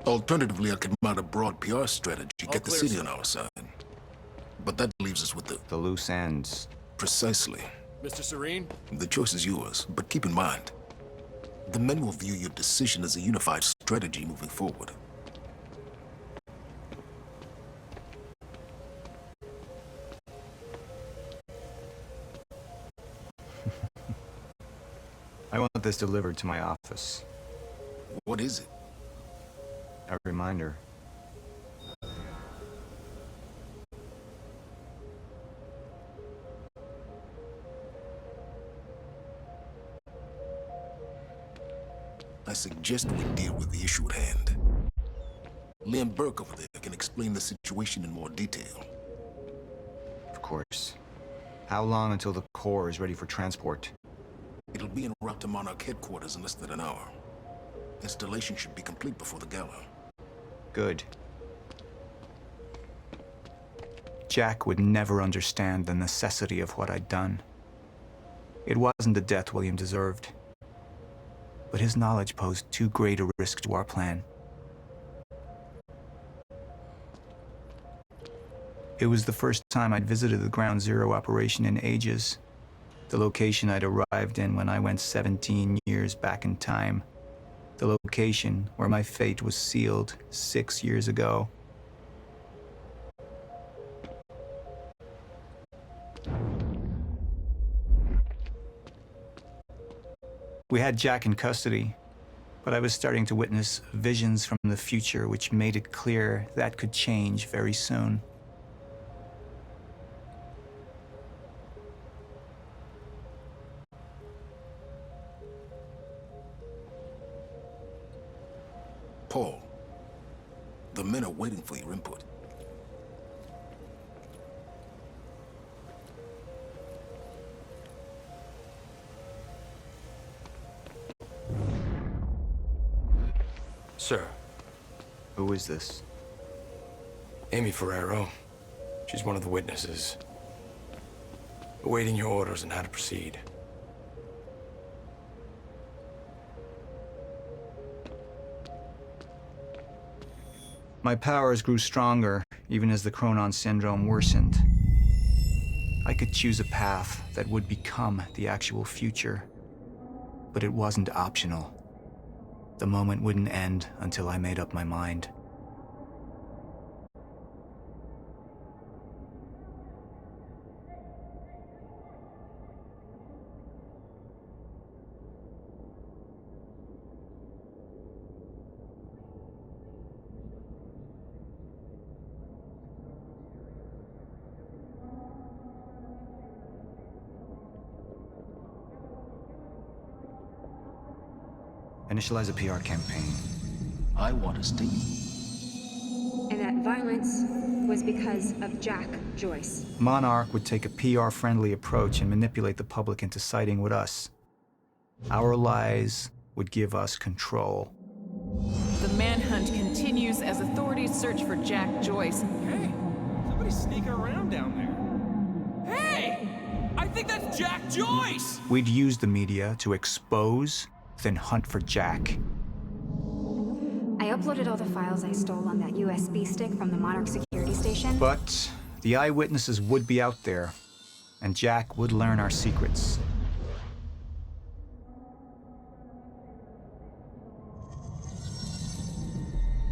Alternatively, I could mount a broad PR strategy, All get the clear, city sir. on our side. But that leaves us with The loose ends. precisely. Mr. Serene? The choice is yours, but keep in mind, the men will view your decision as a unified strategy moving forward. I want this delivered to my office. What is it? A reminder. I suggest we deal with the issue at hand. Liam Burke over there can explain the situation in more detail. Of course. How long until the core is ready for transport? It'll be en route to Monarch headquarters in less than an hour. Installation should be complete before the gala. Good. Jack would never understand the necessity of what I'd done. It wasn't the death William deserved. But his knowledge posed too great a risk to our plan. It was the first time I'd visited the Ground Zero operation in ages. The location I'd arrived in when I went 17 years back in time. The location where my fate was sealed 6 years ago. We had Jack in custody, but I was starting to witness visions from the future which made it clear that could change very soon. Paul, the men are waiting for your input. Sir, Who is this? Amy Ferrero. She's one of the witnesses. Awaiting your orders on how to proceed. My powers grew stronger, even as the Chronon syndrome worsened. I could choose a path that would become the actual future, but it wasn't optional. The moment wouldn't end until I made up my mind. Initialize a PR campaign. I want a statement. And that violence was because of Jack Joyce. Monarch would take a PR-friendly approach and manipulate the public into siding with us. Our lies would give us control. The manhunt continues as authorities search for Jack Joyce. Hey, somebody's sneaking around down there. Hey! I think that's Jack Joyce! We'd use the media to expose, then hunt for Jack. I uploaded all the files I stole on that USB stick from the Monarch security station. But the eyewitnesses would be out there, and Jack would learn our secrets.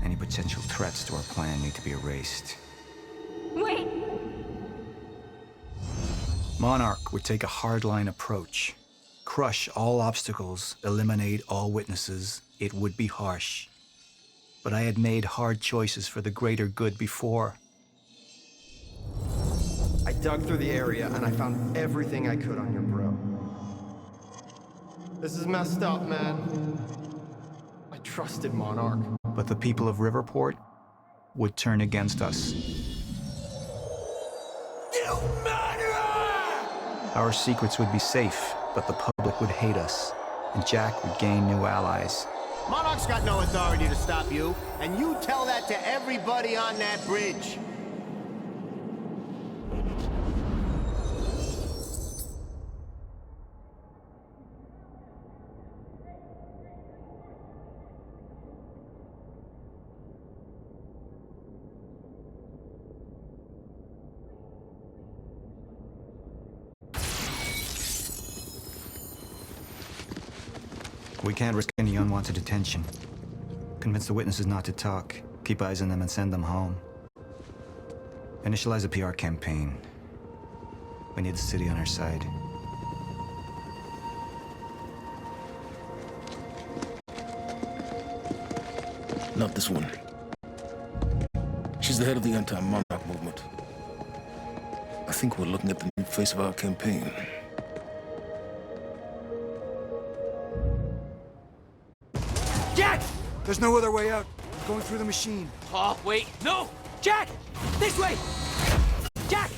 Any potential threats to our plan need to be erased. Wait! Monarch would take a hardline approach. Crush all obstacles, eliminate all witnesses. It would be harsh. But I had made hard choices for the greater good before. I dug through the area and I found everything I could on your bro. This is messed up, man. I trusted Monarch. But the people of Riverport would turn against us. You murderer! Our secrets would be safe, but the public would hate us, and Jack would gain new allies. Monarch's got no authority to stop you, and you tell that to everybody on that bridge. We can't risk any unwanted attention. Convince the witnesses not to talk. Keep eyes on them and send them home. Initialize a PR campaign. We need the city on our side. Not this one. She's the head of the anti-monarch movement. I think we're looking at the new face of our campaign. Jack! There's no other way out. We're going through the machine. Oh, wait. No! Jack! This way! Jack!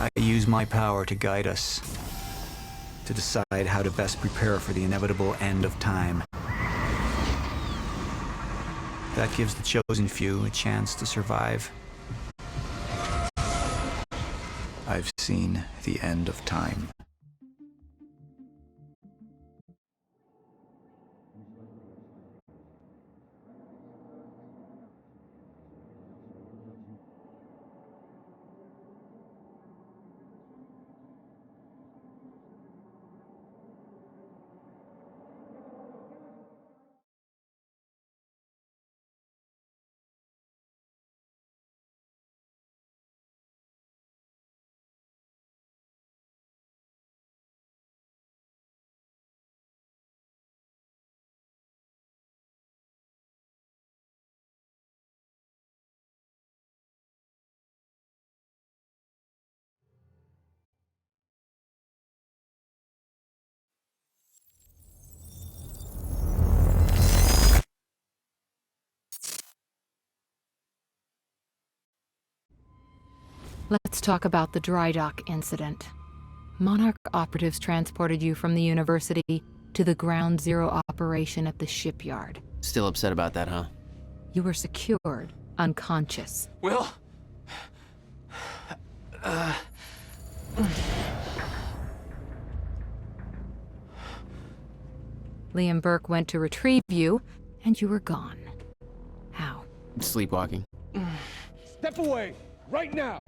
I use my power to guide us. To decide how to best prepare for the inevitable end of time. That gives the chosen few a chance to survive. I've seen the end of time. Let's talk about the dry dock incident. Monarch operatives transported you from the university to the Ground Zero operation at the shipyard. Still upset about that, huh? You were secured, unconscious. Will? Liam Burke went to retrieve you, and you were gone. How? Sleepwalking. Step away! Right now!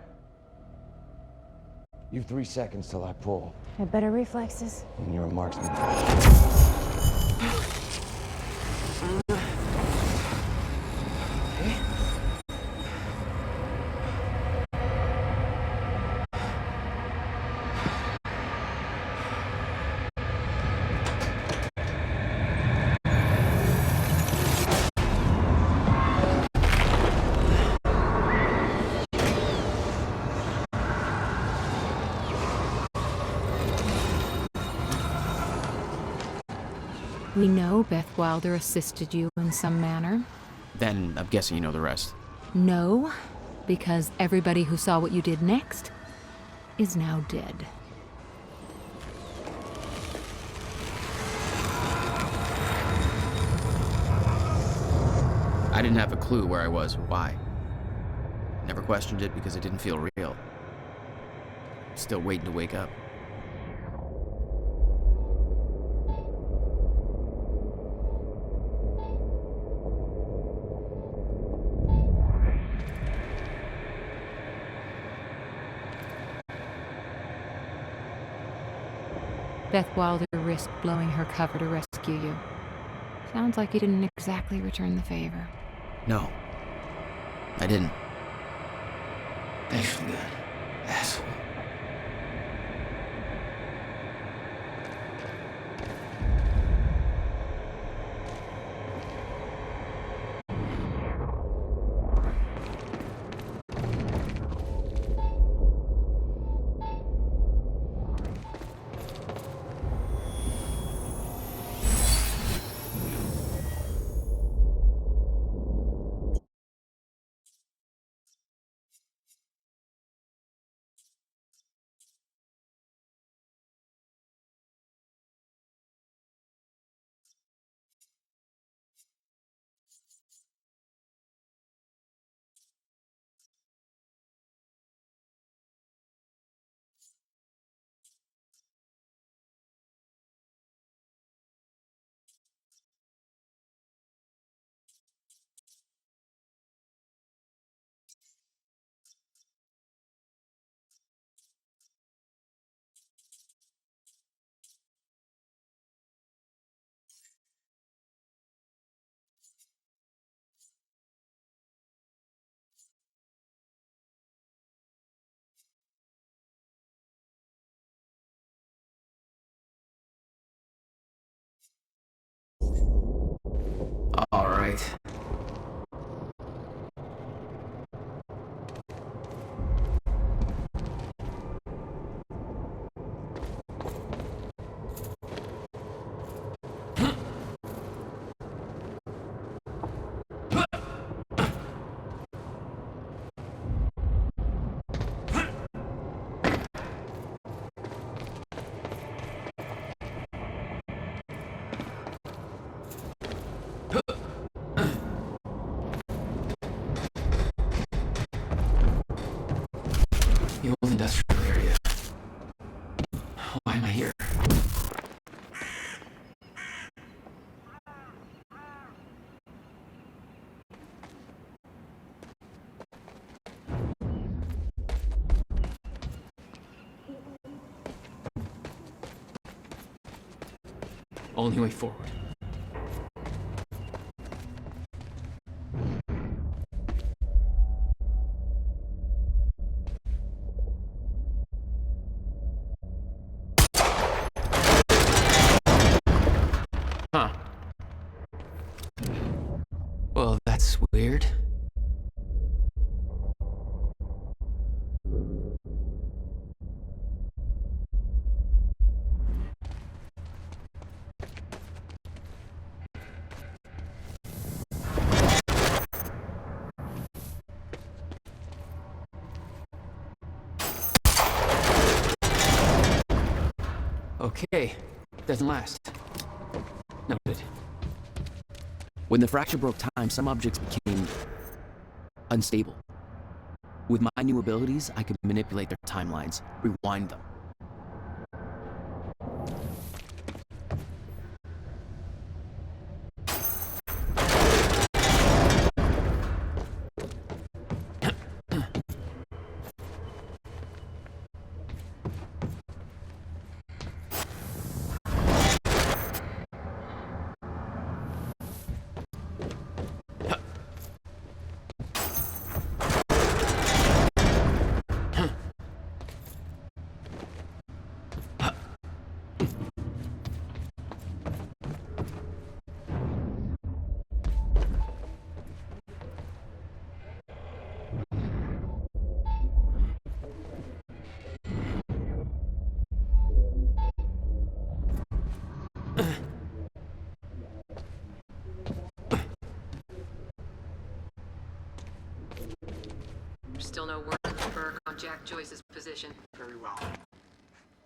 You've 3 seconds till I pull. Had better reflexes. And you're a marksman. We know Beth Wilder assisted you in some manner. Then I'm guessing you know the rest. No, because everybody who saw what you did next is now dead. I didn't have a clue where I was or why. Never questioned it because it didn't feel real. Still waiting to wake up. Beth Wilder risked blowing her cover to rescue you. Sounds like you didn't exactly return the favor. No, I didn't. Thanks for that, asshole. right. The old industrial area. Why am I here? Only way forward. Huh. Well, that's weird. Okay, doesn't last. Noted. When the fracture broke time, some objects became unstable. With my new abilities, I could manipulate their timelines, rewind them. Still no word from Burke on Jack Joyce's position. Very well.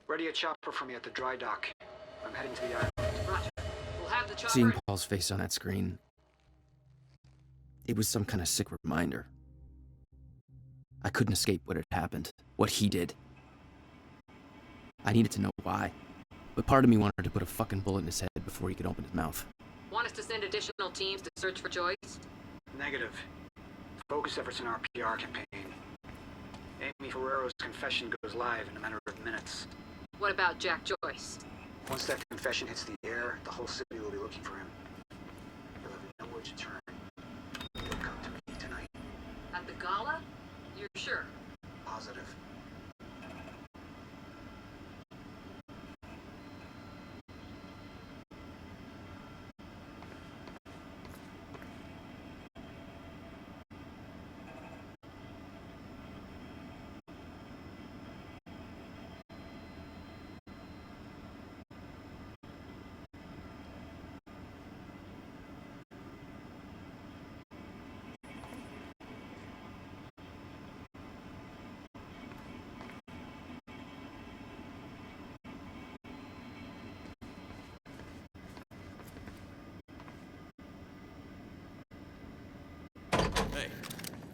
Ready a chopper for me at the dry dock. I'm heading to the island. Roger. We'll have the chopper. Seeing Paul's face on that screen, it was some kind of sick reminder. I couldn't escape what had happened, what he did. I needed to know why, but part of me wanted to put a fucking bullet in his head before he could open his mouth. Want us to send additional teams to search for Joyce? Negative. Focus efforts in our PR campaign. Amy Ferrero's confession goes live in a matter of minutes. What about Jack Joyce? Once that confession hits the air, the whole city will be looking for him. He'll have nowhere to turn. He'll come to me tonight. At the gala? You're sure? Positive. Hey,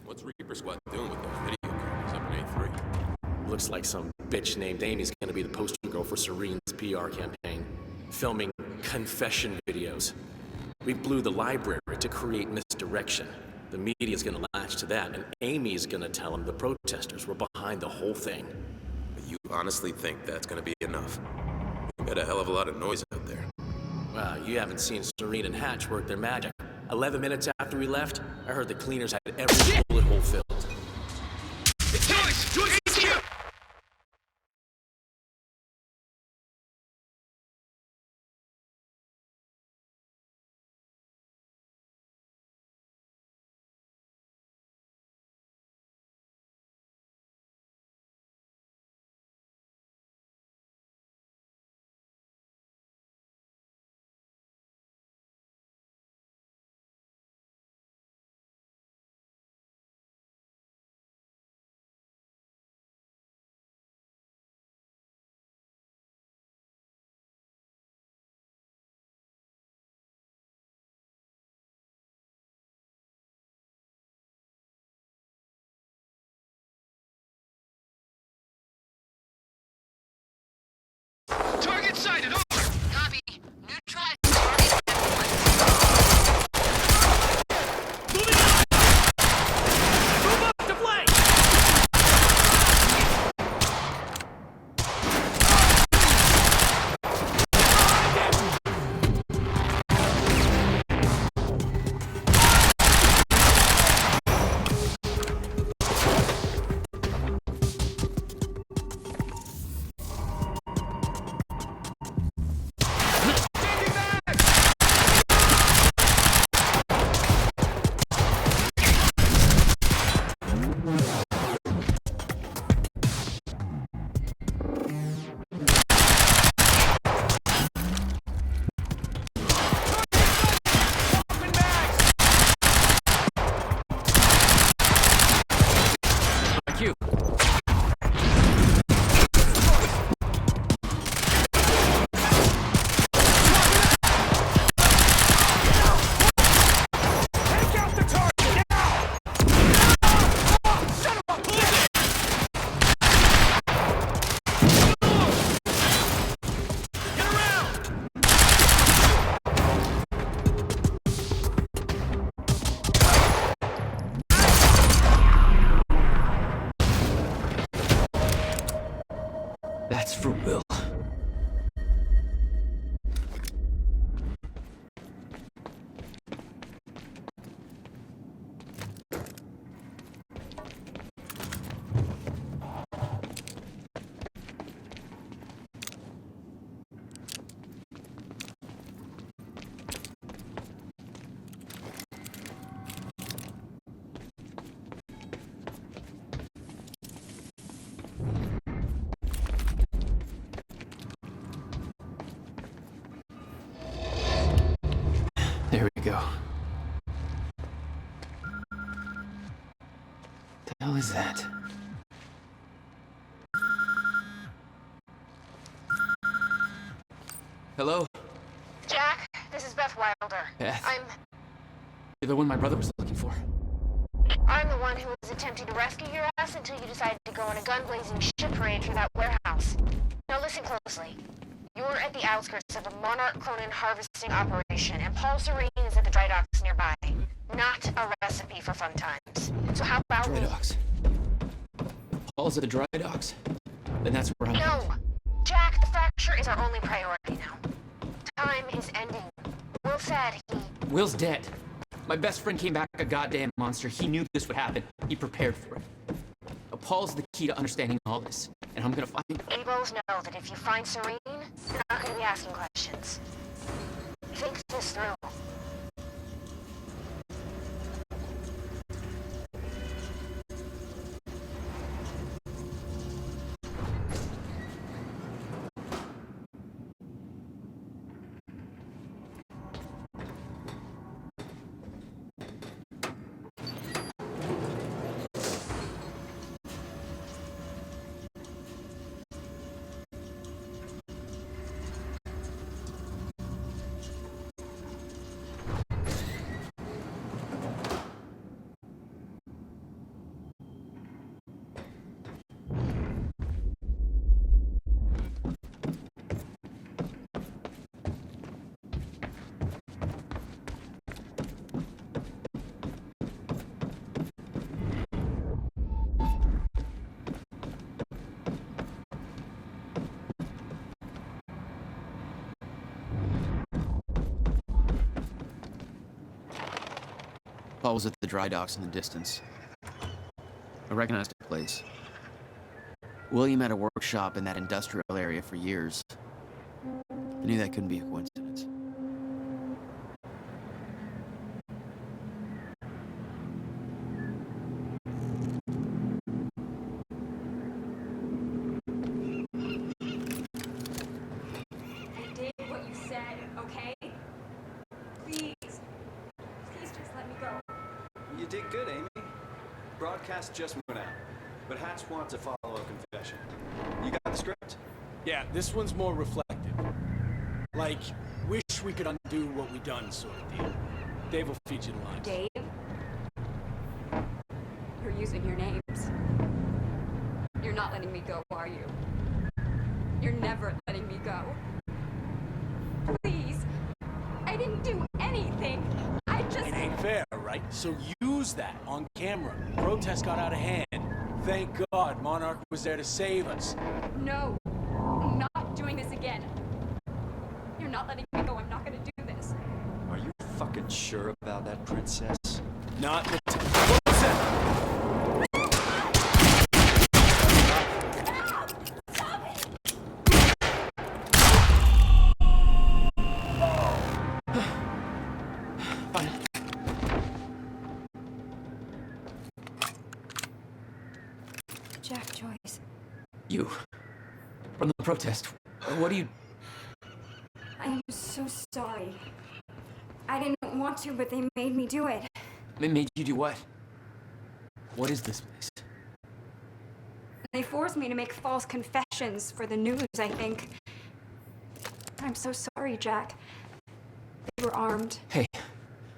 what's Reaper Squad doing with those video cameras up in A3? Looks like some bitch named Amy's gonna be the poster girl for Serene's PR campaign. Filming confession videos. We blew the library to create misdirection. The media's gonna latch to that, and Amy's gonna tell them the protesters were behind the whole thing. You honestly think that's gonna be enough? We got a hell of a lot of noise out there. Well, you haven't seen Serene and Hatch work their magic. 11 minutes after we left, I heard the cleaners had every bullet hole filled. It's Joyce! Joyce is here! Target over. Copy. Neutralize. Moving on! Move up to flank! That's for Will. There we go. The hell is that? Hello? Jack, this is Beth Wilder. Beth? You're the one my brother was looking for. I'm the one who was attempting to rescue your ass until you decided to go on a gun-blazing shit parade for that warehouse. Now listen closely. You're at the outskirts of a Monarch Cronin harvesting operation, and Paul Serene is at the dry docks nearby. Not a recipe for fun times. So how about Dry docks. Paul's at the dry docks? Then that's where I'm No! Jack, the fracture is our only priority now. Time is ending. Will said he... Will's dead. My best friend came back a goddamn monster. He knew this would happen. He prepared for it. Now, Paul's the key to understanding all this. And I'm gonna find... We both know that if you find Serene, you're not gonna be asking questions. Think this through. Paul was at the dry docks in the distance. I recognized the place. William had a workshop in that industrial area for years. I knew that couldn't be a coincidence. I did what you said, okay? Please. Please just let me go. You did good, Amy. Broadcast just went out, but Hatch wants a follow-up confession. You got the script? Yeah, this one's more reflective. Like, wish we could undo what we done sort of deal. Dave will feed you the lines. Dave? You're using your names. You're not letting me go, are you? You're never letting me go. right? So use that on camera. Protest got out of hand. Thank God Monarch was there to save us. No, I'm not doing this again. You're not letting me go. I'm not gonna do this. Are you fucking sure about that, princess? Not the What was that? Fine. Jack Joyce. You. From the protest. What do you... I am so sorry. I didn't want to, but they made me do it. They made you do what? What is this place? They forced me to make false confessions for the news, I think. I'm so sorry, Jack. They were armed. Hey,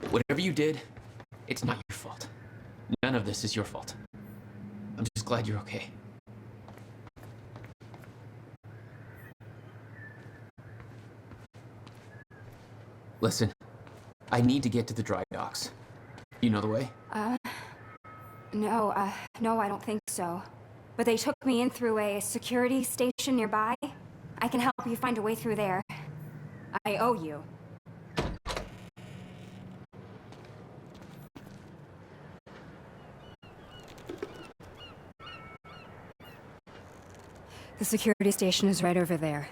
whatever you did, it's not your fault. None of this is your fault. I'm just glad you're okay. Listen, I need to get to the dry docks. You know the way? No, I don't think so. But they took me in through a security station nearby. I can help you find a way through there. I owe you. The security station is right over there.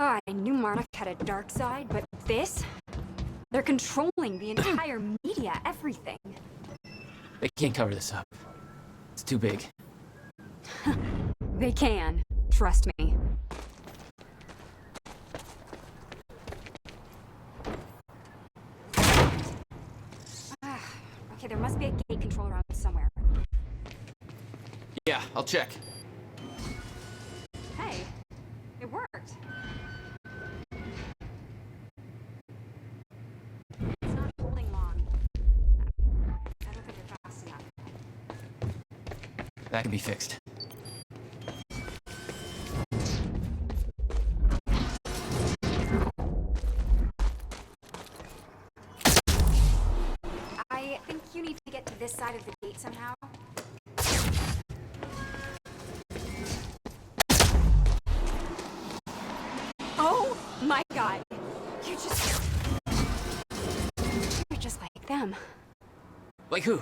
Oh, I knew Monarch had a dark side, but this? They're controlling the entire media, everything. They can't cover this up. It's too big. They can. Trust me. Okay, there must be a gate control around somewhere. Yeah, I'll check. Hey, it worked. It's not holding long. I don't think you're fast enough. That can be fixed. I think you need to get to this side of the gate somehow. Oh my God! You're just like them. Like who?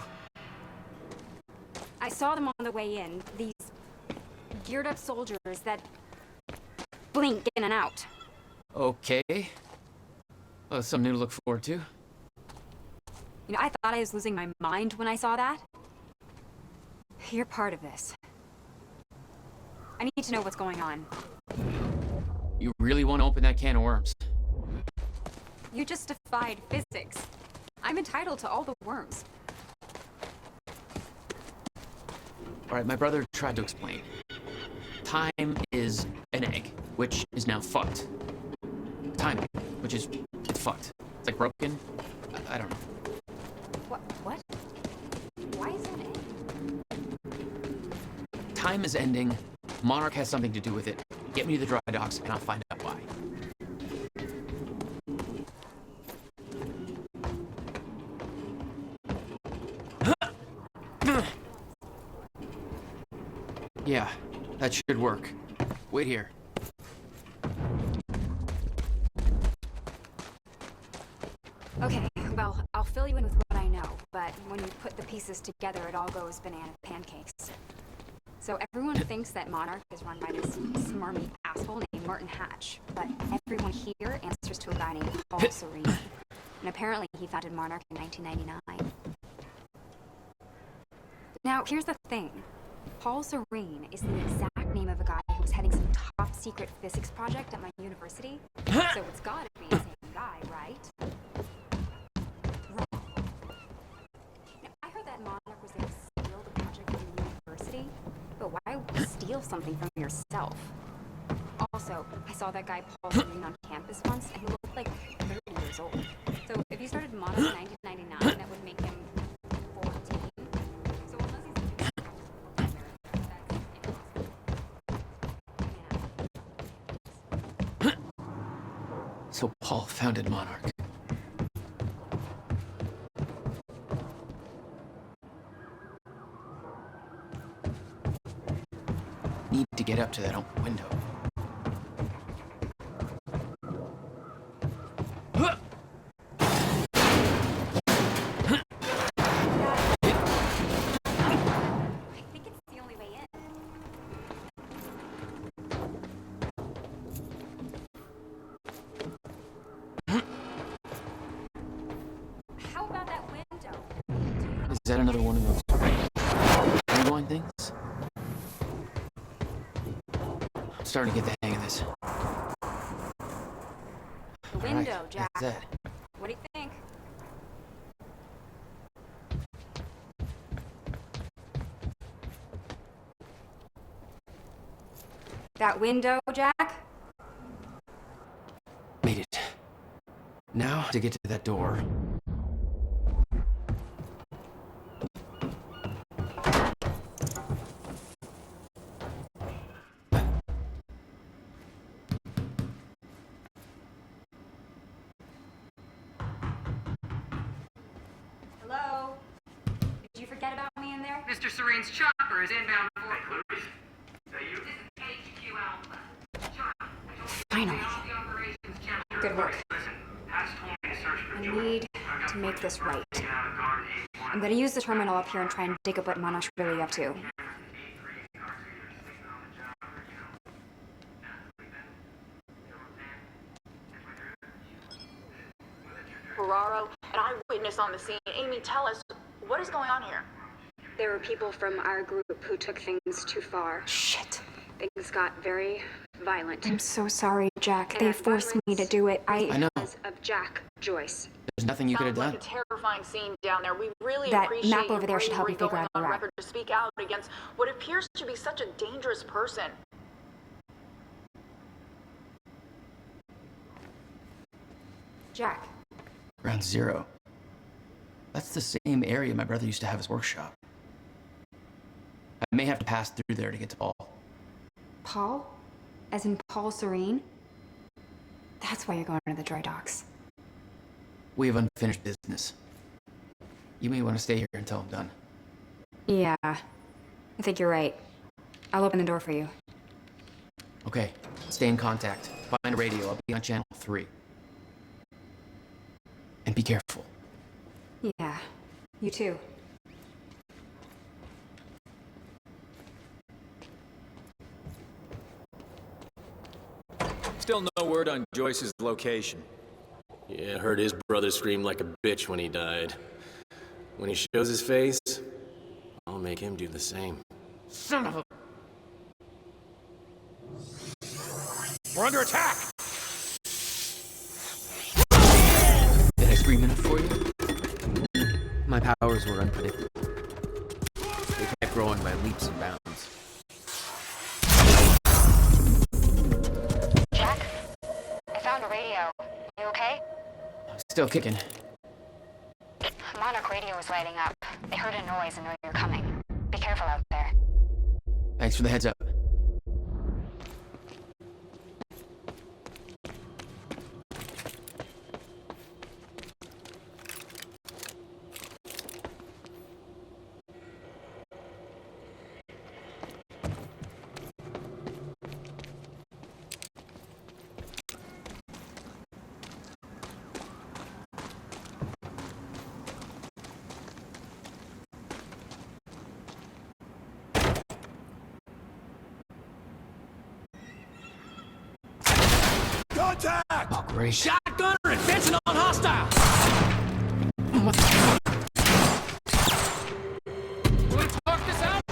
I saw them on the way in. These geared up soldiers that blink in and out. Okay. Well, something to look forward to. You know, I thought I was losing my mind when I saw that. You're part of this. I need to know what's going on. You really want to open that can of worms? You just defied physics. I'm entitled to all the worms. Alright, my brother tried to explain. Time is an egg, which is now fucked. Time, which is fucked. It's like broken. I don't know. What? Why is that end? Time is ending. Monarch has something to do with it. Get me to the dry docks, and I'll find out why. Yeah, that should work. Wait here. Okay, well, I'll fill you in with what I know, but when you put the pieces together, it all goes banana pancakes. So everyone thinks that Monarch is run by this smarmy asshole named Martin Hatch, but everyone here answers to a guy named Paul Serene. And apparently he founded Monarch in 1999. Now, here's the thing. Paul Serene is the exact name of a guy who was heading some top-secret physics project at my university. So it's gotta be the same guy, right? Wrong. Now, I heard that Monarch was there to steal the project from the university, but why steal something from yourself? Also, I saw that guy Paul Serene on campus once, and he looked like 30 years old. So if you started Monarch in 1999, that would make him 14. So unless he's... So Paul founded Monarch. Need to get up to that open window. I think it's the only way in. How about that window? Is that another one of those rewind things? I'm starting to get the hang of this. The window, Alright, Jack. that's it. What do you think? That window, Jack? Made it. Now to get to that door. Hello? Did you forget about me in there? Mr. Serene's chopper is inbound for This is HQ Alpha. Finally. Good work. I need to make this right. I'm gonna use the terminal up here and try and dig up what Monarch's really up to. Ferraro, an eyewitness on the scene. Amy, tell us, what is going on here? There were people from our group who took things too far. Shit. Things got very violent. I'm so sorry, Jack. They forced me to do it. I know. Because of Jack Joyce. There's nothing you could have Sounds done. like a terrifying scene down there. We really That appreciate map over your there should help me bravery figure out going a on route. record to speak out against what appears to be such a dangerous person. Jack. Ground Zero. That's the same area my brother used to have his workshop. I may have to pass through there to get to Paul. Paul? As in Paul Serene? That's why you're going to the dry docks. We have unfinished business. You may want to stay here until I'm done. Yeah. I think you're right. I'll open the door for you. Okay, stay in contact. Find a radio. I'll be on channel 3. And be careful. Yeah. You too. Still no word on Joyce's location. Yeah, heard his brother scream like a bitch when he died. When he shows his face, I'll make him do the same. Son of a... We're under attack! Did I scream enough for you? My powers were unpredictable. They kept growing by leaps and bounds. Jack? I found a radio. You okay? Still kicking. Monarch radio is lighting up. They heard a noise and know you're coming. Be careful out there. Thanks for the heads up. Contact! Oh, great. Shotgunner advancing on hostile! What the fuck? Let's fuck this out!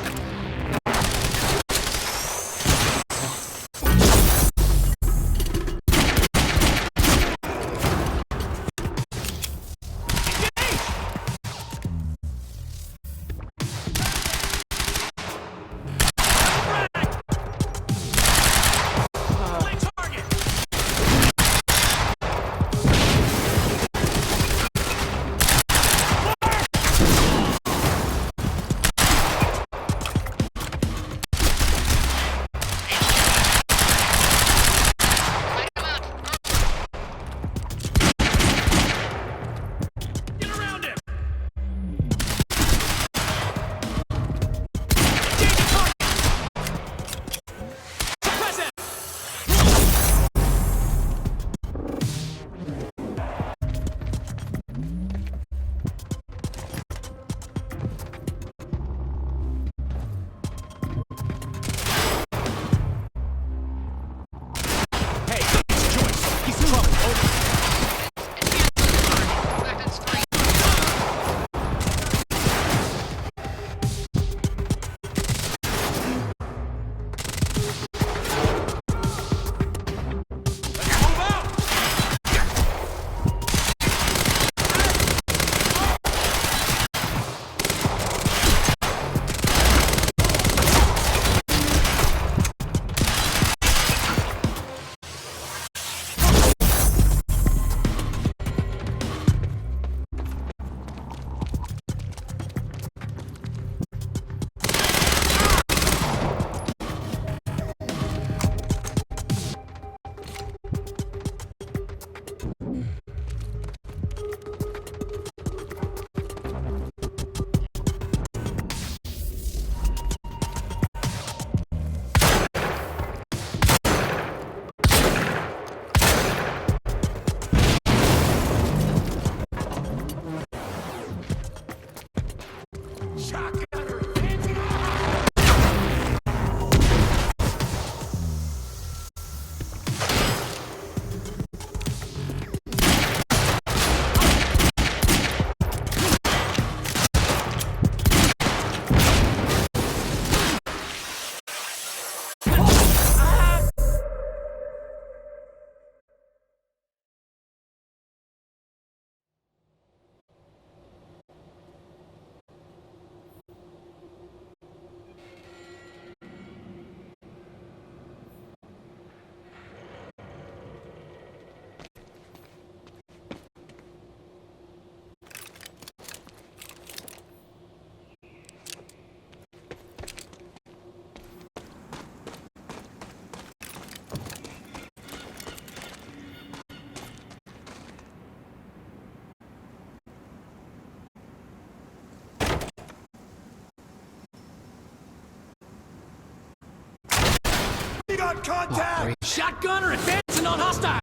We got contact! Shotgunner advancing on hostile!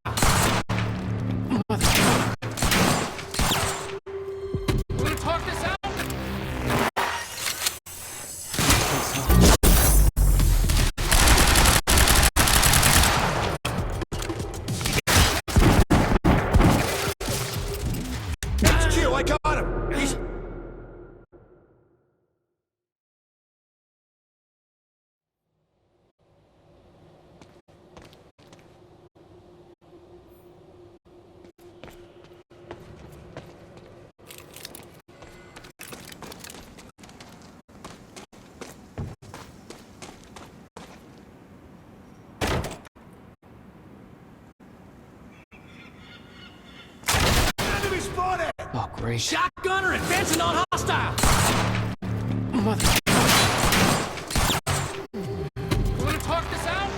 Wanna talk this out? HQ, I got him! He's... Enemy spotted! Oh, great. Shotgunner advancing on hostile! Mother... Wanna talk this out?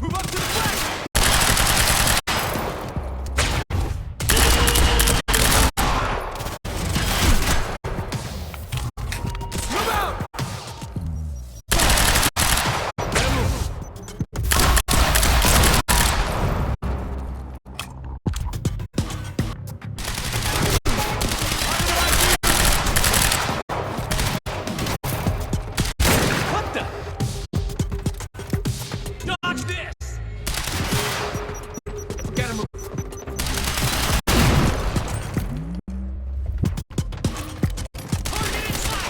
Move up to the flank! Move out! What the? Dodge this! Gotta move. Target in sight!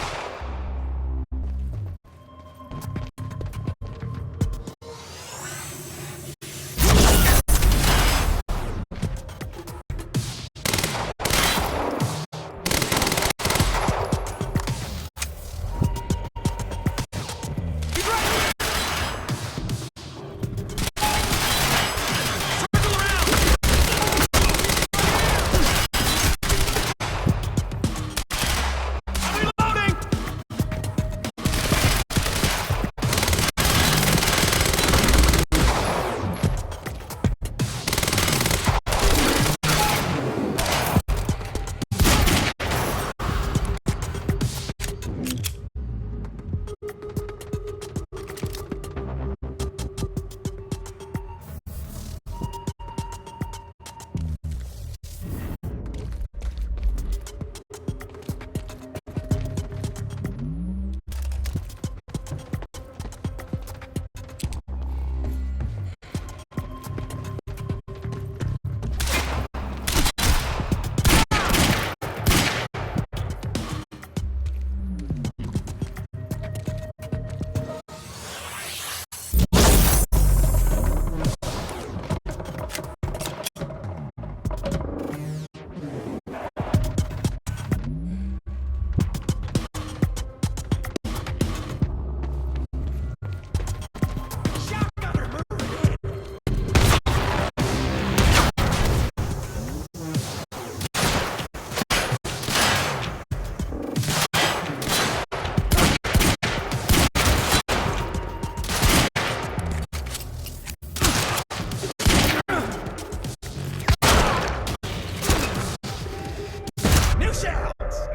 New shots!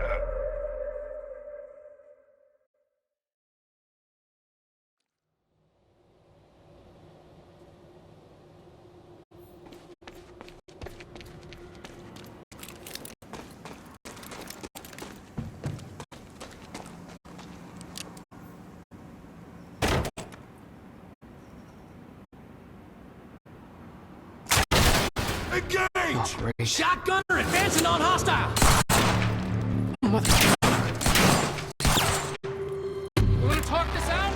Engage! Oh, great. Shotgunner advancing on hostile! Mother... Wanna talk this out?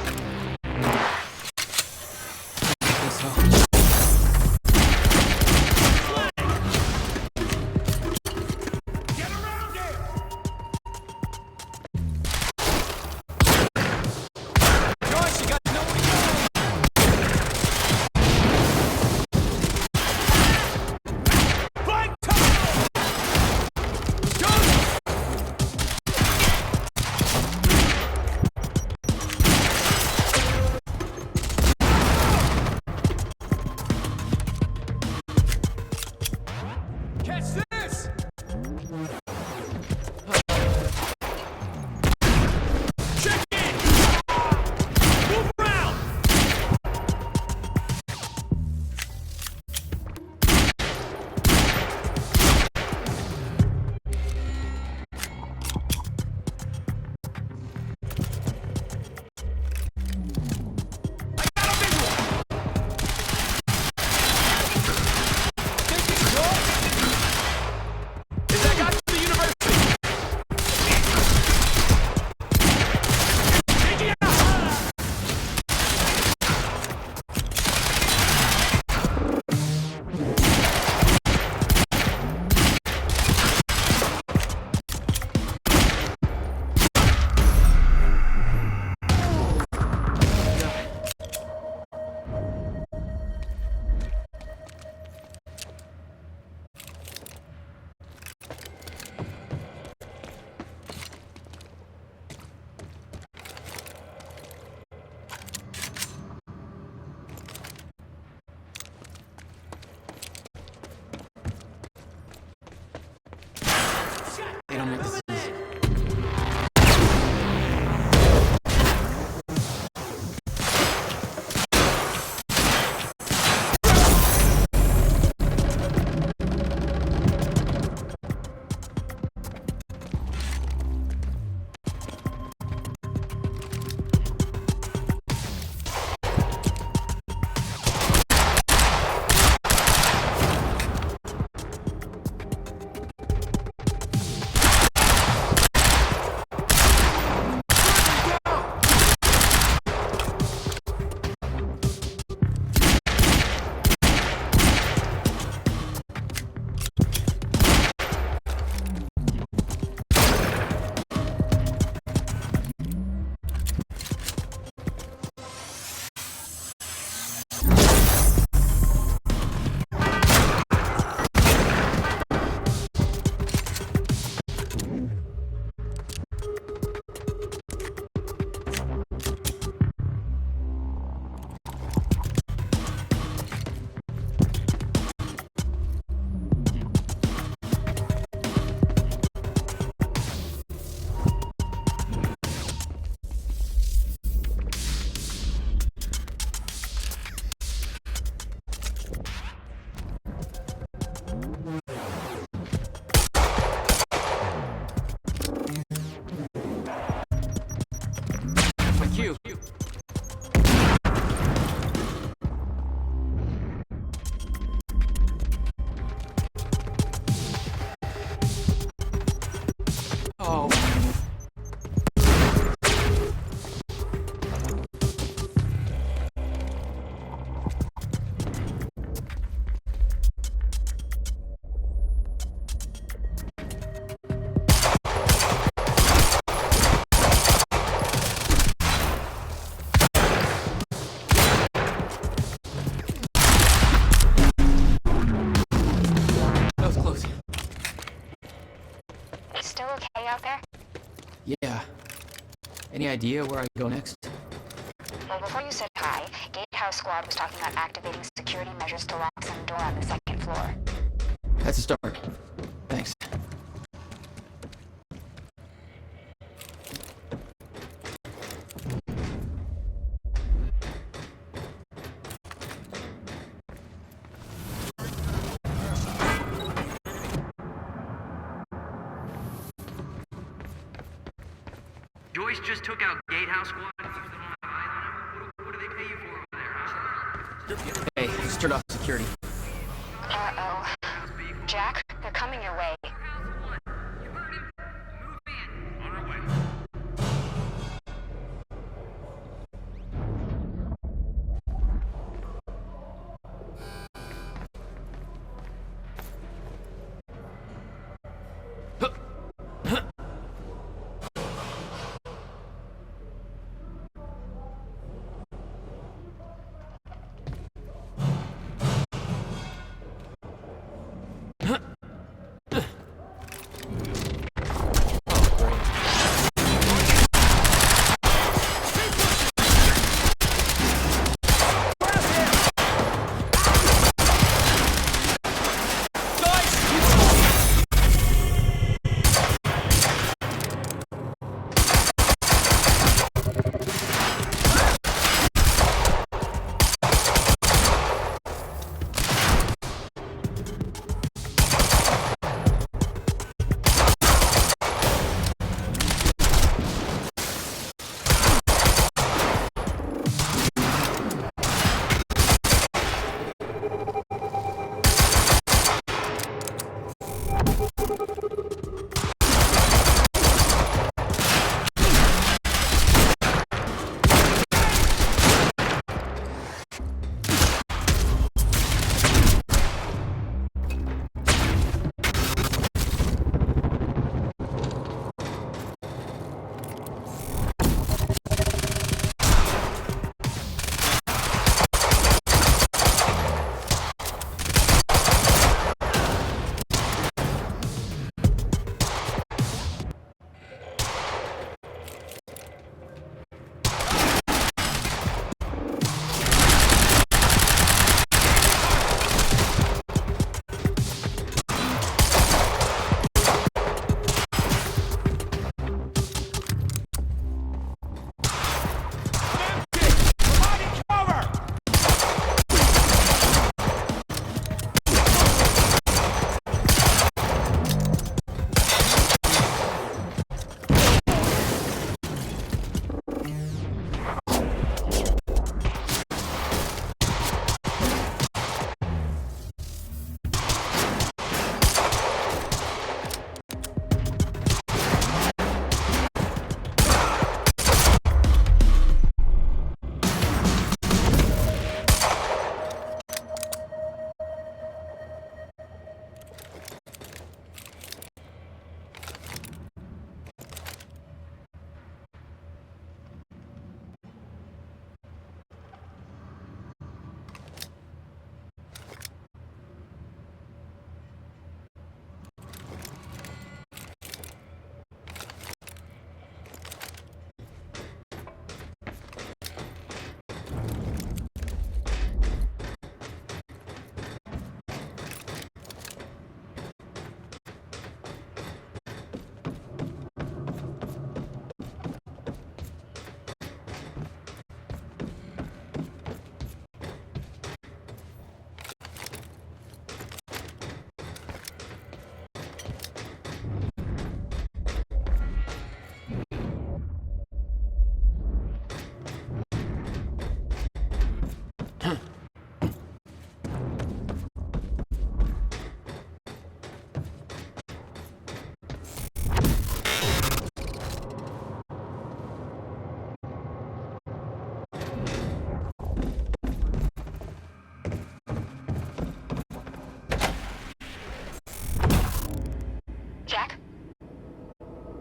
Get around it! Joyce, you got nowhere to go! Flank tunnel! Joyce! Any idea where I go next? Well, before you said hi, Gatehouse Squad was talking about activating security measures to lock some door on the second floor. That's a start. Thanks. Joyce just took out Gatehouse Squad. What do they pay you for over there, huh? Hey, just turned off security. Uh-oh. Jack, they're coming your way.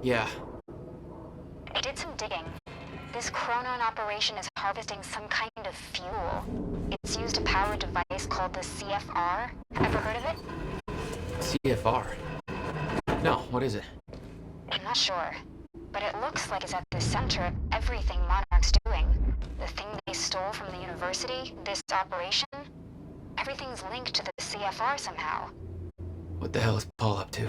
Yeah. I did some digging. This Chronon operation is harvesting some kind of fuel. It's used to power a device called the CFR. Ever heard of it? CFR? No, what is it? I'm not sure. but it looks like it's at the center of everything Monarch's doing. The thing they stole from the university, this operation, everything's linked to the CFR somehow. What the hell is Paul up to?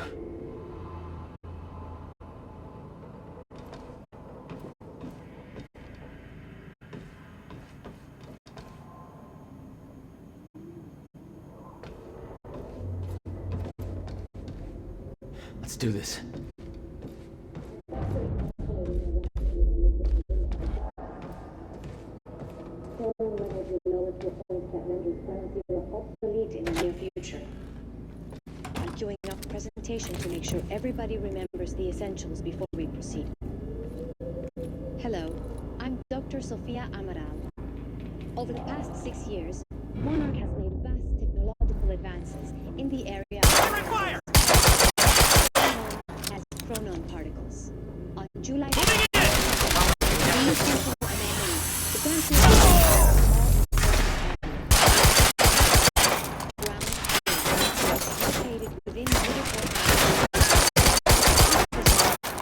Let's do this. Obsolete in the near future. I'm queuing up a presentation to make sure everybody remembers the essentials before we proceed. Hello, I'm Dr. Sofia Amaral. Over the past 6 years, Monarch has made vast technological advances in the area of known as chronon particles. On July 4th, these simple anomalies began to within beautiful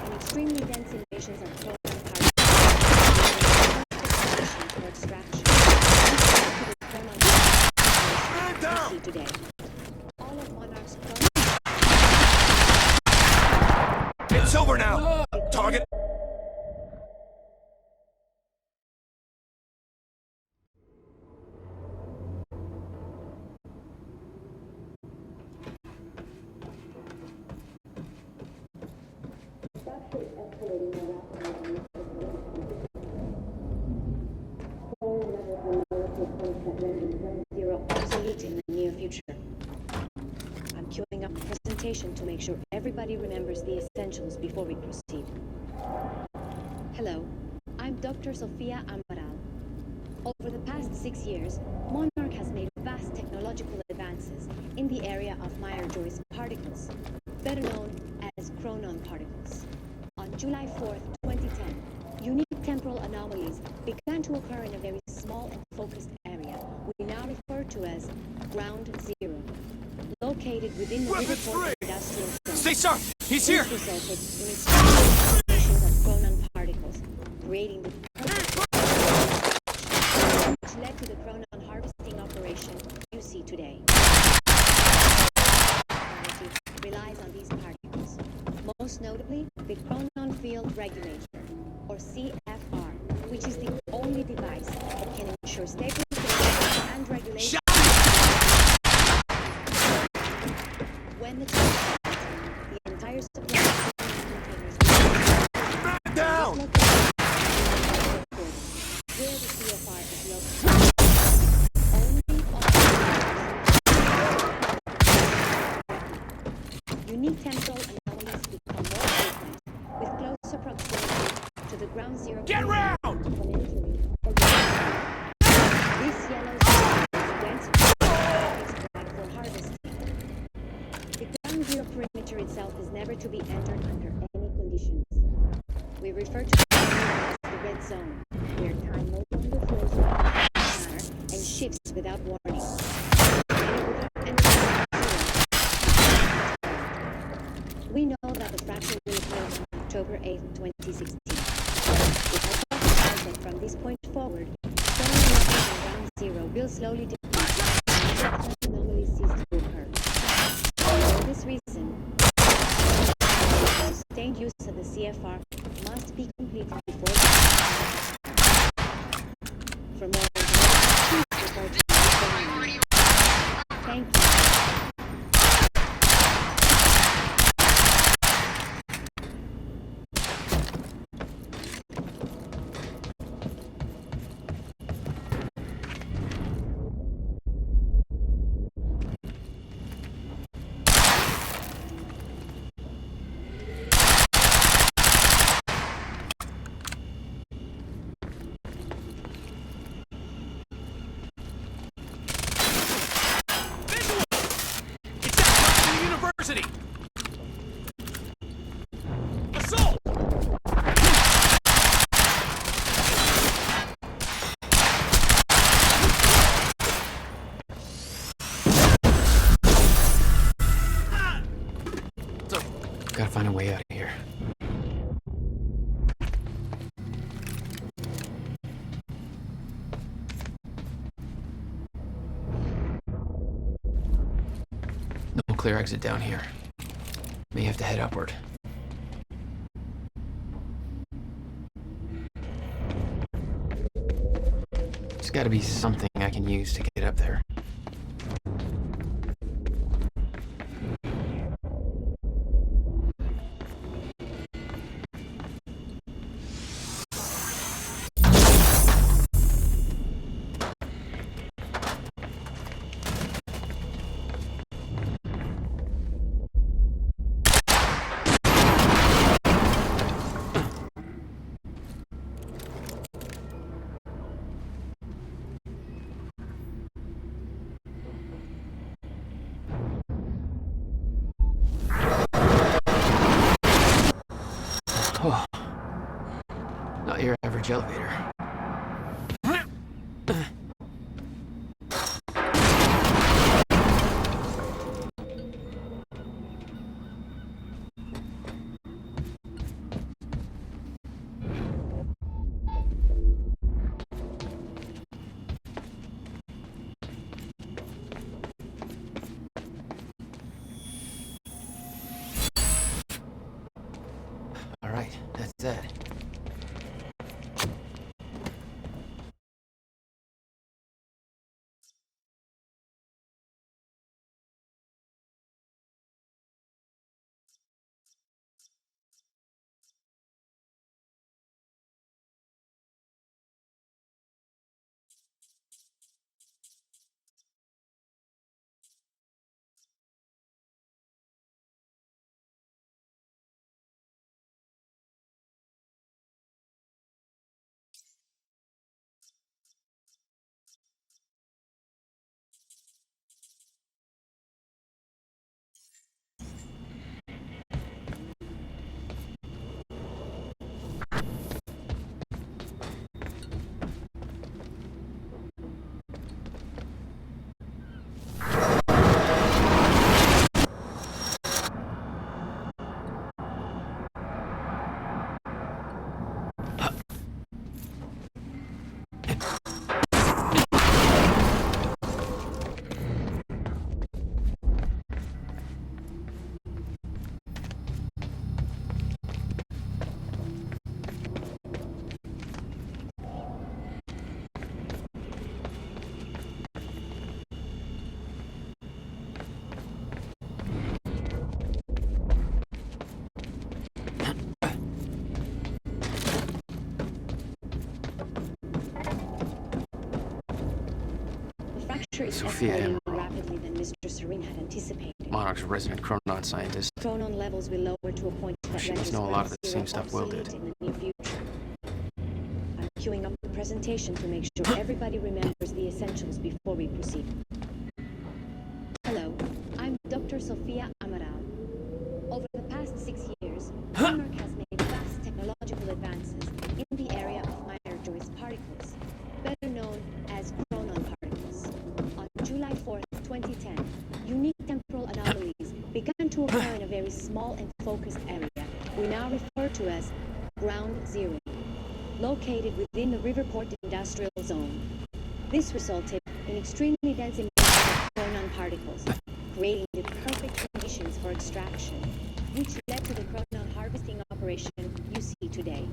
and extremely dense invasions of chronon particles for extraction. See today. All of Monarch's It's over now! Target! Zero obsolete in the near future. I'm queuing up a presentation to make sure everybody remembers the essentials before we proceed. Hello, I'm Dr. Sofia Amaral. Over the past 6 years, Monarch has made vast technological advances in the area of Meyer-Joyce particles, better known as chronon particles. On July 4th, 2010, unique temporal anomalies began to occur in a very small and focused area we now refer to as Ground Zero, located within the Riverport Industrial Zone. Stay sharp! He's here! This resulted in extreme concentrations of chronon particles, creating the which led to the chronon harvesting operation you see today. Relies on these particles, most notably the Chronon Field Regulator, or CFR, which is the only device that can ensure stabilization and regulation. When the time comes, the entire supply of containers will down! Where the CFR is located. Unique temporal anomalies become more frequent with closer proximity to the Ground Zero. Get round! This yellow zone is dense for harvesting. The Ground Zero perimeter itself is never to be entered under any conditions. We refer to it as the red zone, where time no longer flows in a manner and shifts without warning. We know that the fracture will occur on October 8, 2016. We hypothesize that from this point forward, chronon levels on Ground Zero will slowly decrease and anomalies cease to occur. For this reason, sustained use of the CFR must be completed before for more information, please refer to the Thank you. Assault! Gotta find a way out of here. clear exit down here. May have to head upward. There's gotta be something I can use to get up there. Oh, not your average elevator. All right, that's that. Sophia escalating Emerald. more rapidly than Mr. Serene had anticipated. Monarch's a resident Chronon scientist. Chronon levels will lower to a point that She must renders know a lot of the Ground same Zero stuff Will did. obsolete in the near future. I'm queuing up the presentation to make sure everybody remembers the essentials before we proceed. Hello, I'm Dr. Sophia Amaral. Over the past 6 years, Monarch has made vast technological advances in the area of minor Joyce particles, better known as chronon particles. On July 4th, 2010, unique temporal anomalies began to occur in a very small and focused area we now refer to as Ground Zero, located within the Riverport Industrial Zone. This resulted in extremely dense emissions of chronon particles, creating the perfect conditions for extraction, which led to the chronon harvesting operation you see today.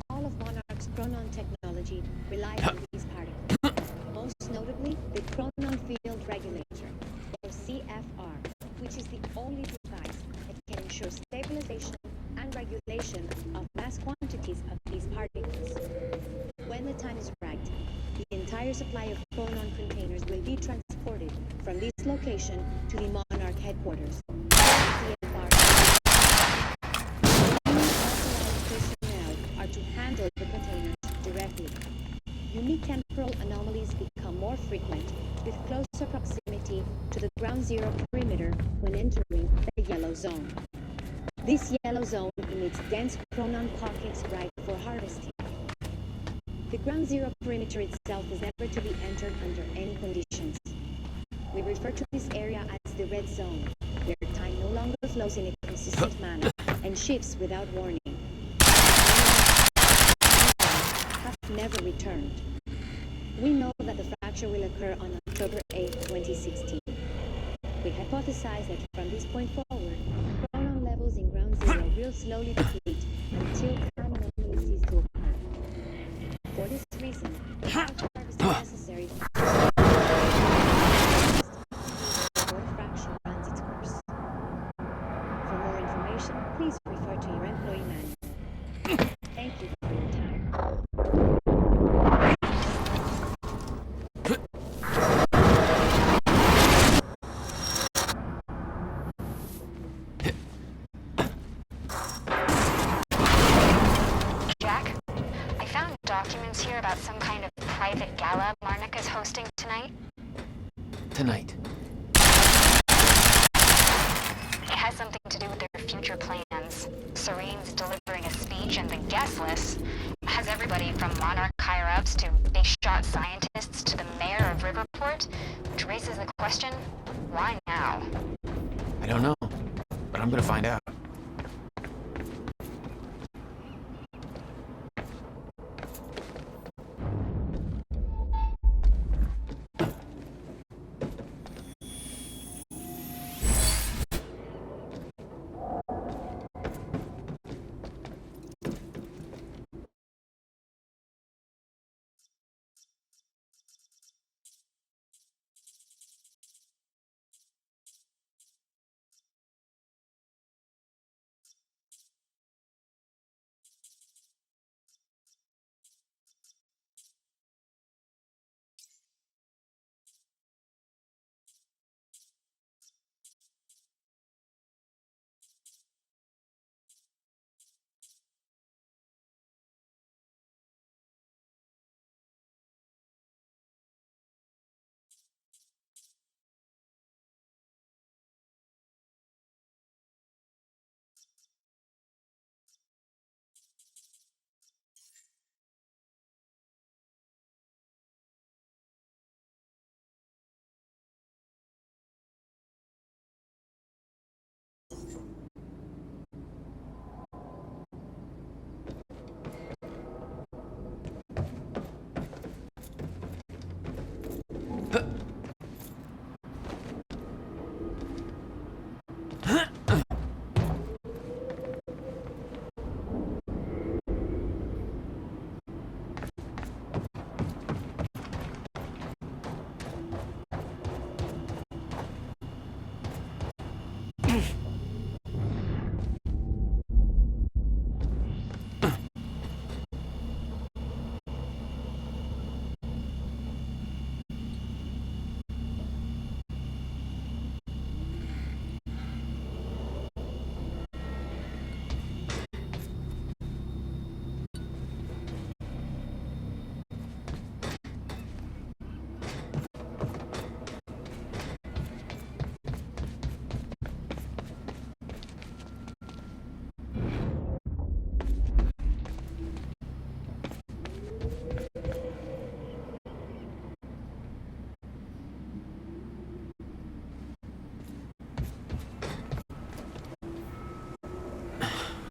All of Monarch's chronon technology relies on these particles, most notably the chronon field regulator, or CFR, which is the only device that can ensure stabilization and regulation of mass quantities of these particles. When the time is right, the entire supply of chronon containers will be transported from this location to the Monarch headquarters. CFR. Authorized personnel are to handle the containers directly. Unique temporal anomalies become more frequent with closer proximity to the Ground Zero perimeter when entering the yellow zone. This yellow zone emits dense chronon pockets ripe for harvesting. The Ground Zero perimeter itself is never to be entered under any conditions. We refer to this area as the red zone, where time no longer flows in a consistent manner and shifts without warning. Have never returned. We know that the fracture will occur on October 8, 2016. We hypothesize that from this point forward, chronon levels in Ground Zero will slowly deplete until time anomalies cease to occur. For this reason, the large harvest is necessary before the fraction runs its course. For more information, please refer to your employee manual. Thank you for your time. Jack, I found documents here about some kind of private gala Marnik is hosting tonight. Tonight. It has something to do with their future plans. Serene's delivering a speech, and the guest list has everybody from Monarch higher-ups to big-shot scientists to the mayor of Riverport, which raises the question, why now? I don't know, but I'm gonna find out.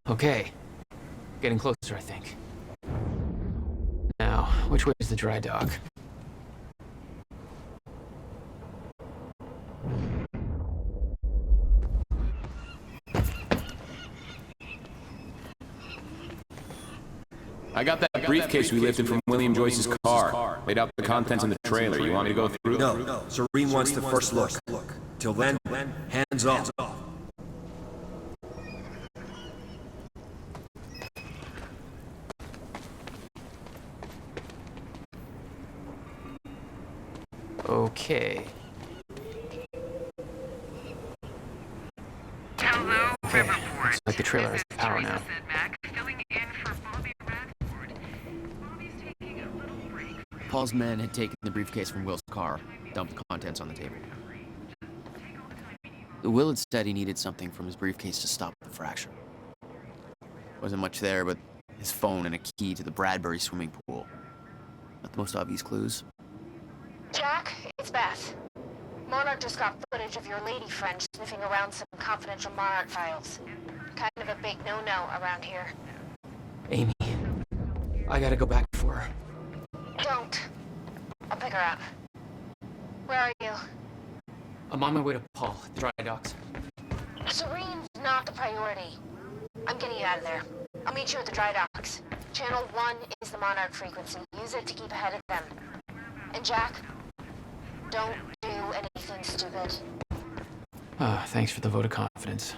Okay. Getting closer, I think. Now, which way is the dry dock? I got that briefcase we lifted from William Joyce's car. Laid out the contents in the trailer. You want me to go through? No. Serene wants the first look. Till then, hands off. Okay. Hello, Okay. Riverport. Looks like the trailer has power now. Mac, filling in for Bobby Radford. Bobby's taking a little break. Paul's men had taken the briefcase from Will's car, dumped the contents on the table. Will had said he needed something from his briefcase to stop the fracture. Wasn't much there, but his phone and a key to the Bradbury swimming pool. Not the most obvious clues. Jack, it's Beth. Monarch just got footage of your lady friend sniffing around some confidential Monarch files. Kind of a big no-no around here. Amy, I gotta go back for her. Don't. I'll pick her up. Where are you? I'm on my way to Paul, at the dry docks. Serene's not the priority. I'm getting you out of there. I'll meet you at the dry docks. Channel 1 is the Monarch frequency. Use it to keep ahead of them. And Jack, don't do anything stupid. Thanks for the vote of confidence.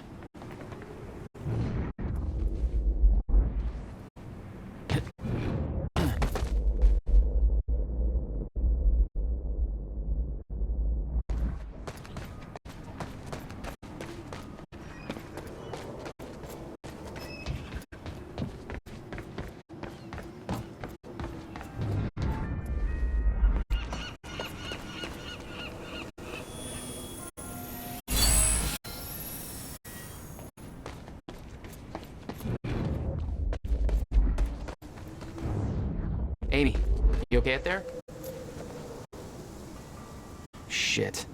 Amy, you okay out there? Shit.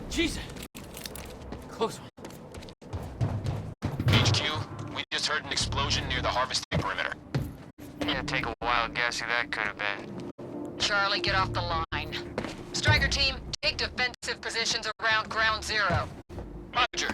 Jesus! Close one. HQ, we just heard an explosion near the harvesting perimeter. Yeah, take a wild guess who that could have been. Charlie, get off the line. Striker team, take defensive positions around Ground Zero. Roger.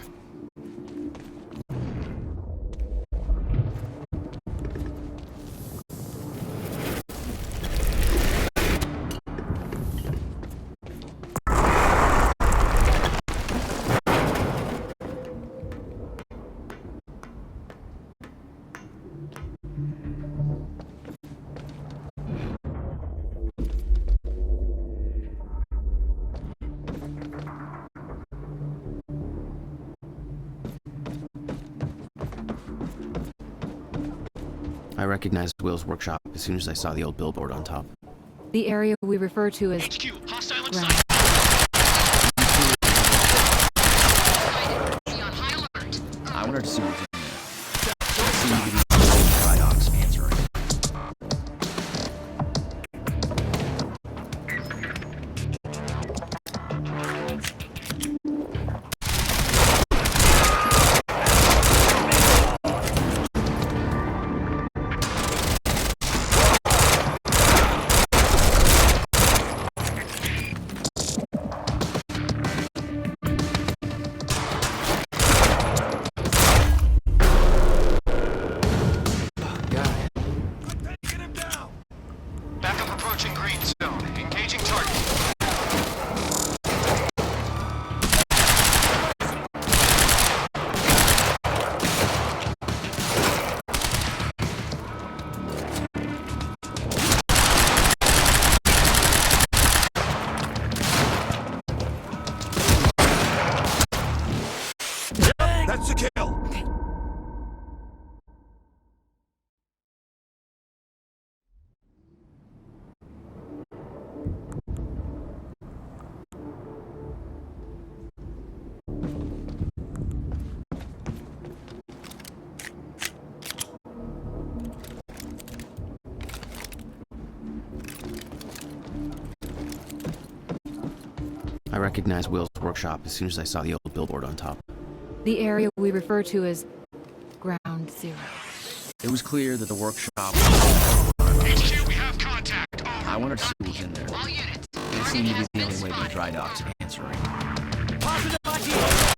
I recognized Will's workshop as soon as I saw the old billboard on top. The area we refer to as HQ, hostile ground. inside. I wanted to see what was in there. It seemed to be dry docks answering. Backup approaching green zone. Engaging target. That's the kill! I recognized Will's workshop as soon as I saw the old billboard on top. The area we refer to as Ground Zero. It was clear that the workshop HQ, we have contact. I wanted to see what was in there. It seemed to be the only way the dry dock's answering. Positive idea.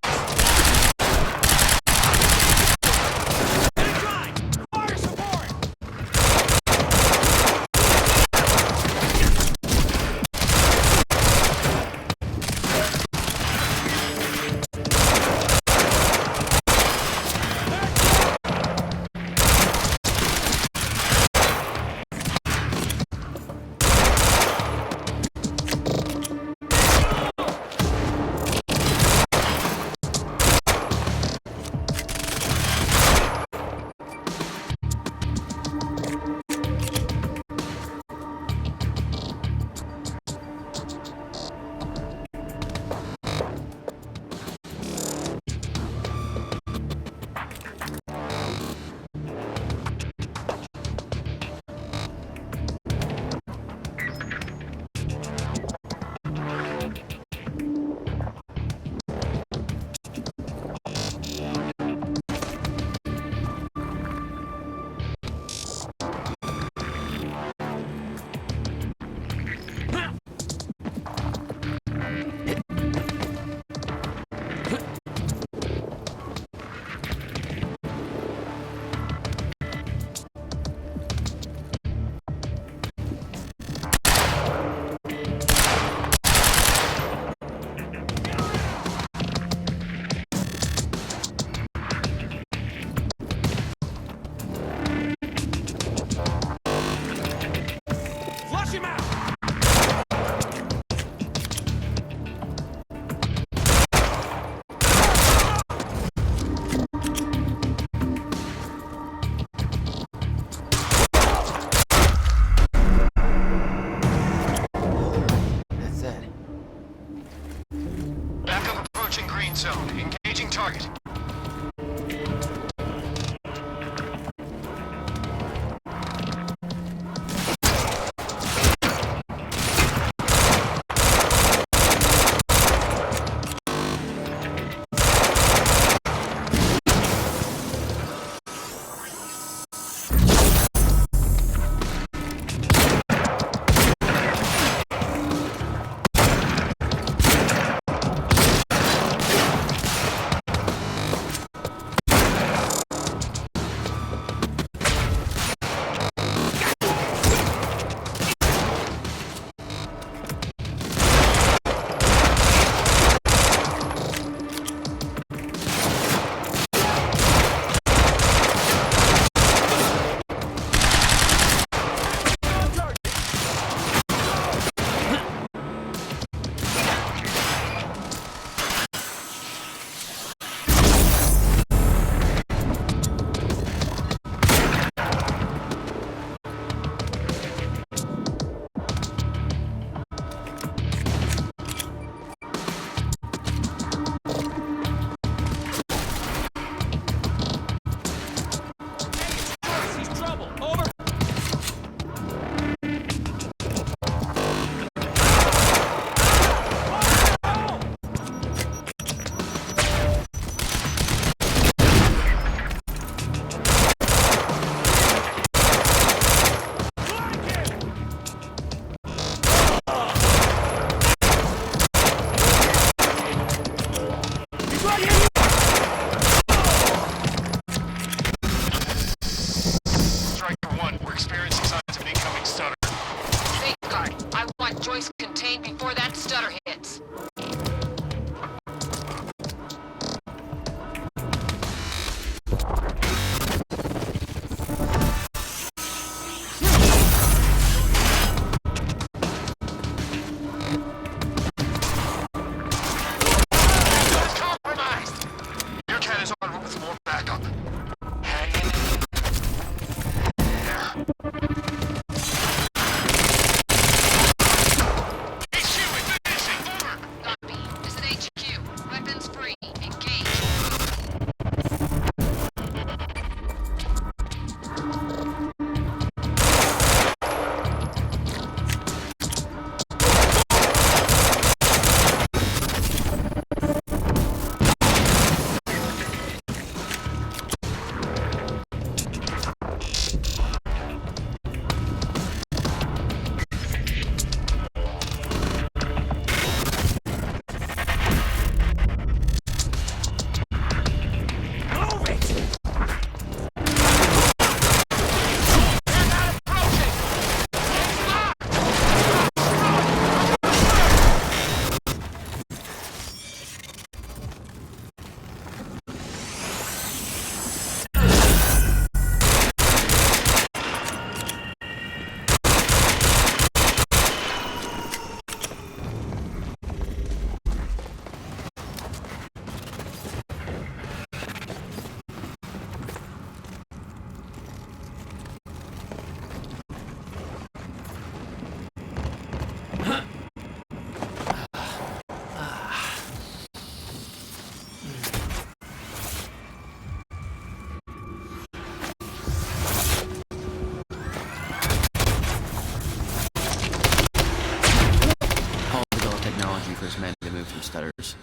first man to move from Stutters.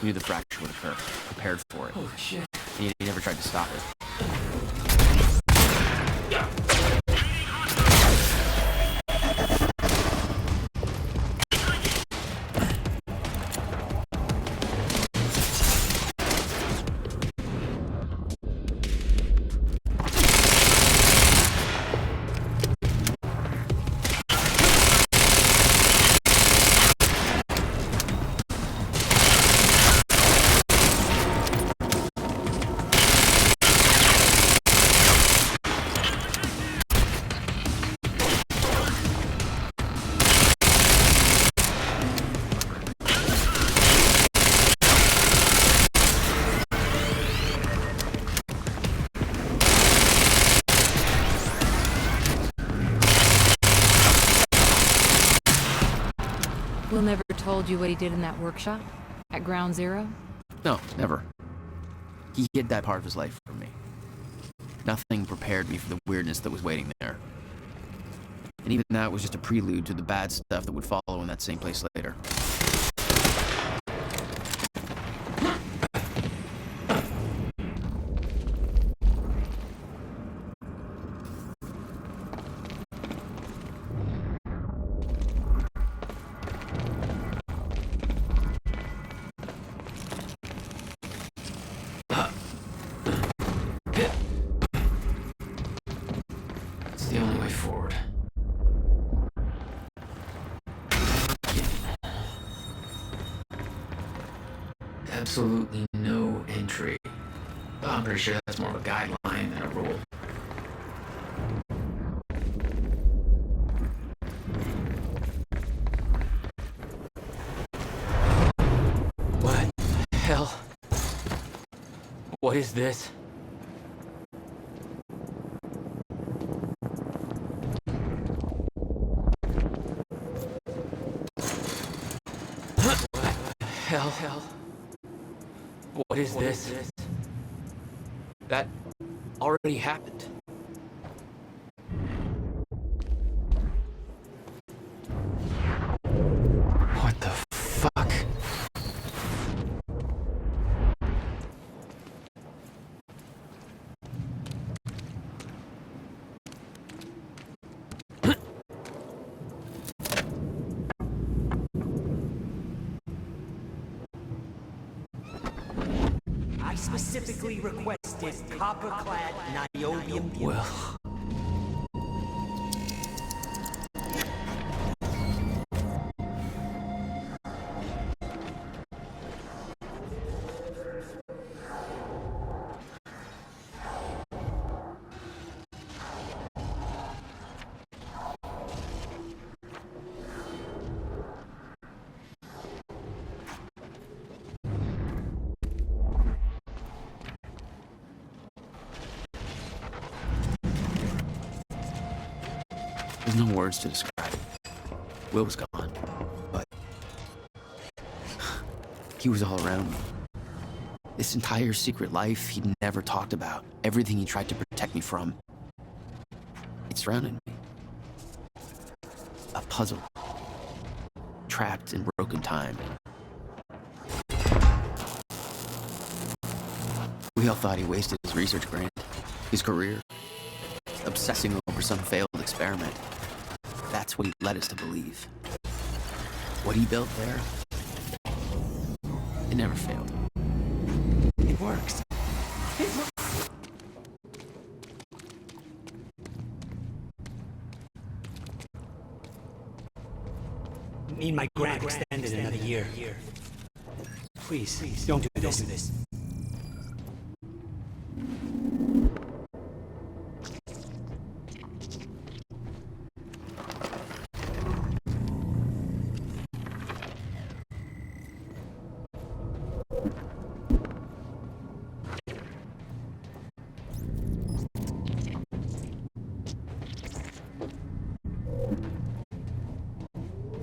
He knew the fracture would occur, prepared for it. Holy shit. And he never tried to stop it. Will never told you what he did in that workshop? At Ground Zero? No, never. He hid that part of his life from me. Nothing prepared me for the weirdness that was waiting there. And even that was just a prelude to the bad stuff that would follow in that same place later. It's the only way forward. Absolutely no entry. Well, I'm pretty sure that's more of a guideline than a rule. What the hell? What is this? Hell. What is this? That already happened. What the fuck? I specifically requested copper-clad niobium. Well... There's no words to describe it. Will was gone, but he was all around me. This entire secret life he'd never talked about, everything he tried to protect me from, it surrounded me. A puzzle, trapped in broken time. We all thought he wasted his research grant, his career, obsessing over some failed experiment. That's what he led us to believe. What he built there, it never failed. It works. Need my grant extended another year. Please, don't do this.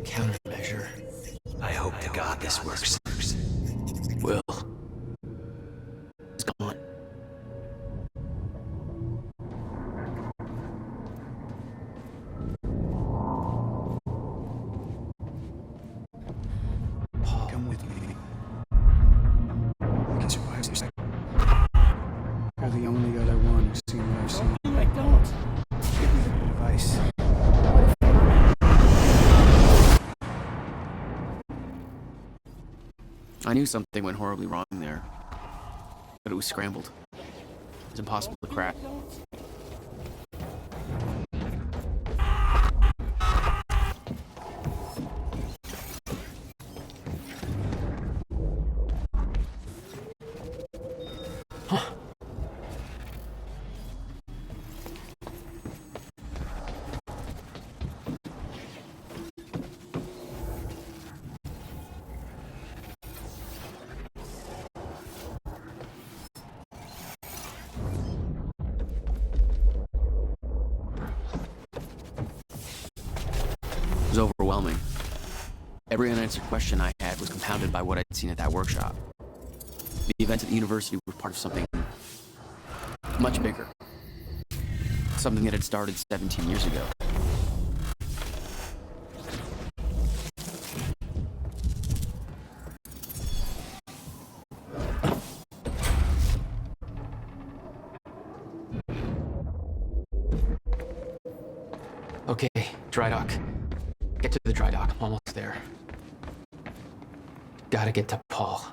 Countermeasure. I hope to God this works. Will is gone. I knew something went horribly wrong there, but it was scrambled. It was impossible to crack. It was overwhelming. Every unanswered question I had was compounded by what I'd seen at that workshop. The events at the university were part of something much bigger. Something that had started 17 years ago. Okay, dry dock. Get to the dry dock. I'm almost there. Gotta get to Paul.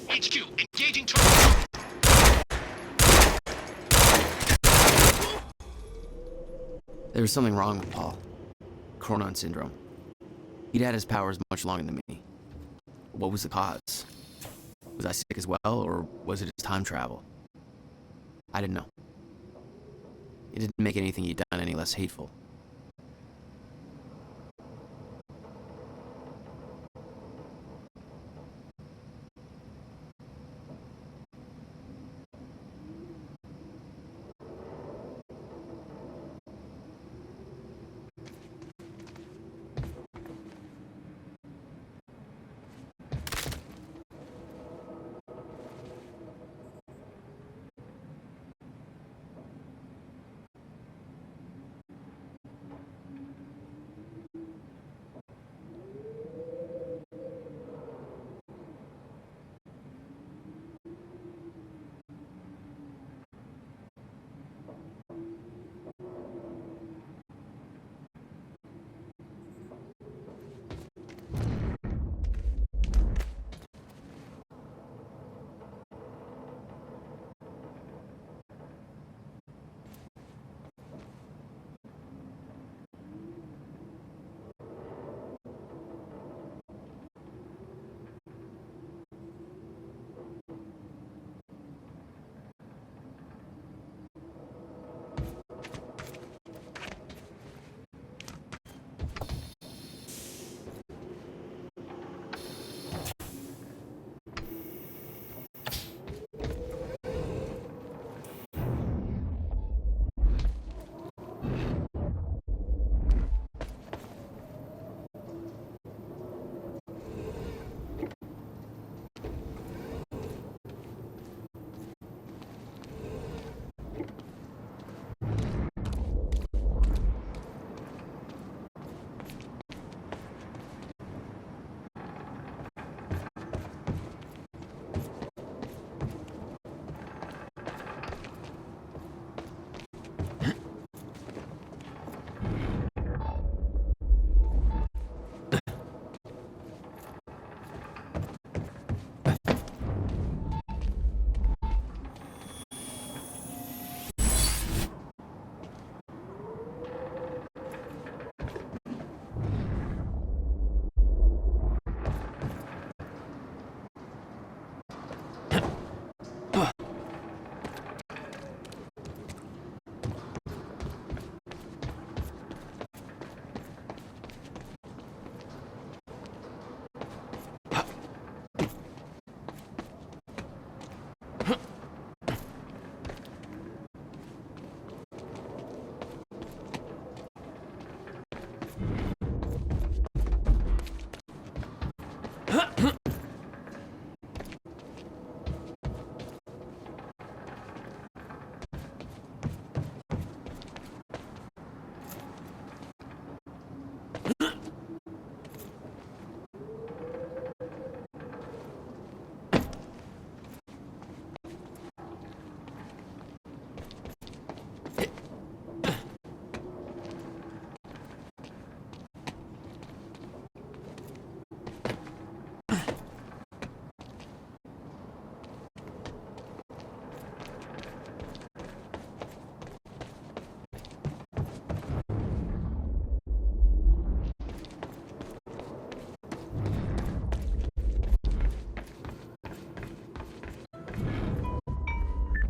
HQ, engaging target. There was something wrong with Paul. Chronon syndrome. He'd had his powers much longer than me. What was the cause? Was I sick as well, or was it just time travel? I didn't know. It didn't make anything he'd done any less hateful.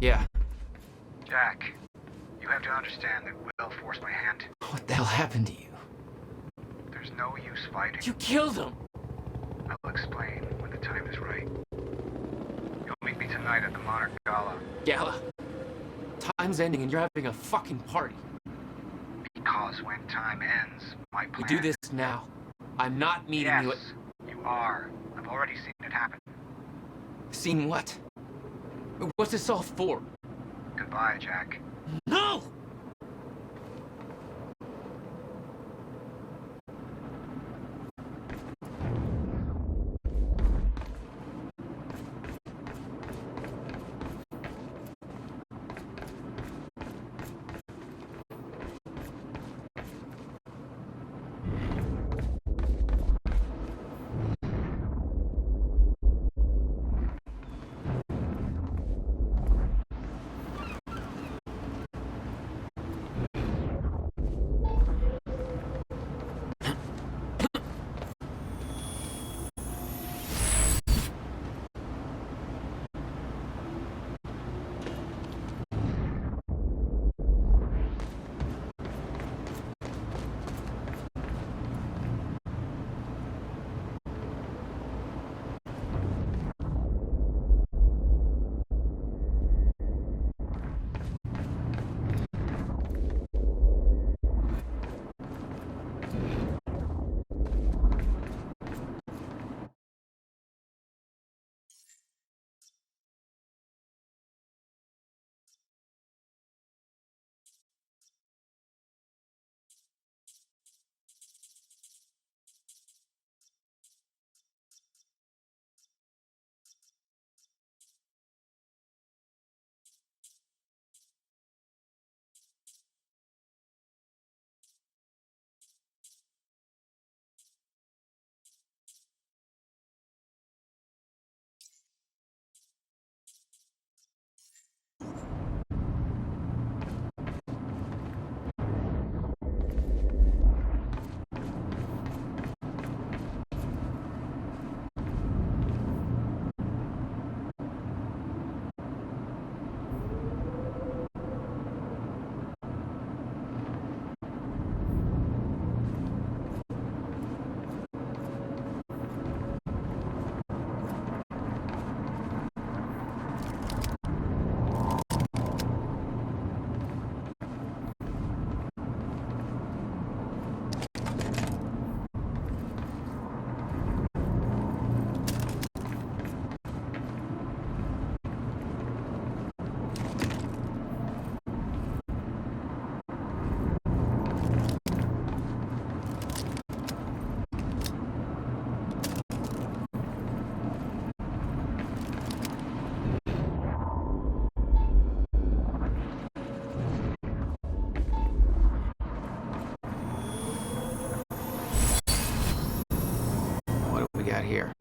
Yeah. Jack, you have to understand that Will forced my hand. What the hell happened to you? There's no use fighting. You killed him! I'll explain when the time is right. You'll meet me tonight at the Monarch Gala. Gala? Time's ending and you're having a fucking party. Because when time ends, my plan... We do this now. I'm not meeting yes, you at... you are. I've already seen it happen. Seen what? What's this all for? Goodbye, Jack. No! got here?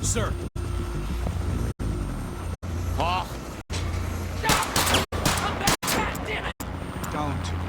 Sir. Paul. Don't.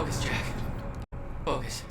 Focus, Jack. Focus.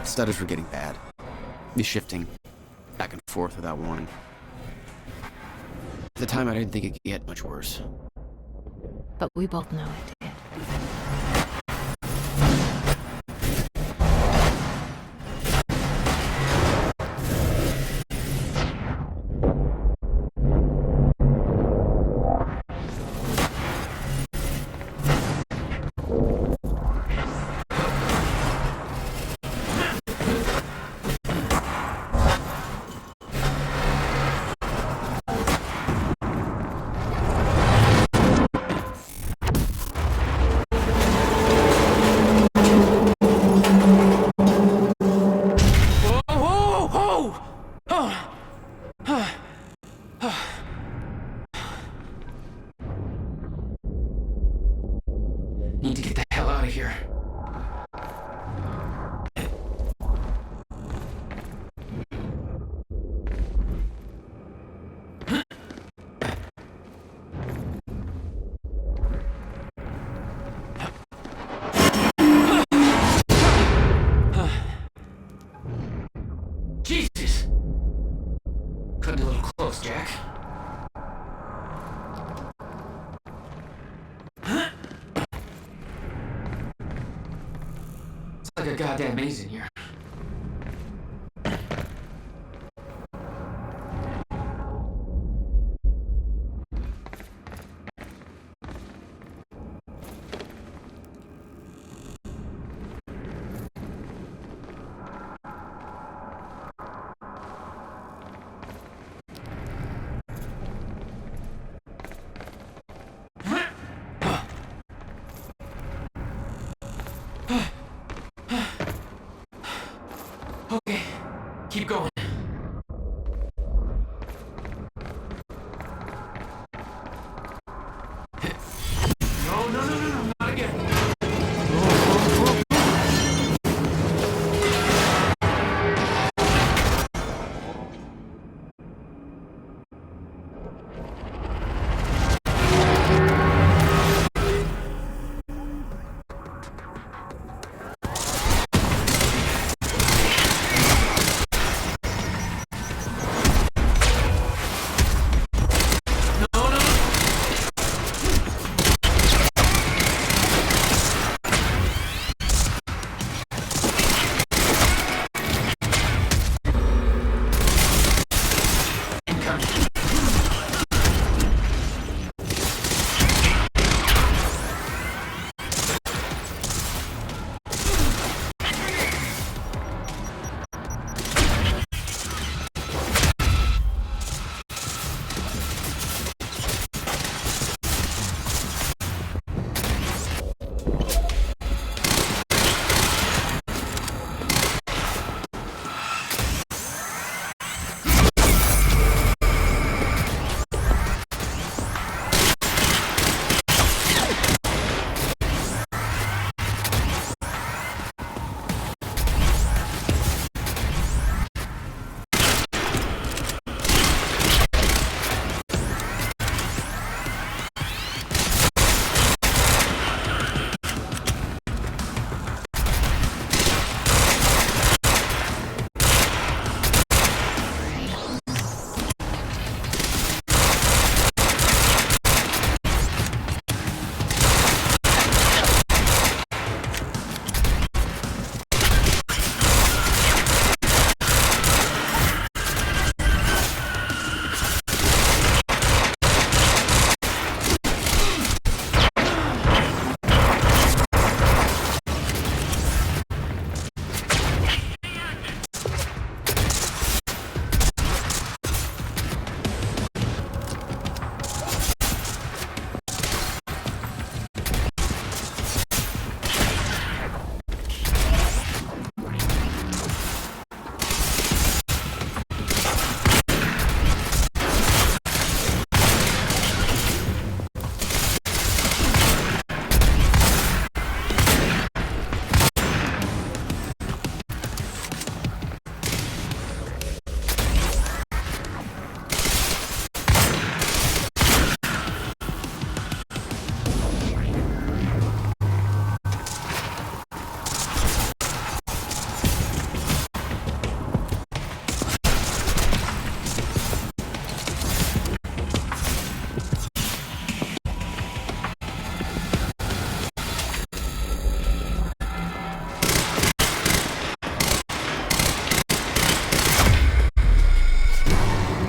Stutters were getting bad. The shifting back and forth without warning. At the time, I didn't think it could get much worse. But we both know it did. Need to get the hell out of here. Jesus! Cutting a little close, Jack. It's like a goddamn maze in here. Okay, keep going. No, no, no, no, no, not again.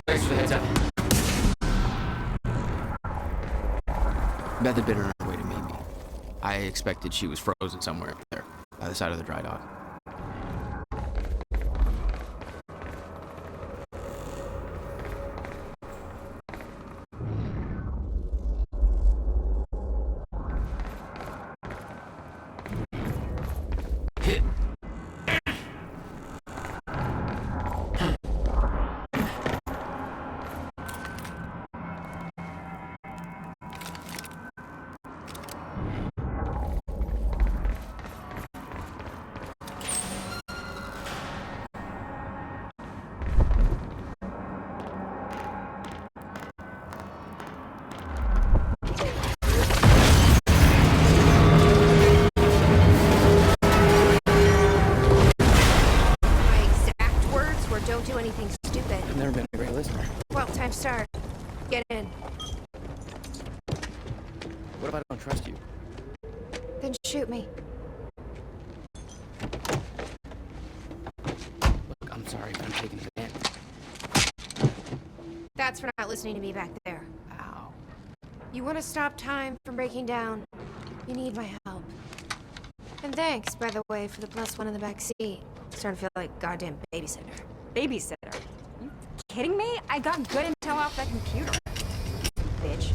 Thanks for the heads up. Beth had been on her way to meet me. I expected she was frozen somewhere up there, by the side of the dry dock. Don't do anything stupid. I've never been a great listener. Well, time to start. Get in. What if I don't trust you? Then shoot me. Look, I'm sorry if I'm taking it in. That's for not listening to me back there. Ow. You want to stop time from breaking down? You need my help. And thanks, by the way, for the +1 in the back seat. Starting to feel like a goddamn babysitter. Babysitter? You kidding me? I got good intel off that computer. Bitch.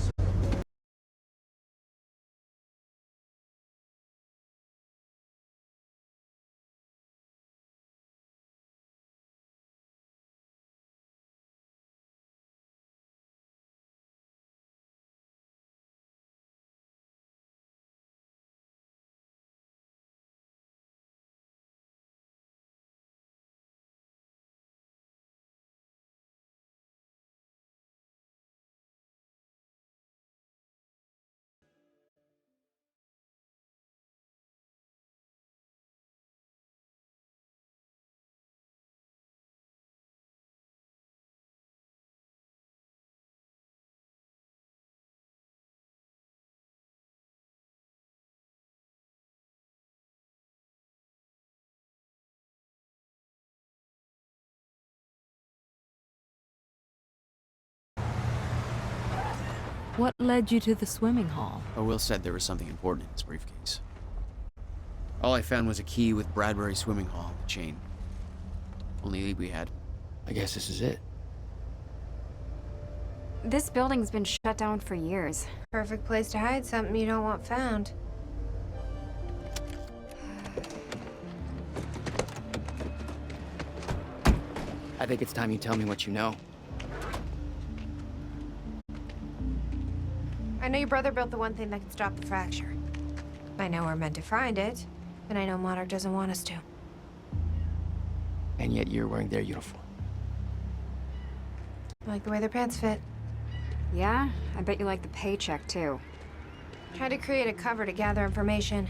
What led you to the swimming hall? Oh, Will said there was something important in his briefcase. All I found was a key with Bradbury Swimming Hall on the chain. Only lead we had. I guess this is it. This building's been shut down for years. Perfect place to hide something you don't want found. I think it's time you tell me what you know. I know your brother built the one thing that can stop the fracture. I know we're meant to find it, and I know Monarch doesn't want us to. And yet you're wearing their uniform. I like the way their pants fit. Yeah? I bet you like the paycheck, too. Tried to create a cover to gather information.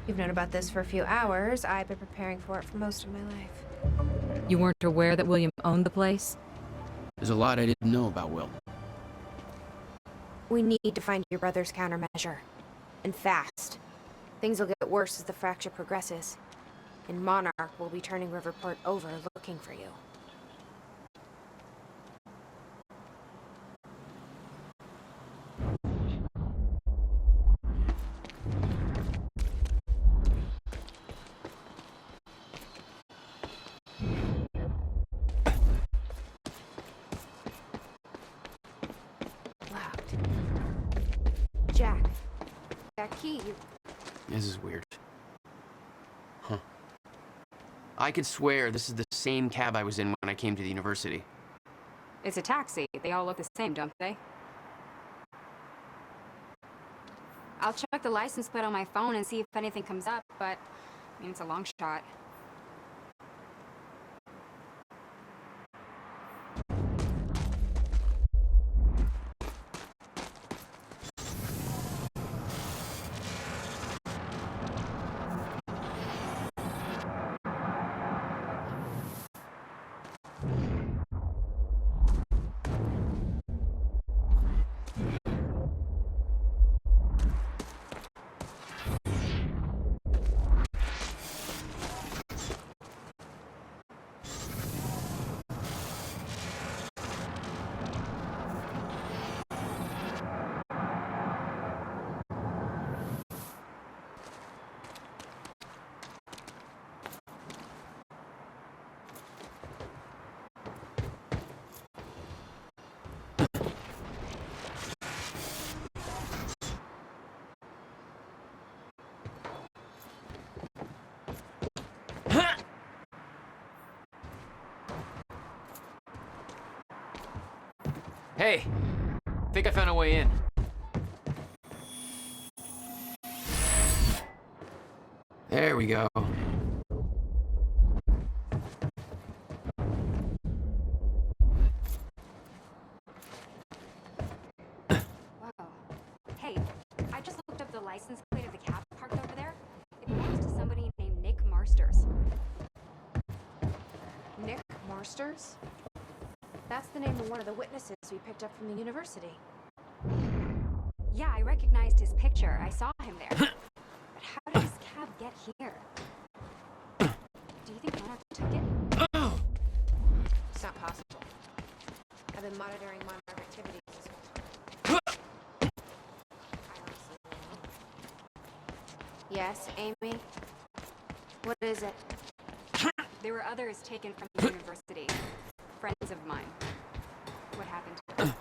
You've known about this for a few hours. I've been preparing for it for most of my life. You weren't aware that William owned the place? There's a lot I didn't know about Will. We need to find your brother's countermeasure. And fast. Things will get worse as the fracture progresses. And Monarch will be turning Riverport over looking for you. Locked. Jack. That key, you... This is weird. Huh. I could swear this is the same cab I was in when I came to the university. It's a taxi. They all look the same, don't they? I'll check the license plate on my phone and see if anything comes up, but I mean, it's a long shot. Hey, think I found a way in. There we go. Wow. Hey, I just looked up the license plate of the cab parked over there. It belongs to somebody named Nick Marsters. Nick Marsters? That's the name of one of the witnesses we picked up from the university. Yeah, I recognized his picture. I saw him there. But how did this cab get here? Do you think Monarch took it? It's not possible. I've been monitoring Monarch activities this whole time. I honestly don't know. Yes, Amy? What is it? There were others taken from the university. Friends of mine. What happened to them?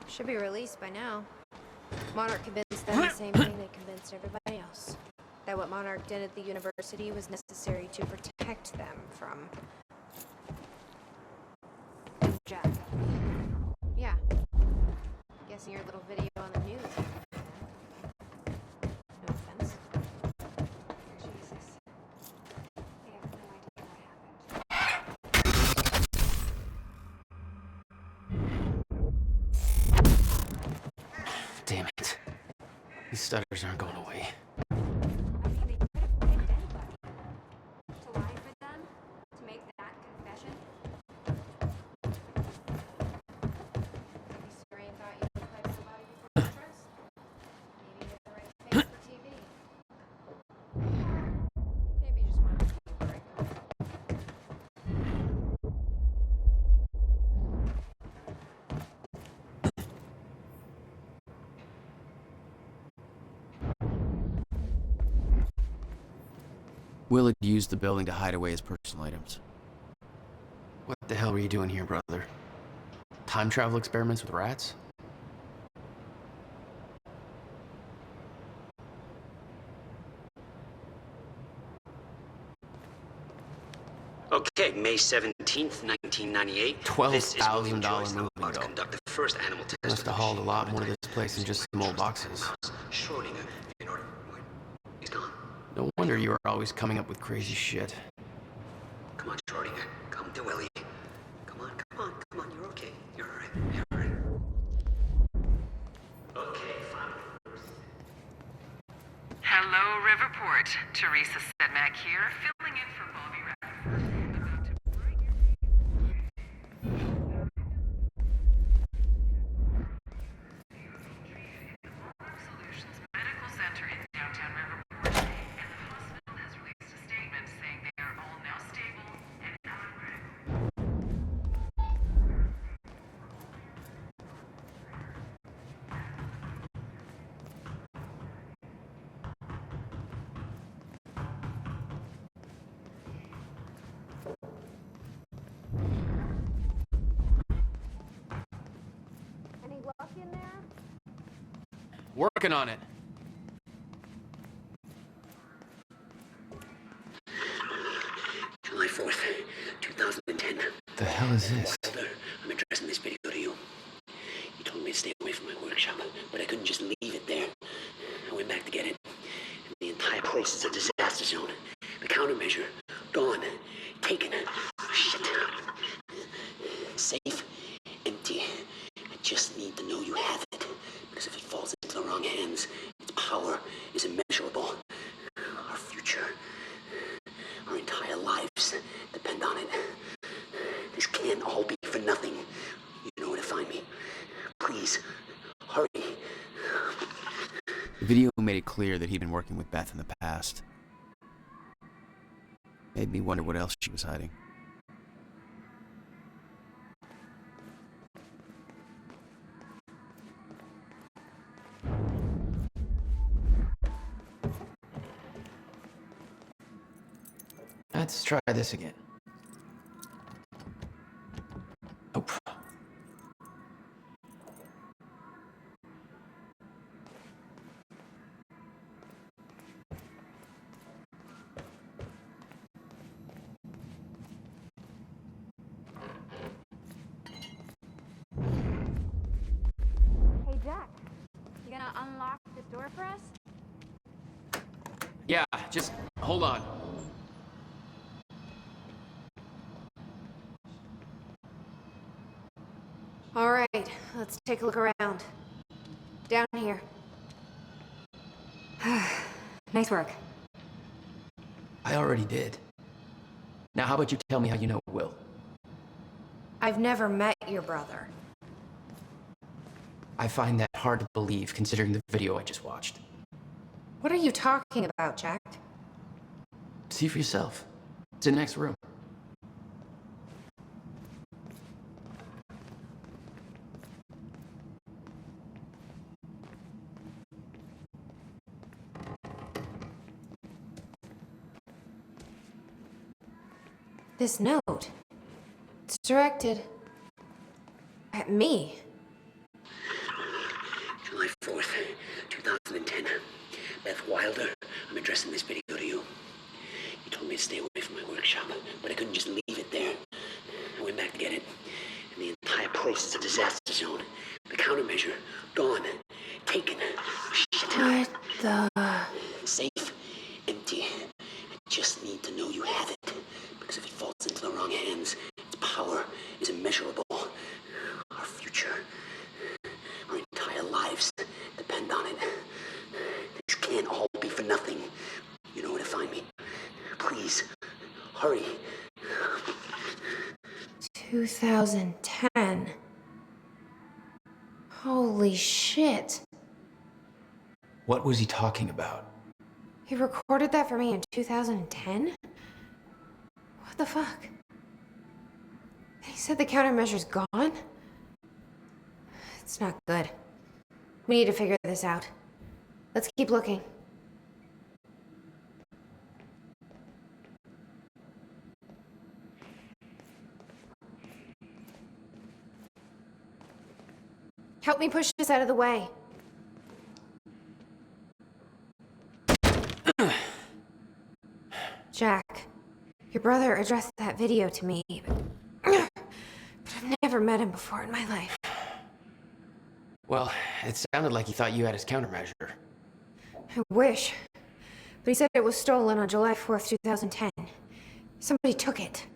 Should be released by now. Monarch convinced them the same thing they convinced everybody else. That what Monarch did at the university was necessary to protect them from... Jack. Yeah. Guessing your little video on the news. No offense. Jesus. They have no idea what happened. Damn it. These stutters aren't going away. I mean, they could have picked anybody. To lie for them? To make that confession? Maybe Serene thought you looked like somebody before the trust. Maybe you had the right face for TV. Maybe you just wanted to be worried. Will had used the building to hide away his personal items. What the hell were you doing here, brother? Time travel experiments with rats? Okay, May 17th, 1998. $12,000 movie bill. Conduct the first animal test. Must have hauled a lot more to this place than just some old boxes. Schrodinger, in order. He's gone. No wonder you were always coming up with crazy shit. Come on, Schrodinger. Come to Willie. Come on. You're okay. You're alright. Okay, fine. Hello, Riverport. Teresa Sedmak here, filling in for Bobby Radford. Solutions Medical Center in downtown Riverport, and the hospital has released a statement saying they are all now stable and non-critical. Any luck in there? Working on it. July 4th, 2010. The hell is this? I'm addressing this video to you. You told me to stay away from my workshop, but I couldn't just leave it there. I went back to get it. And the entire place is a disaster zone. The countermeasure, gone. Taken. Shit. Safe. Empty. I just need to know you have it. Because if it falls into the wrong hands, its power is immeasurable. Our future, our entire lives depend on it. This can't all be for nothing. You know where to find me. Please, hurry. The video made it clear that he'd been working with Beth in the past. Made me wonder what else she was hiding. Let's try this again. Nope. Hey, Jack. You gonna unlock this door for us? Yeah, just hold on. All right, let's take a look around. Down here. Nice work. I already did. Now, how about you tell me how you know Will? I've never met your brother. I find that hard to believe considering the video I just watched. What are you talking about, Jack? See for yourself. It's in the next room. This note. It's directed at me. July 4th, 2010. Beth Wilder, I'm addressing this video to you. You told me to stay away from my workshop, but I couldn't just leave it there. I went back to get it, and the entire place is a disaster zone. The countermeasure, gone. Taken. Shit. What the... Safe. Empty. I just need to know you have it. Because if it falls into the wrong hands, its power is immeasurable. Our future, our entire lives depend on it. This can't all be for nothing. You know where to find me. Please, hurry. 2010. Holy shit. What was he talking about? He recorded that for me in 2010? What the fuck? He said the countermeasure's gone? It's not good. We need to figure this out. Let's keep looking. Help me push this out of the way. Jack, your brother addressed that video to me, but I've never met him before in my life. Well, it sounded like he thought you had his countermeasure. I wish. But he said it was stolen on July 4th, 2010. Somebody took it.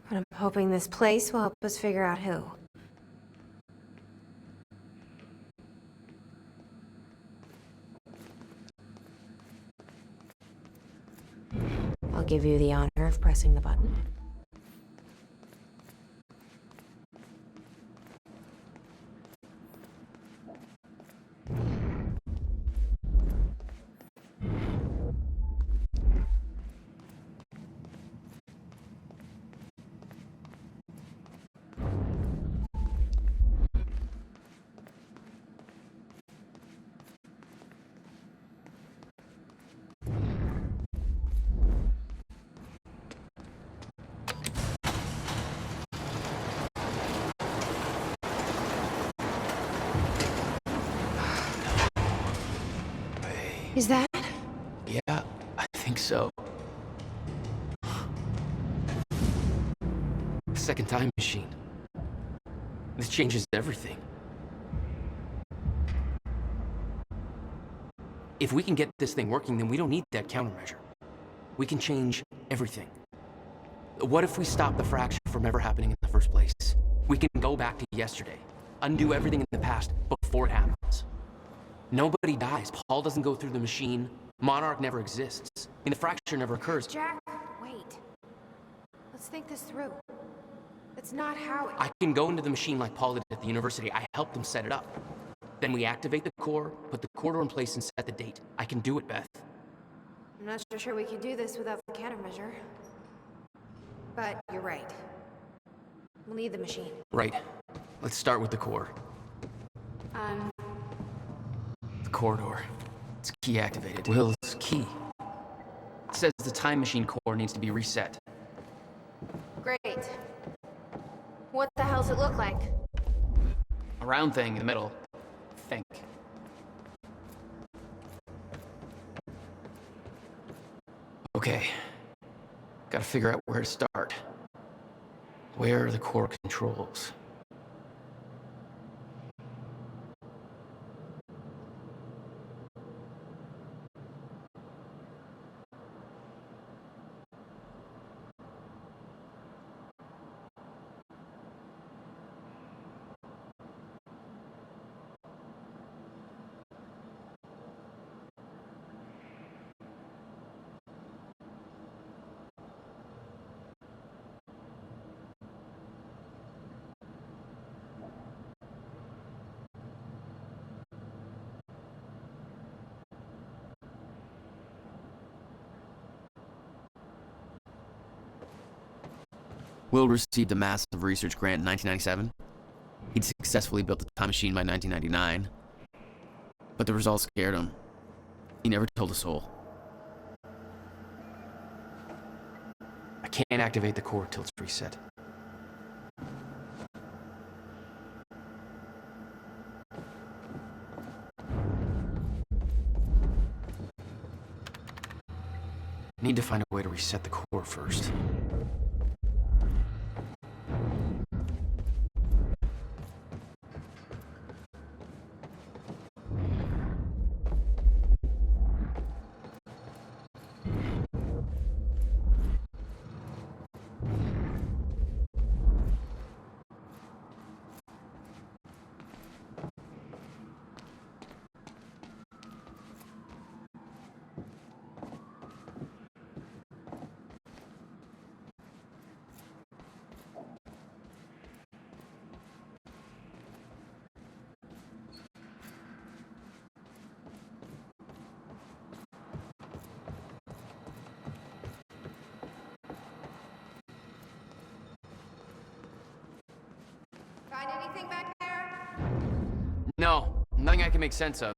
But I'm hoping this place will help us figure out who. I'll give you the honor of pressing the button. Is that? Yeah, I think so. Second time machine. This changes everything. If we can get this thing working, then we don't need that countermeasure. We can change everything. What if we stop the fracture from ever happening in the first place? We can go back to yesterday, undo everything in the past before it happens. Nobody dies. Paul doesn't go through the machine. Monarch never exists. And the fracture never occurs. Jack, wait. Let's think this through. That's not how it... I can go into the machine like Paul did at the university. I helped them set it up. Then we activate the core, put the quarter in place, and set the date. I can do it, Beth. I'm not so sure we can do this without the countermeasure. But you're right. We'll need the machine. Right. Let's start with the core. The corridor. It's key activated. Will's key. It says the time machine core needs to be reset. Great. What the hell's it look like? A round thing in the middle. Think. Okay. Gotta figure out where to start. Where are the core controls? Will received a massive research grant in 1997. He'd successfully built the time machine by 1999. But the results scared him. He never told a soul. I can't activate the core till it's reset. Need to find a way to reset the core first. Find anything back there? No, nothing I can make sense of.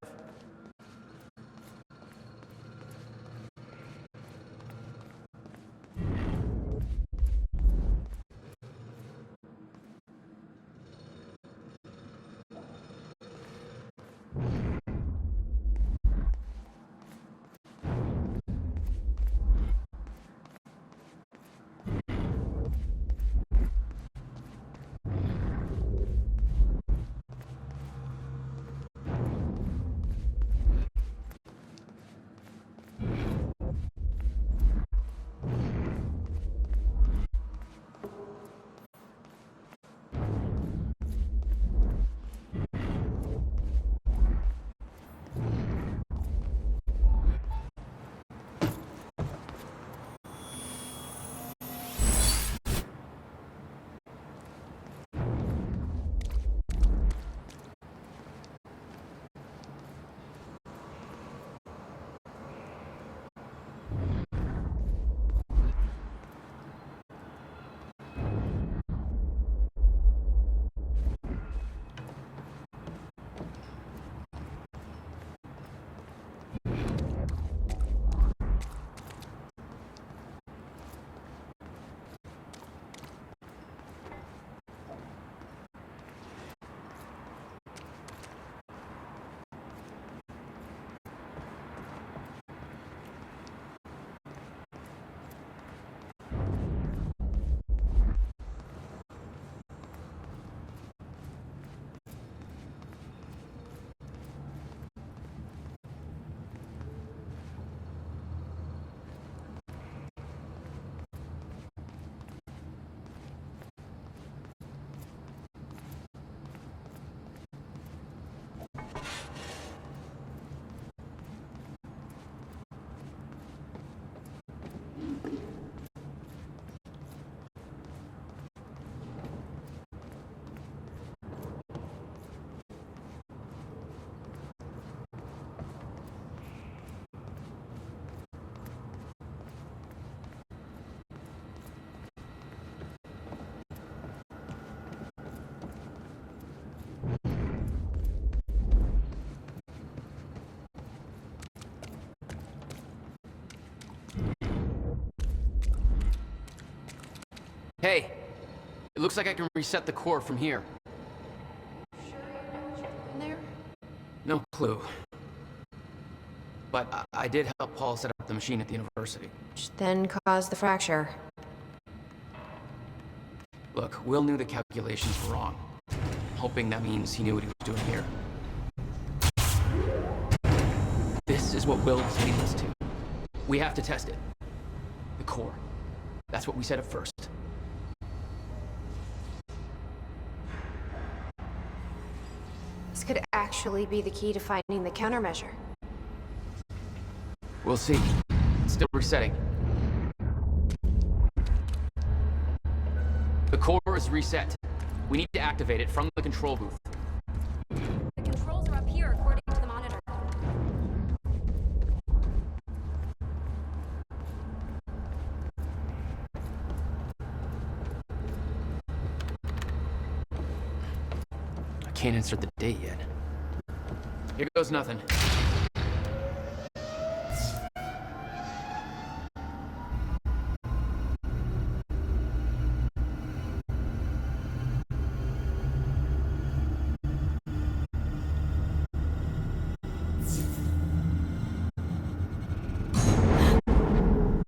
Hey, it looks like I can reset the core from here. In there? No clue. But I did help Paul set up the machine at the university. Which then caused the fracture. Look, Will knew the calculations were wrong. I'm hoping that means he knew what he was doing here. This is what Will is leading us to. We have to test it. The core. That's what we set up first. This could actually be the key to finding the countermeasure. We'll see. It's still resetting. The core is reset. We need to activate it from the control booth. The controls are up here, according to the monitor. I can't insert the date yet. Here goes nothing.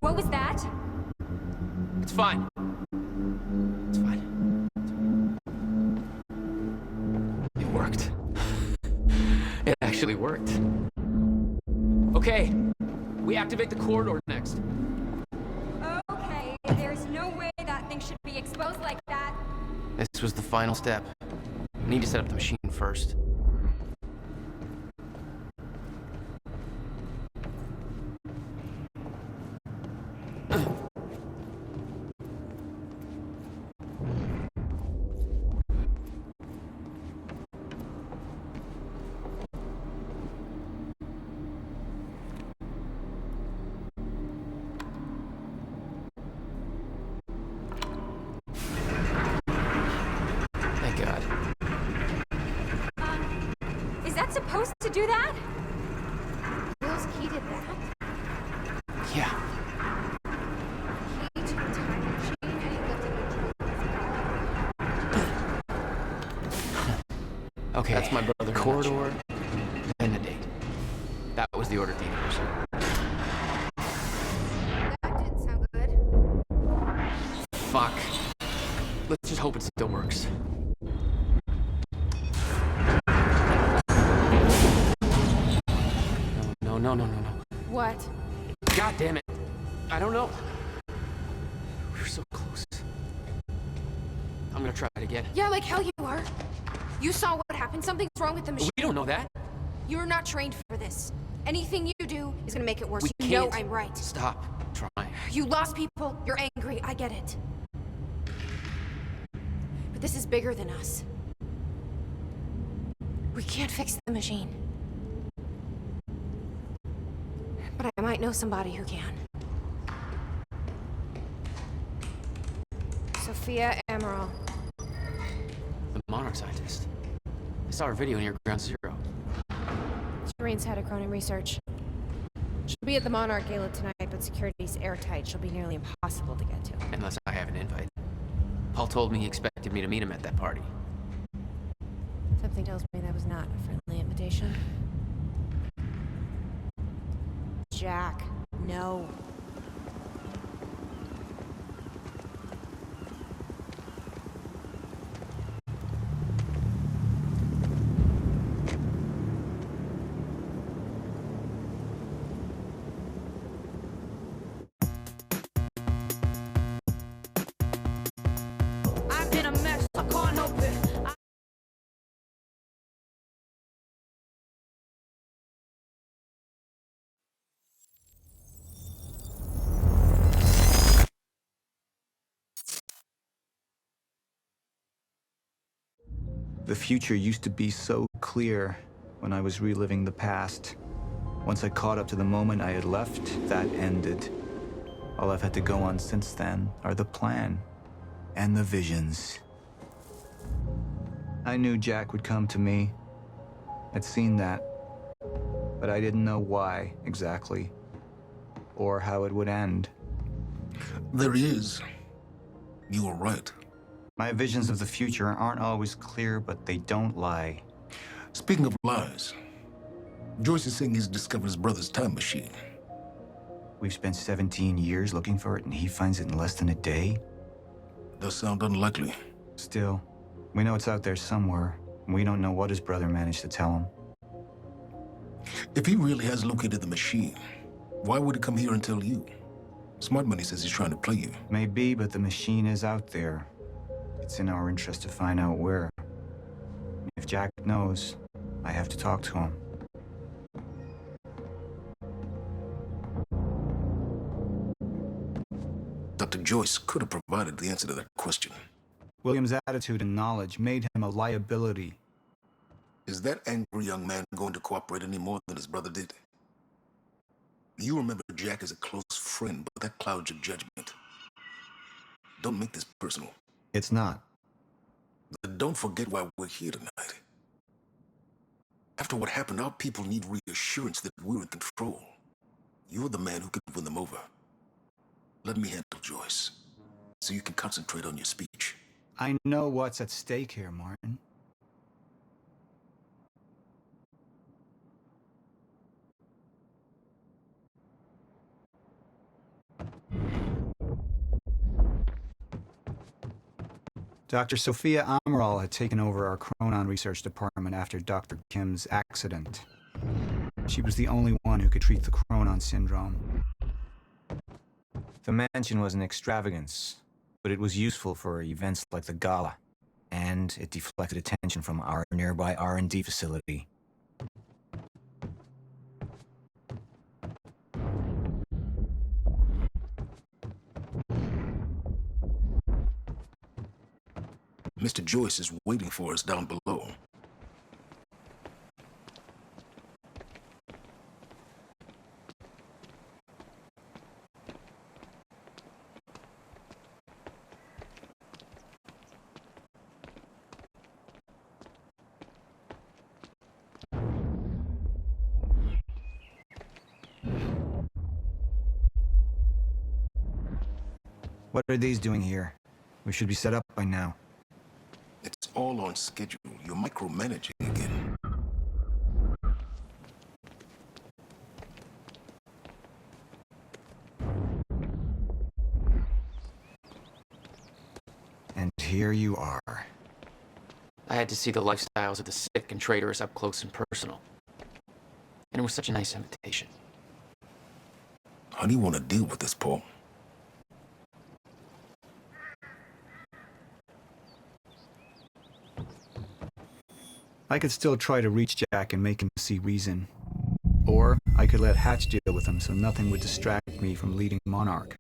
What was that? It's fine. It's fine. It worked. It actually worked. Okay, we activate the corridor next. Okay, there's no way that thing should be exposed like that. This was the final step. We need to set up the machine first. Thank God. Is that supposed to do that? Will's key did that? Yeah. Key to a time machine and he lifted the Okay, that's my brother. Corridor, and the date. That was the order of the universe. That didn't sound good. Fuck. Let's just hope it still works. No. What? God damn it. I don't know. We were so close. I'm gonna try it again. Yeah, like hell you are. You saw what happened. Something's wrong with the machine. We don't know that. You're not trained for this. Anything you do is gonna make it worse. We You know can't. I'm right. Stop trying. You lost people. You're angry. I get it. But this is bigger than us. We can't fix the machine. But I might know somebody who can. Sophia Amaral. The Monarch scientist. I saw her video near Ground Zero. Shireen's head of Cronin Research. She'll be at the Monarch Gala tonight, but security's airtight. She'll be nearly impossible to get to. Unless I have an invite. Paul told me he expected me to meet him at that party. Something tells me that was not a friendly invitation. Jack, no. I'm in a mess, I can't help it. The future used to be so clear when I was reliving the past. Once I caught up to the moment I had left, that ended. All I've had to go on since then are the plan and the visions. I knew Jack would come to me. I'd seen that, but I didn't know why exactly, or how it would end. There he is. You were right. My visions of the future aren't always clear, but they don't lie. Speaking of lies, Joyce is saying he's discovered his brother's time machine. We've spent 17 years looking for it, and he finds it in less than a day? Does sound unlikely. Still, we know it's out there somewhere. We don't know what his brother managed to tell him. If he really has located the machine, why would he come here and tell you? Smart Money says he's trying to play you. Maybe, but the machine is out there. It's in our interest to find out where. If Jack knows, I have to talk to him. Dr. Joyce could have provided the answer to that question. William's attitude and knowledge made him a liability. Is that angry young man going to cooperate any more than his brother did? You remember Jack as a close friend, but that clouds your judgment. Don't make this personal. It's not. But don't forget why we're here tonight. After what happened, our people need reassurance that we're in control. You're the man who can win them over. Let me handle Joyce, so you can concentrate on your speech. I know what's at stake here, Martin. Dr. Sophia Amaral had taken over our Chronon research department after Dr. Kim's accident. She was the only one who could treat the Chronon syndrome. The mansion was an extravagance, but it was useful for events like the gala, and it deflected attention from our nearby R&D facility. Mr. Joyce is waiting for us down below. What are these doing here? We should be set up by now. It's all on schedule. You're micromanaging again. And here you are. I had to see the lifestyles of the sick and traitorous up close and personal. And it was such a nice invitation. How do you want to deal with this, Paul? I could still try to reach Jack and make him see reason. Or I could let Hatch deal with him so nothing would distract me from leading Monarch.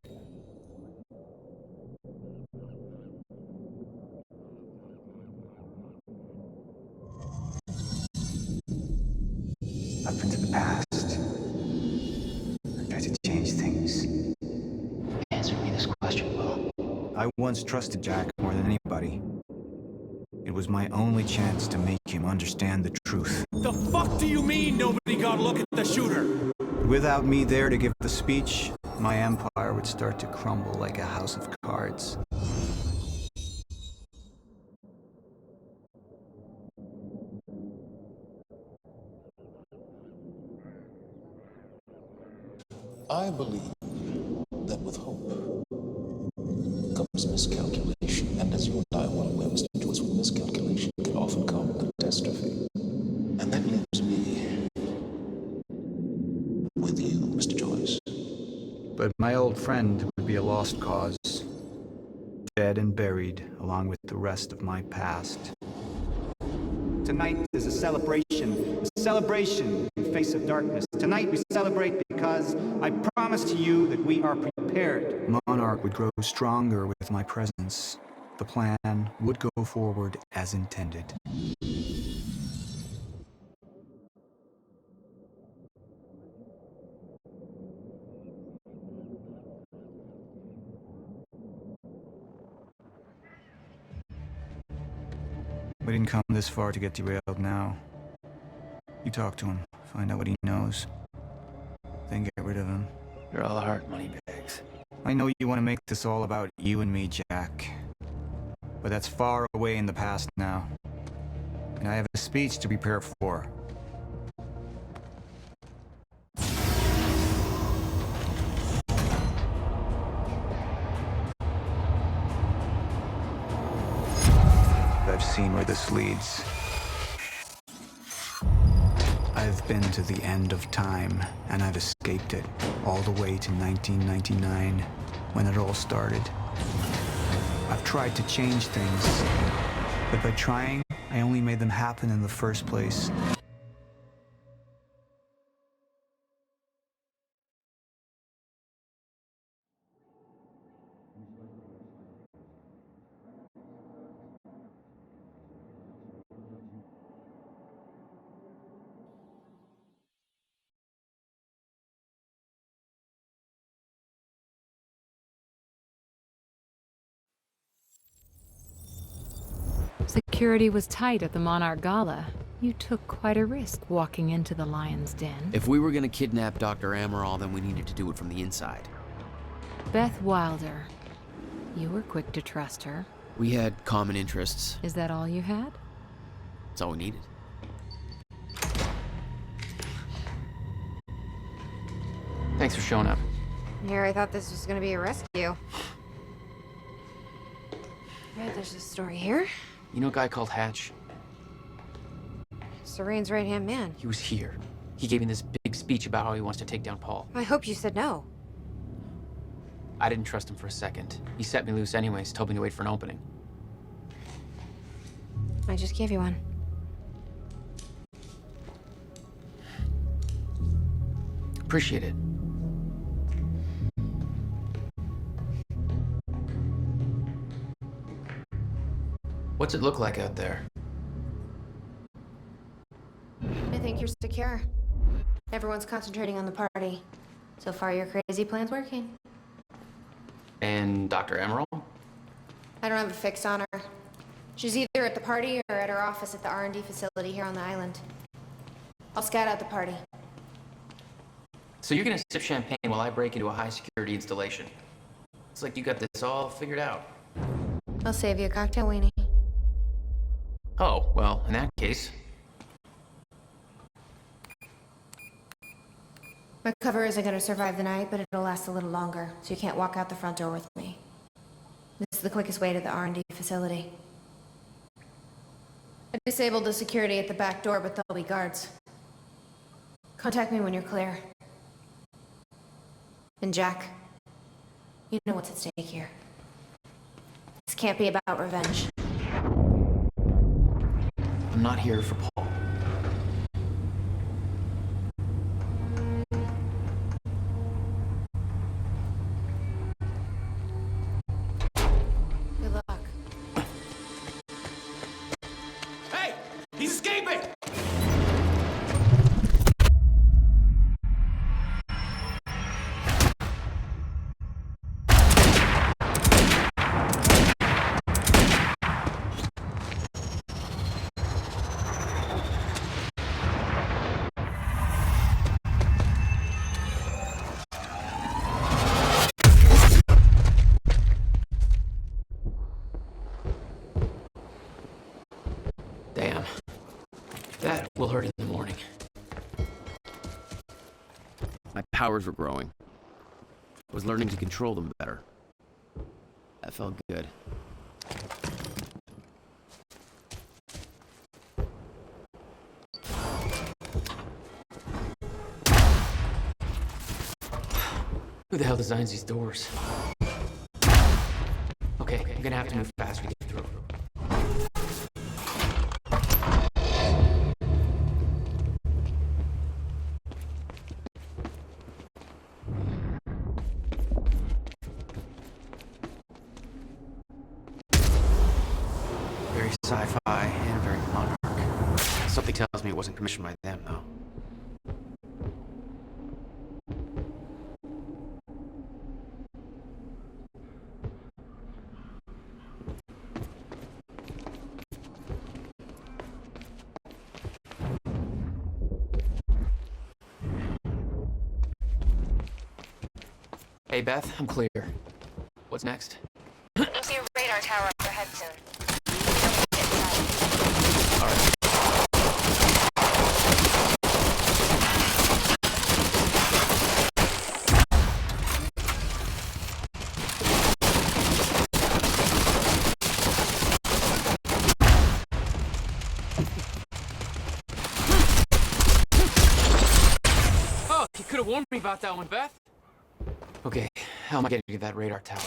Up into the past. I tried to change things. Answer me this question, Will. I once trusted Jack more than anybody. It was my only chance to make him understand the truth. The fuck do you mean nobody got a look at the shooter? Without me there to give the speech, my empire would start to crumble like a house of cards. I believe that with hope comes miscalculation, and as you and I well aware, Mr. Joyce, with miscalculation can often come catastrophe. And that leaves me with you, Mr. Joyce. But my old friend would be a lost cause, dead and buried along with the rest of my past. Tonight is a celebration in face of darkness. Tonight we celebrate because I promise to you that we are prepared. Monarch would grow stronger with my presence. The plan would go forward as intended. We didn't come this far to get derailed now. You talk to him, find out what he knows, then get rid of him. You're all heart money bags. I know you want to make this all about you and me, Jack. But that's far away in the past now. And I have a speech to prepare for. I've seen where this leads. I've been to the end of time, and I've escaped it, all the way to 1999, when it all started. I've tried to change things, but by trying, I only made them happen in the first place. Security was tight at the Monarch Gala. You took quite a risk walking into the Lion's Den. If we were gonna kidnap Dr. Amaral, then we needed to do it from the inside. Beth Wilder. You were quick to trust her. We had common interests. Is that all you had? That's all we needed. Thanks for showing up. Here, I thought this was gonna be a rescue. Right, there's a story here. You know a guy called Hatch? Serene's right-hand man. He was here. He gave me this big speech about how he wants to take down Paul. I hope you said no. I didn't trust him for a second. He set me loose anyways, told me to wait for an opening. I just gave you one. Appreciate it. What's it look like out there? I think you're secure. Everyone's concentrating on the party. So far, your crazy plan's working. And Dr. Amaral? I don't have a fix on her. She's either at the party or at her office at the R&D facility here on the island. I'll scout out the party. So you're gonna sip champagne while I break into a high-security installation. It's like you got this all figured out. I'll save you a cocktail weenie. Oh, well, in that case... My cover isn't gonna survive the night, but it'll last a little longer, so you can't walk out the front door with me. This is the quickest way to the R&D facility. I disabled the security at the back door, but there'll be guards. Contact me when you're clear. And Jack, you know what's at stake here. This can't be about revenge. I'm not here for Paul. Good luck. Hey! He's escaping! Damn. That will hurt in the morning. My powers were growing. I was learning to control them better. That felt good. Who the hell designs these doors? Okay, I'm gonna have to move fast to get through. Very sci-fi and very Monarch. Something tells me it wasn't commissioned by them, though. Hey, Beth, I'm clear. What's next? You'll see a radar tower up ahead soon. Oh, you could have warned me about that one, Beth. Okay, how am I getting to that radar tower?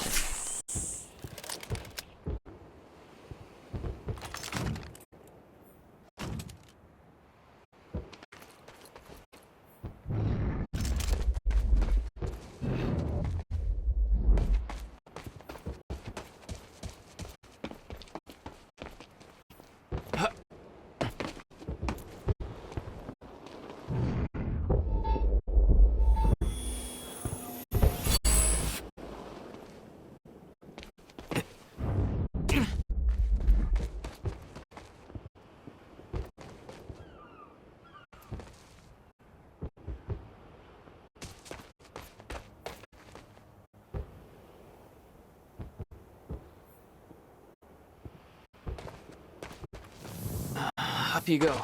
Up you go.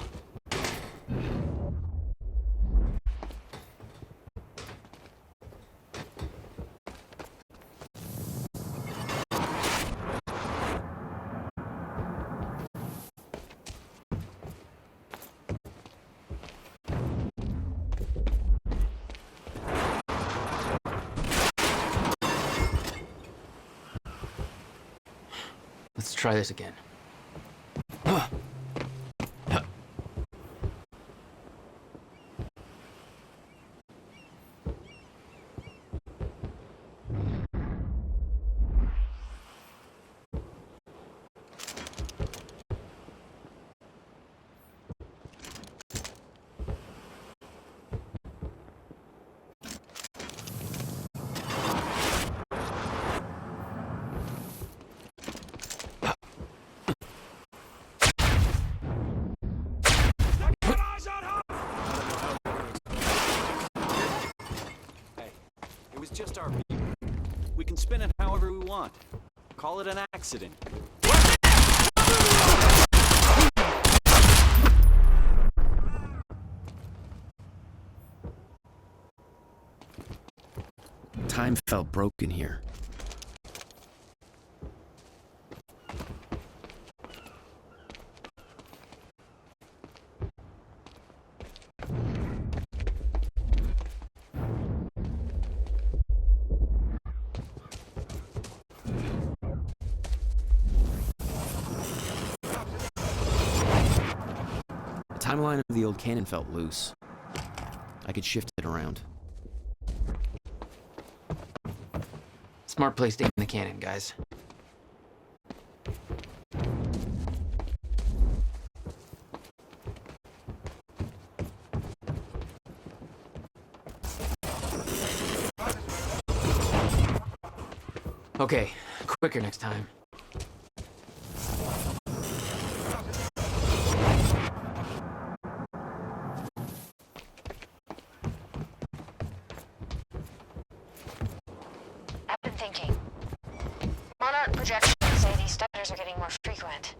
Let's try this again. It was just our beaver. We can spin it however we want. Call it an accident. Time felt broken here. The timeline of the old cannon felt loose. I could shift it around. Smart place to aim the cannon, guys. Okay, quicker next time. I've been thinking. Monarch projections say these stutters are getting more frequent.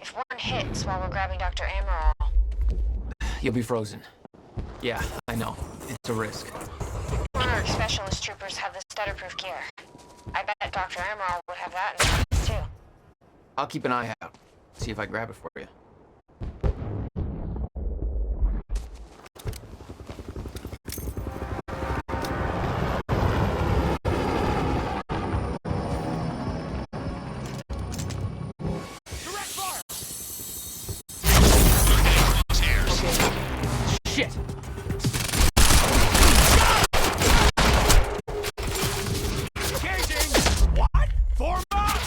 If one hits while we're grabbing Dr. Amaral... You'll be frozen. Yeah, I know. It's a risk. Monarch specialist troopers have the stutter-proof gear. I bet Dr. Amaral would have that in his too. I'll keep an eye out. See if I grab it for you. Shit! Engaging! What? Form up!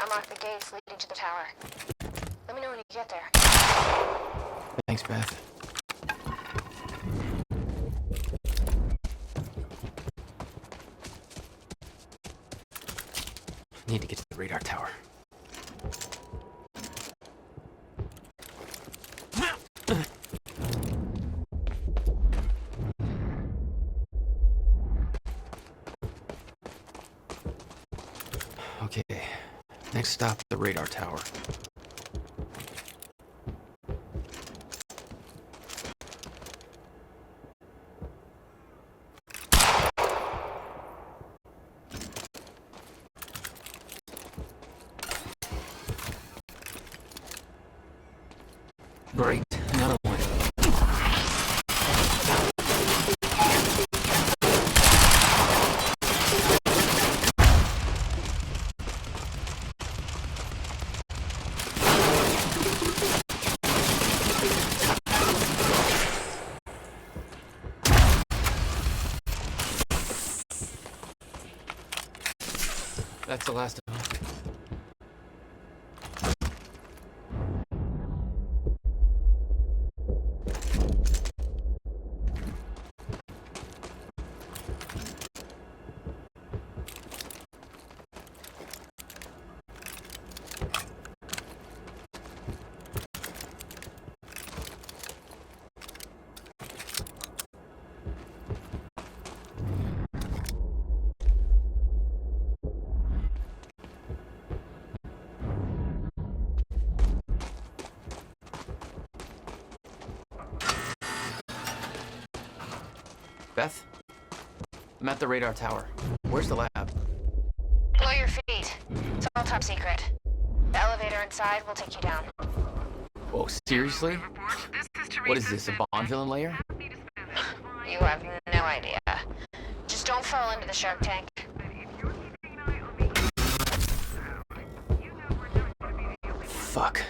unlock the gates leading to the tower. Let me know when you get there. Thanks, Beth. Need to get to the radar tower. Okay, next stop, the radar tower. Great, another one. That's the last of them. Beth? I'm at the radar tower. Where's the lab? Below your feet. It's all top secret. The elevator inside will take you down. Whoa, seriously? What is this, a Bond villain lair? You have no idea. Just don't fall into the shark tank. Fuck.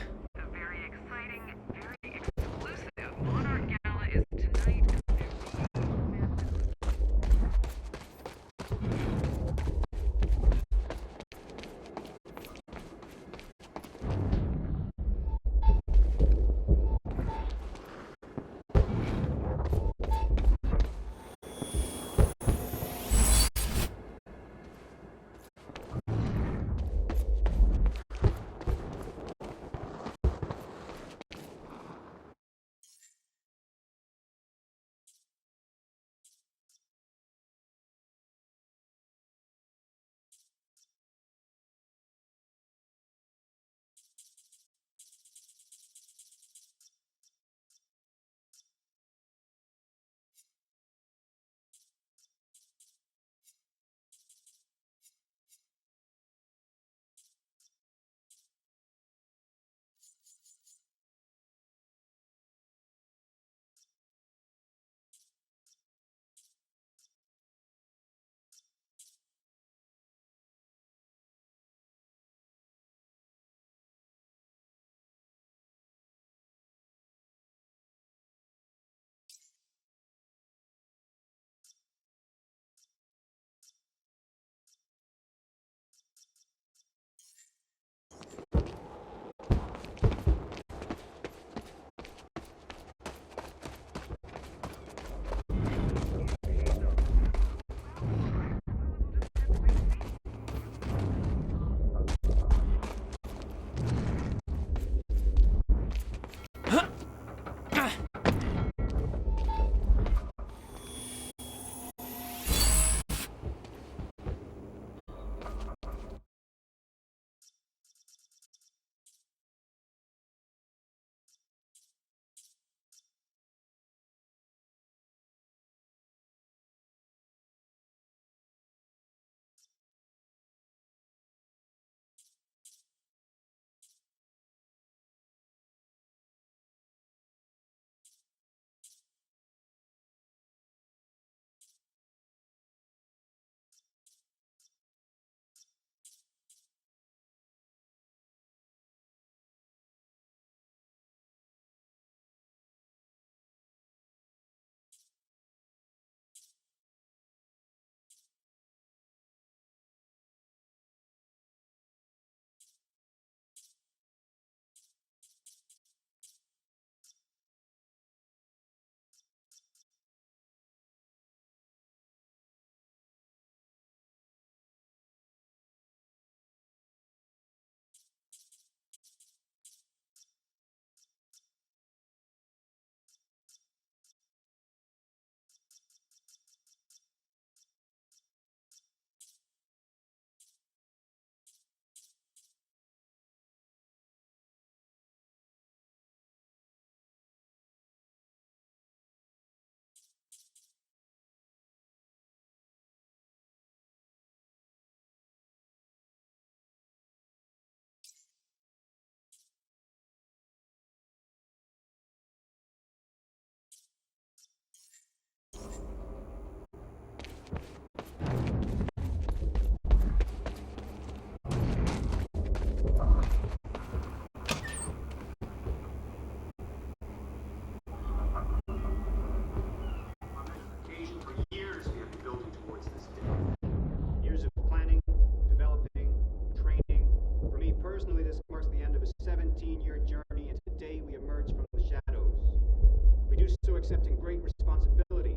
do so accepting great responsibility.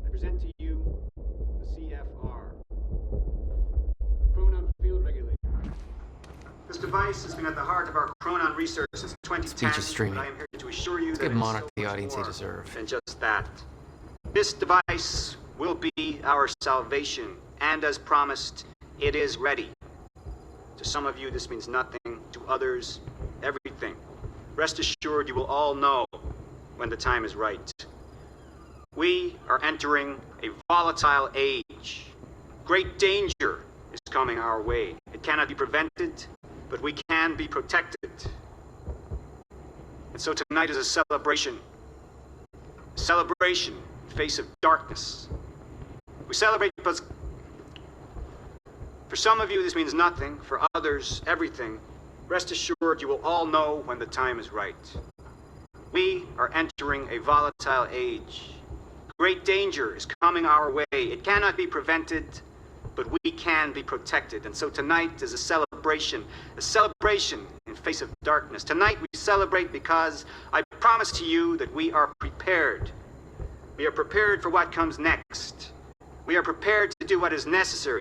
I present to you the CFR, the Chronon Field Regulator. This device has been at the heart of our Chronon research since 2010. Speech is streaming. I am here to assure you Let's that give it is Monarch so the much audience they more deserve. than just that. This device will be our salvation, and as promised, it is ready. To some of you, this means nothing. To others, everything. Rest assured, you will all know when the time is right. We are entering a volatile age. Great danger is coming our way. It cannot be prevented, but we can be protected. And so tonight is a celebration. A celebration in the face of darkness. We celebrate because for some of you this means nothing, for others everything. Rest assured you will all know when the time is right. We are entering a volatile age. Great danger is coming our way. It cannot be prevented, but we can be protected. And so tonight is a celebration in face of darkness. Tonight we celebrate because I promise to you that we are prepared. We are prepared for what comes next. We are prepared to do what is necessary.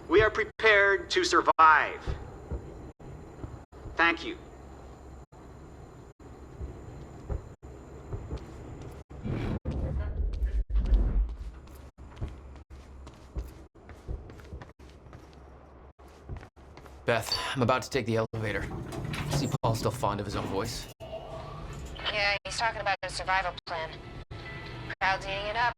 We are prepared to survive. Thank you. Beth, I'm about to take the elevator. See Paul still fond of his own voice? Yeah, he's talking about a survival plan. Crowd's eating it up.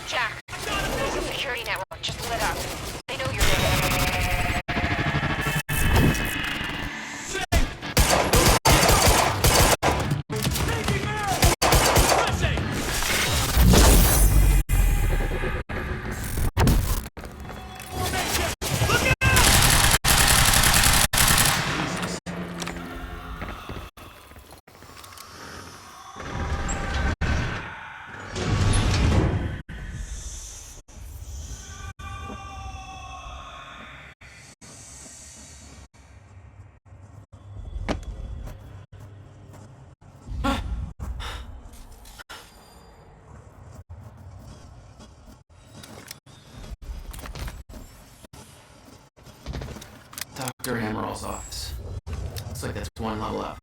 Jack, there's a security network just lit up. They know you're there. Dr. Amaril's office. Looks like that's one level up.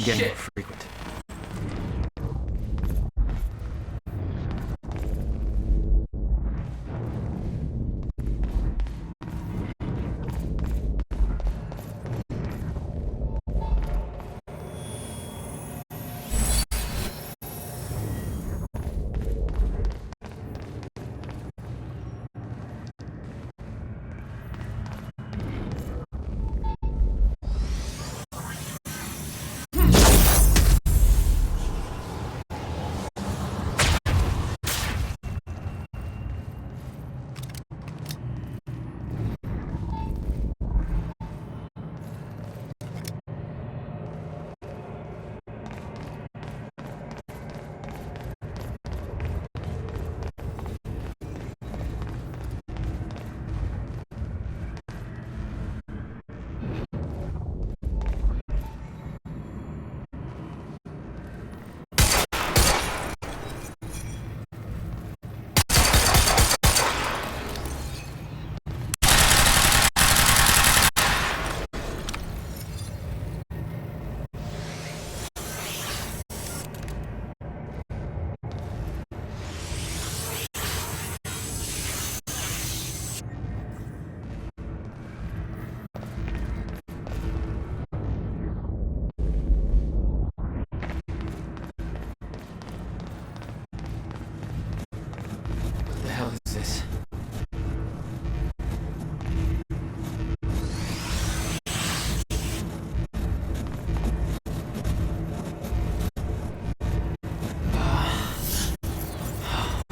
getting more frequent.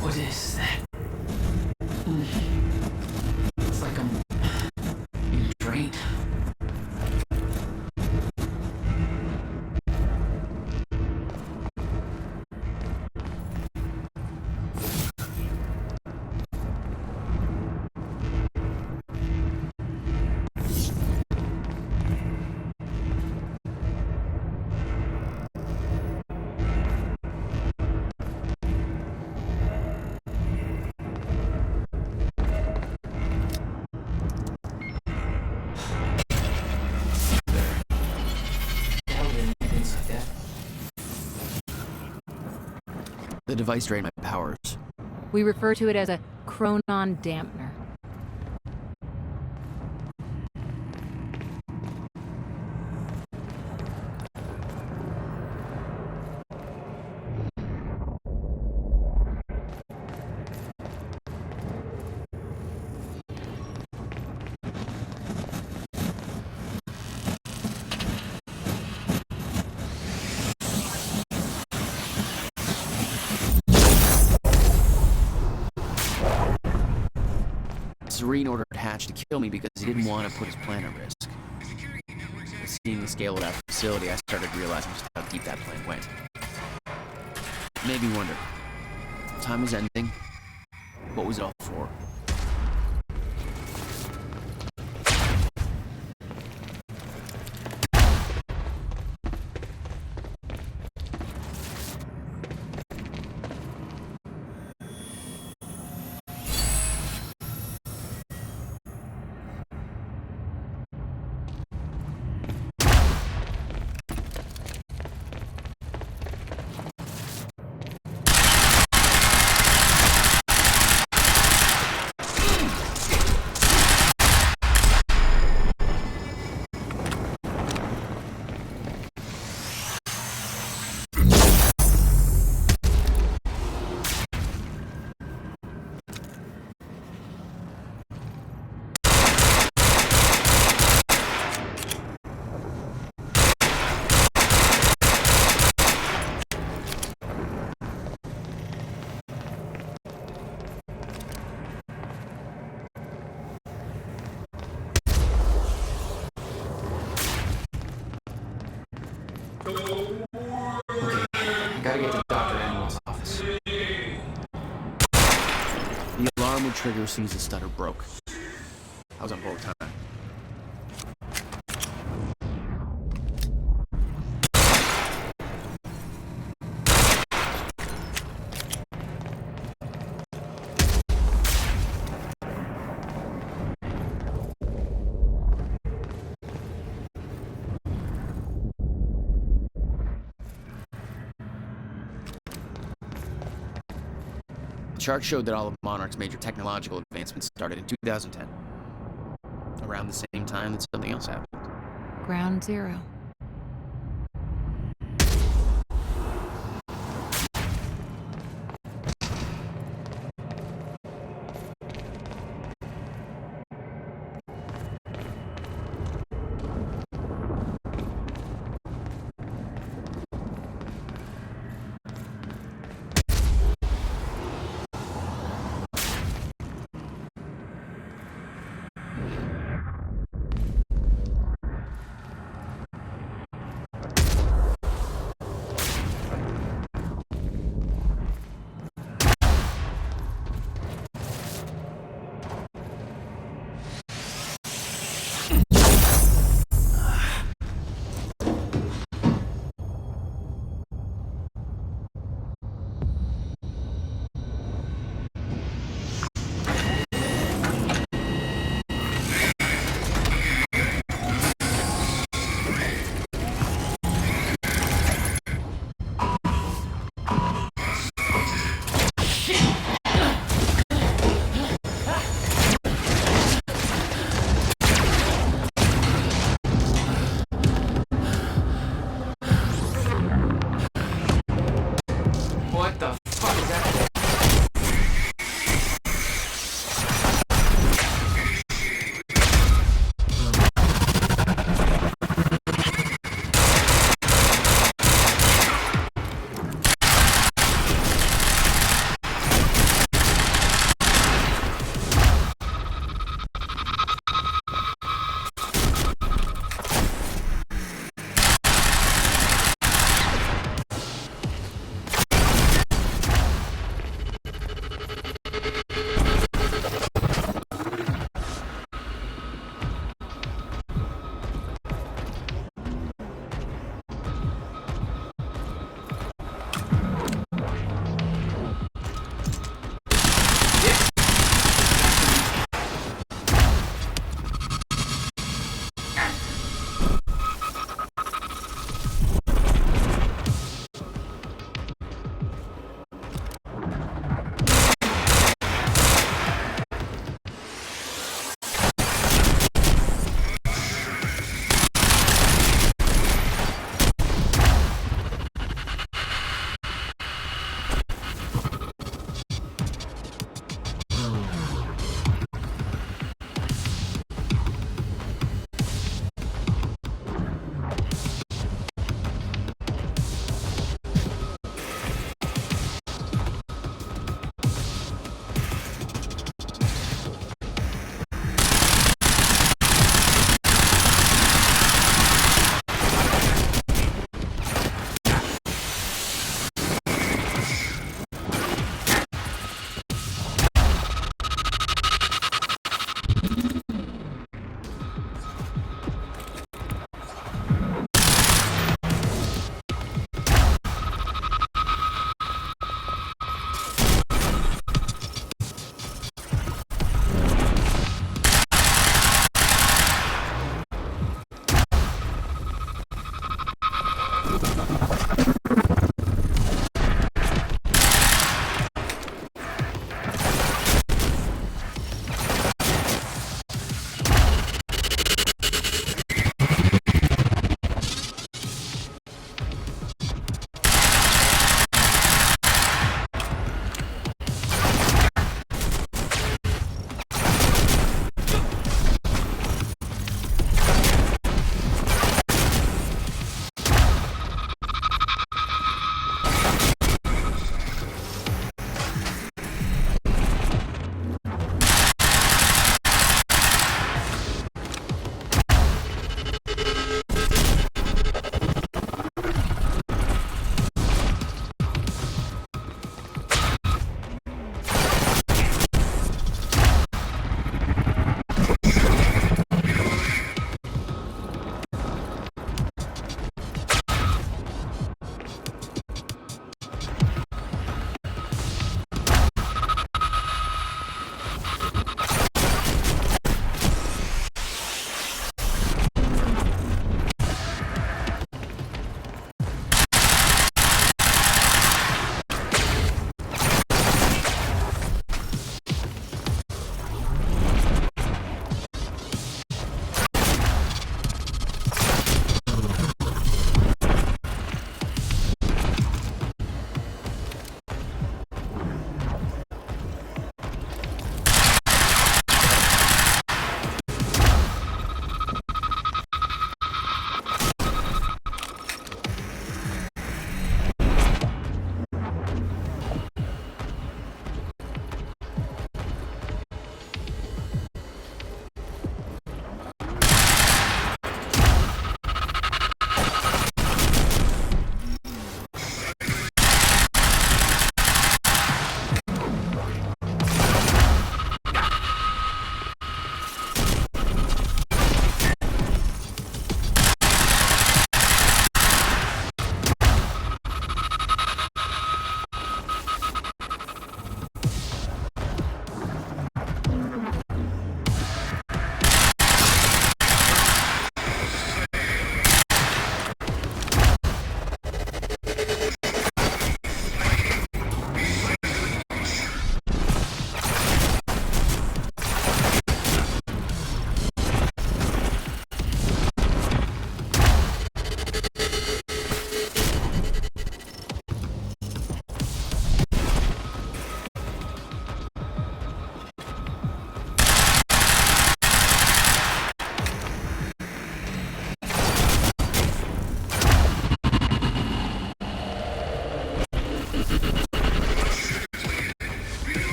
What is that? It's like I'm being drained. The device drained my powers. We refer to it as a chronon dampener. Serene ordered Hatch to kill me because he didn't want to put his plan at risk. But seeing the scale of that facility, I started realizing just how deep that plan went. It made me wonder, if time was ending, what was it all for? Gotta get to Dr. Animal's office. The alarm would trigger as soon as the stutter broke. I was on borrowed time. chart showed that all of Monarch's major technological advancements started in 2010. Around the same time that something else happened. Ground Zero.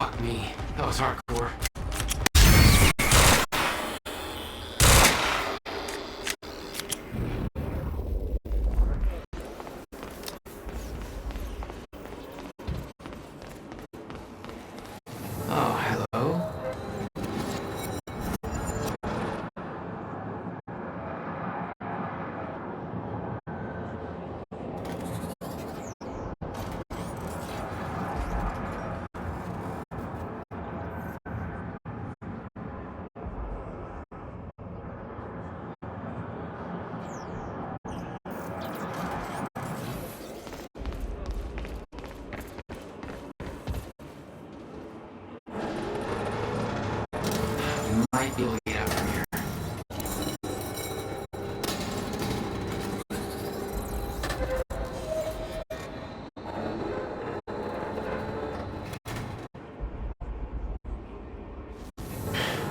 Fuck me. That was hardcore. Oh, hello. Might be able to get out from here.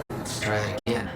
Let's try that again.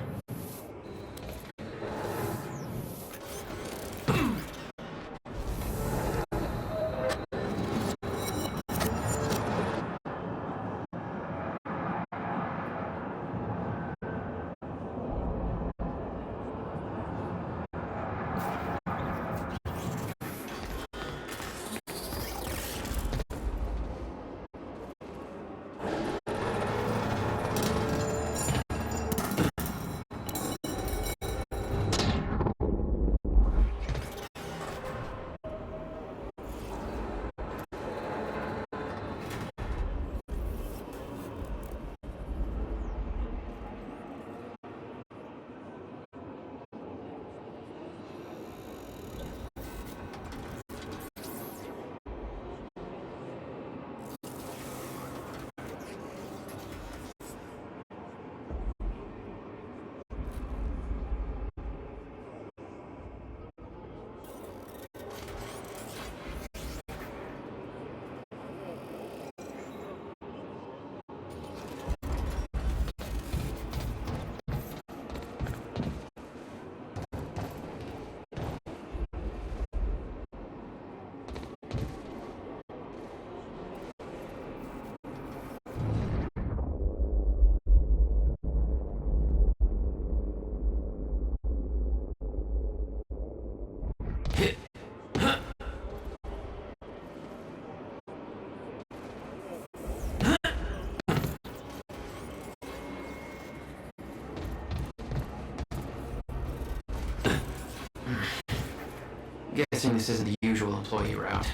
Guessing this isn't the usual employee route.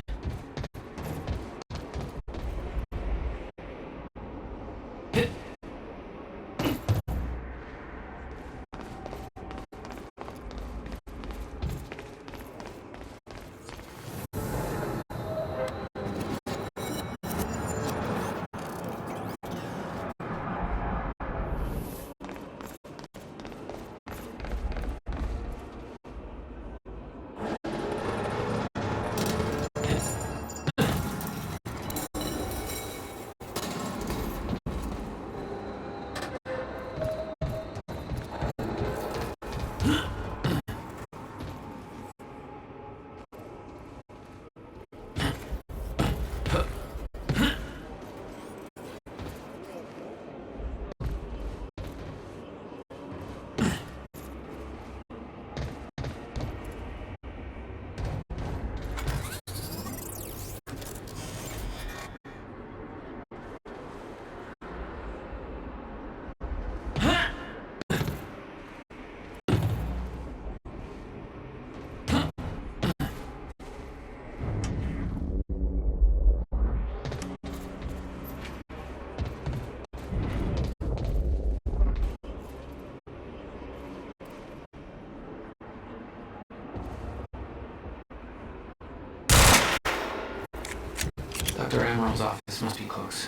Dr. Amaril's office must be close.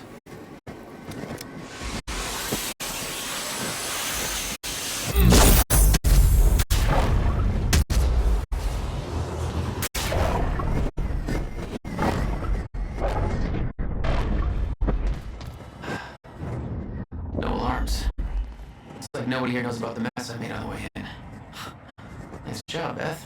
No alarms. It's like nobody here knows about the mess I made on the way in. Nice job, Beth.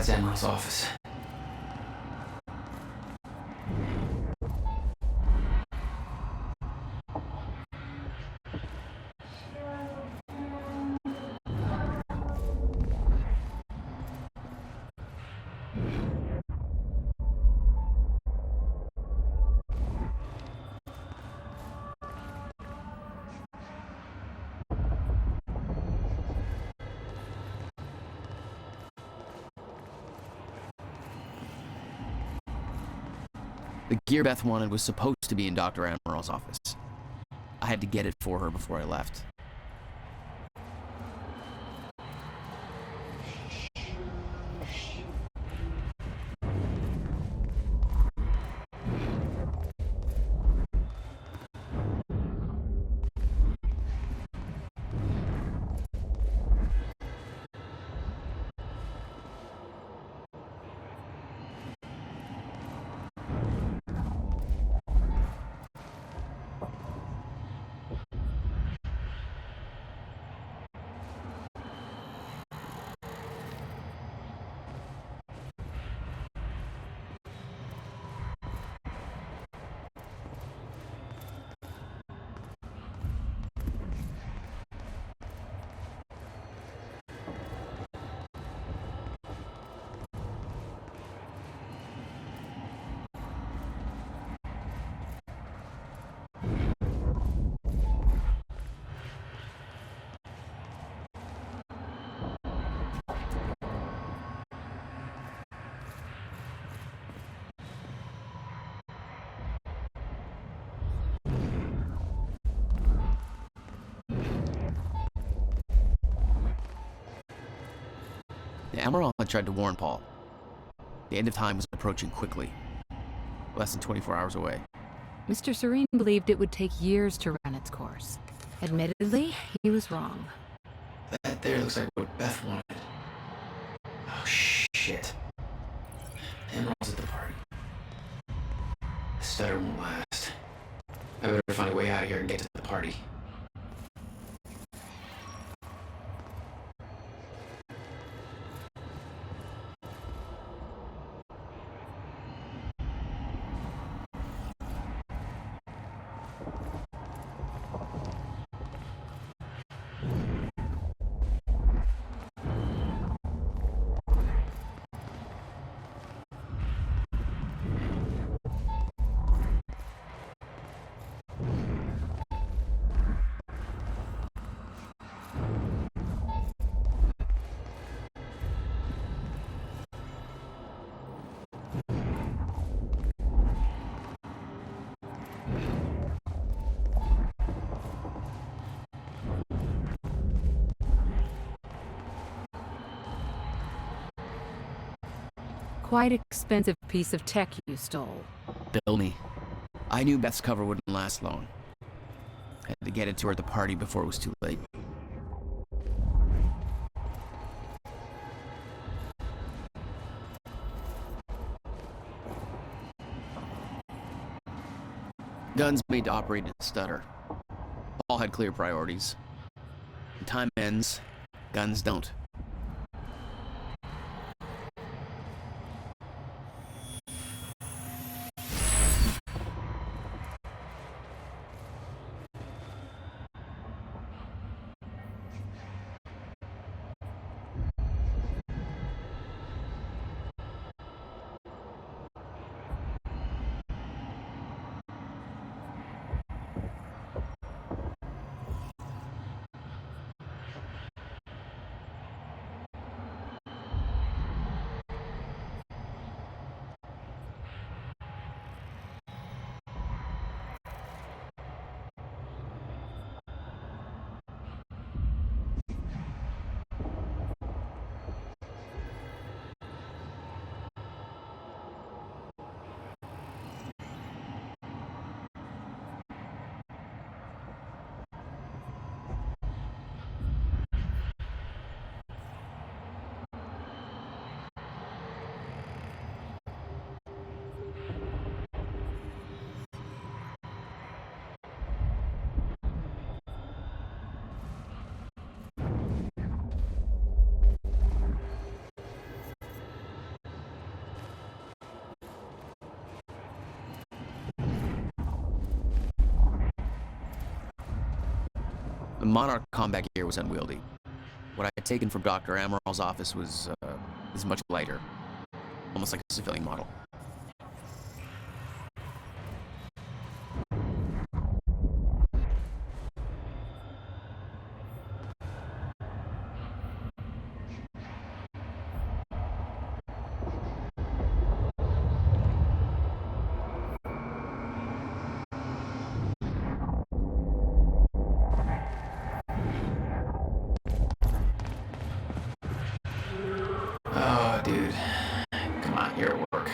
That's Emerald's office. The gear Beth wanted was supposed to be in Dr. Emerald's office. I had to get it for her before I left. The Emerald had tried to warn Paul. The end of time was approaching quickly. Less than 24 hours away. Mr. Serene believed it would take years to run its course. Admittedly, he was wrong. That there looks like what Beth wanted. Oh, shit. Emerald's at the party. The stutter won't last. I better find a way out of here and get to the party. Quite expensive piece of tech you stole. Bill me. I knew Beth's cover wouldn't last long. I had to get it to her at the party before it was too late. Guns made to operate in a stutter. Paul had clear priorities. When time ends, guns don't. The Monarch combat gear was unwieldy. What I had taken from Dr. Amaral's office was much lighter, almost like a civilian model. Oh, dude. Come on, you're at work.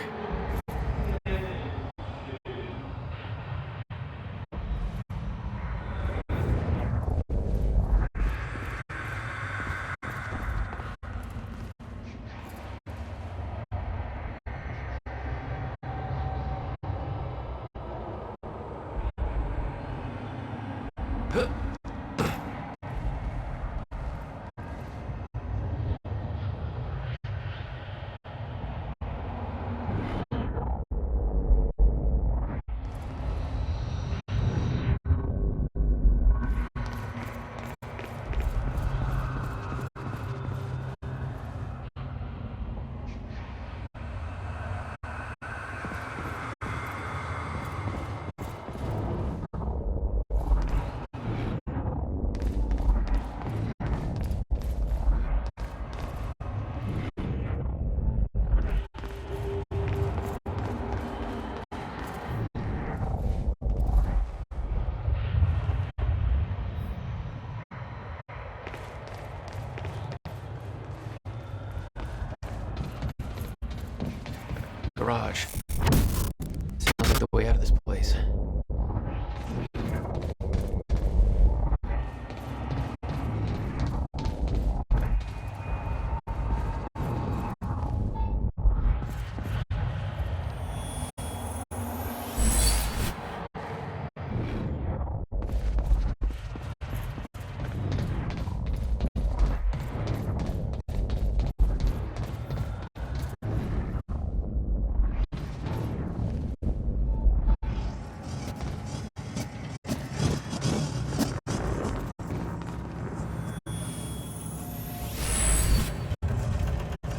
Garage. Sounds like the way out of this place.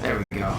There we go.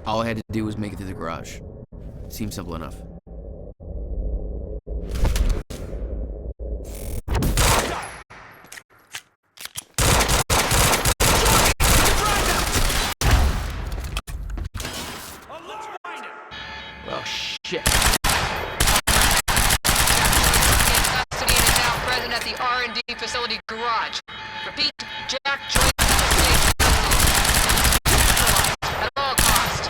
All I had to do was make it through the garage. Seemed simple enough. Well, shit. Custody and is now present at the R&D facility garage. Repeat, Jack joins the station. At all costs.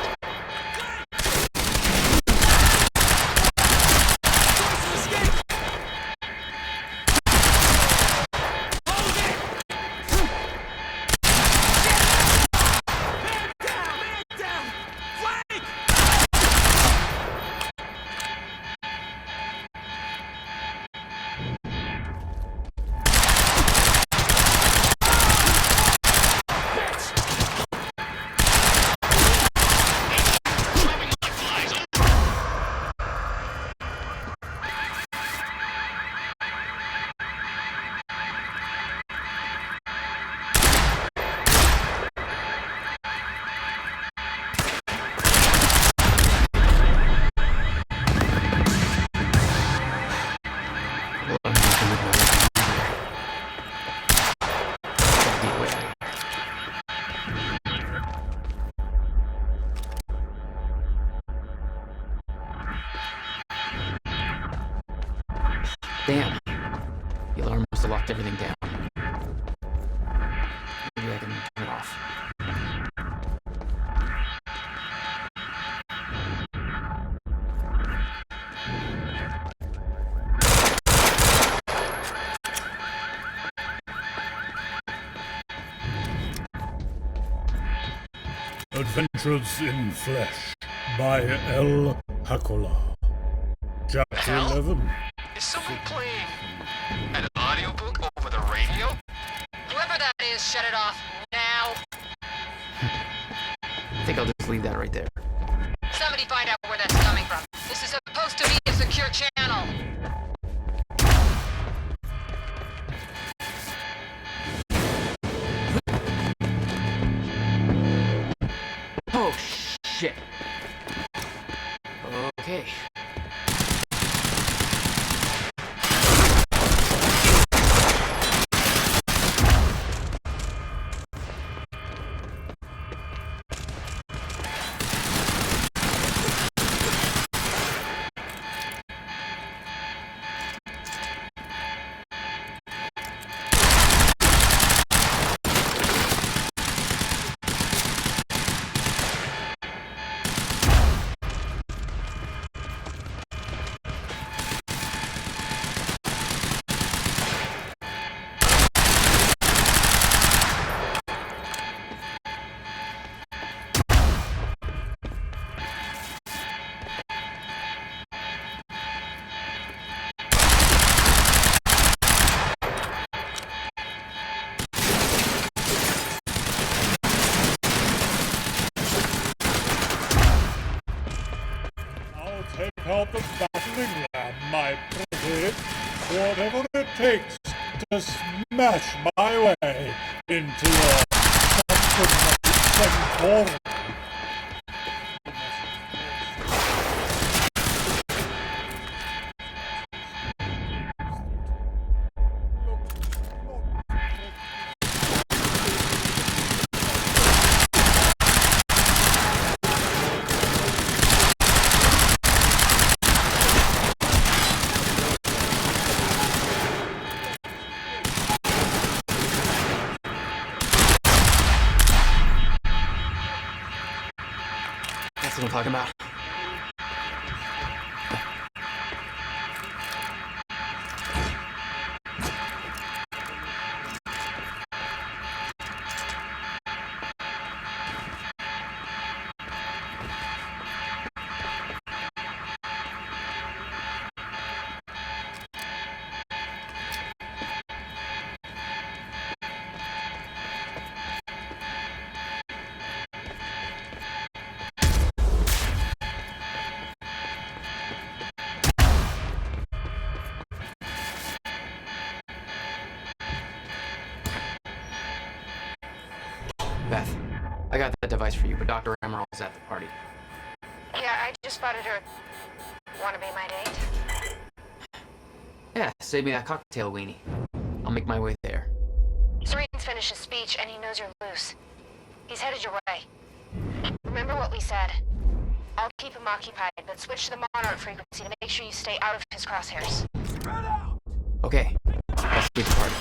Damn. The alarm must have locked everything down. Maybe I can turn it off. Adventures in Flesh by L. Hakola. Chapter 11. Is someone playing an audiobook over the radio? Whoever that is, shut it off now. I think I'll just leave that right there. Somebody find out where that's coming from. This is supposed to be a secure channel. Oh, shit. Okay. Take out the battling ram, my pretty. Whatever it takes to smash my way into your sanctum. That's what I'm talking about. Beth, I got that device for you, but Dr. Emerald's at the party. Yeah, I just spotted her. Wanna be my date? Yeah, save me that cocktail weenie. I'll make my way there. Serene's finished his speech and he knows you're loose. He's headed your way. Remember what we said. I'll keep him occupied, but switch to the Monarch frequency to make sure you stay out of his crosshairs. Okay, I'll see you at the party.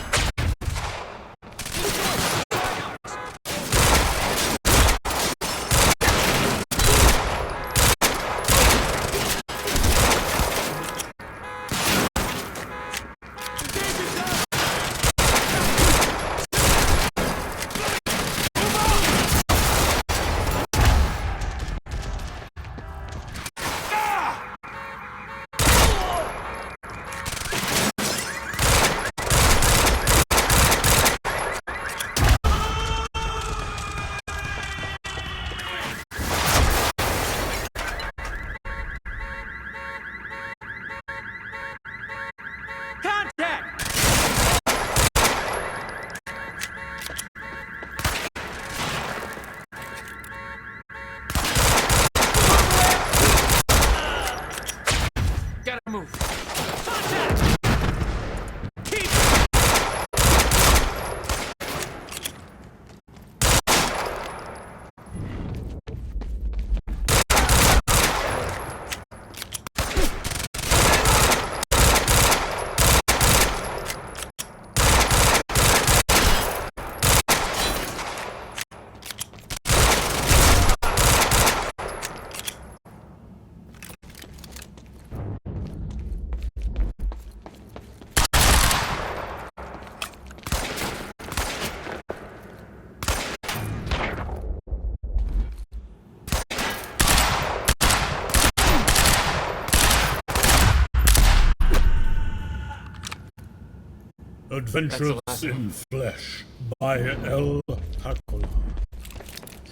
Adventures in Flesh by L. Hakula.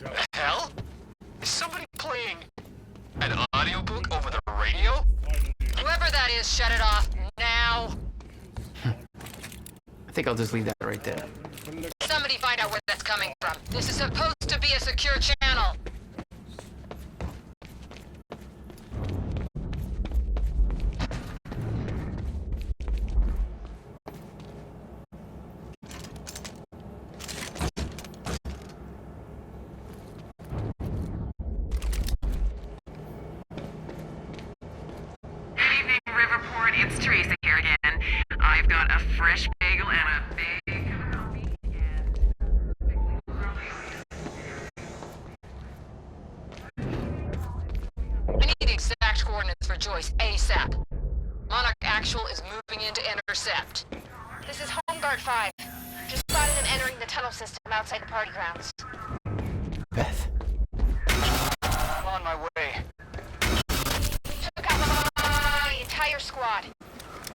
The hell? Is somebody playing an audiobook over the radio? Whoever that is, shut it off now. I think I'll just leave that right there. Somebody find out where that's coming from. This is supposed to be a secure channel. It's Teresa here again. I've got a fresh bagel and a big cup of coffee I need the exact coordinates for Joyce ASAP. Monarch Actual is moving in to intercept. This is Home Guard 5. Just spotted him entering the tunnel system outside the party grounds. Beth. I'm on my way. Took out the entire squad.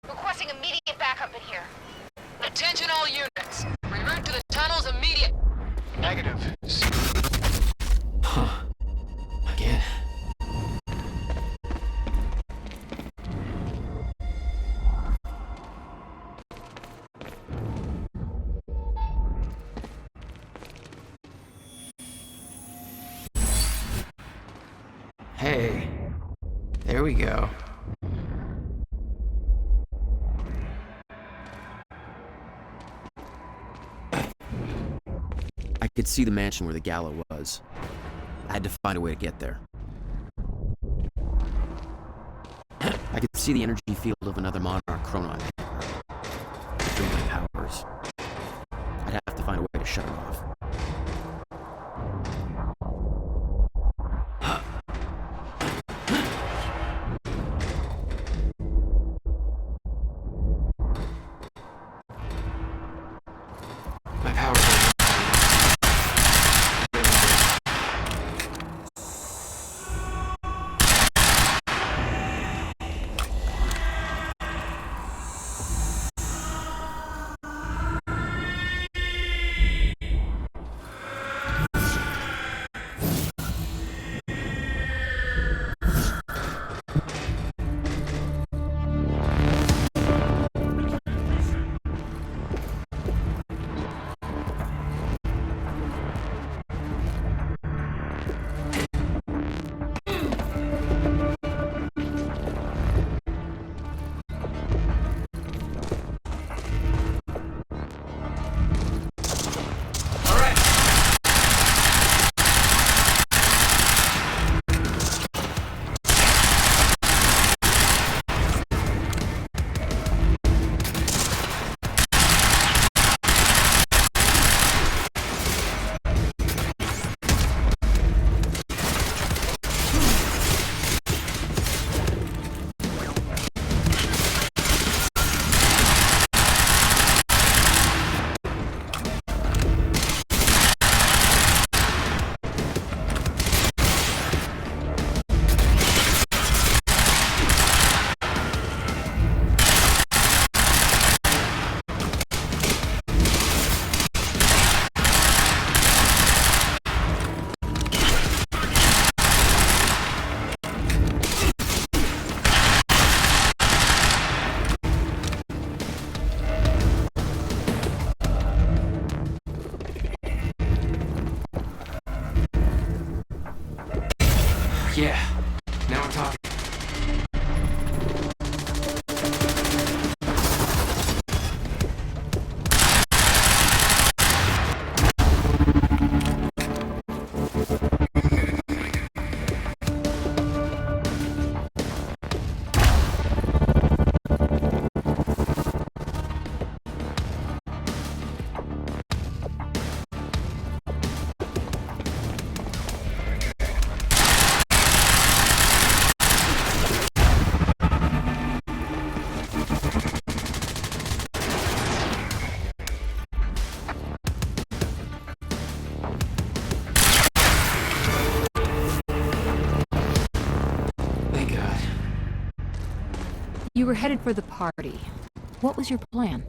Requesting immediate backup in here. Attention all units. Reroute to the tunnels immediate. Negative. Huh. Again. Hey. There we go. I could see the mansion where the gala was. I had to find a way to get there. I could see the energy field of another Monarch Chronon. Bring my powers. I'd have to find a way to shut it off. My powers are... Yeah, now I'm talking. You were headed for the party. What was your plan?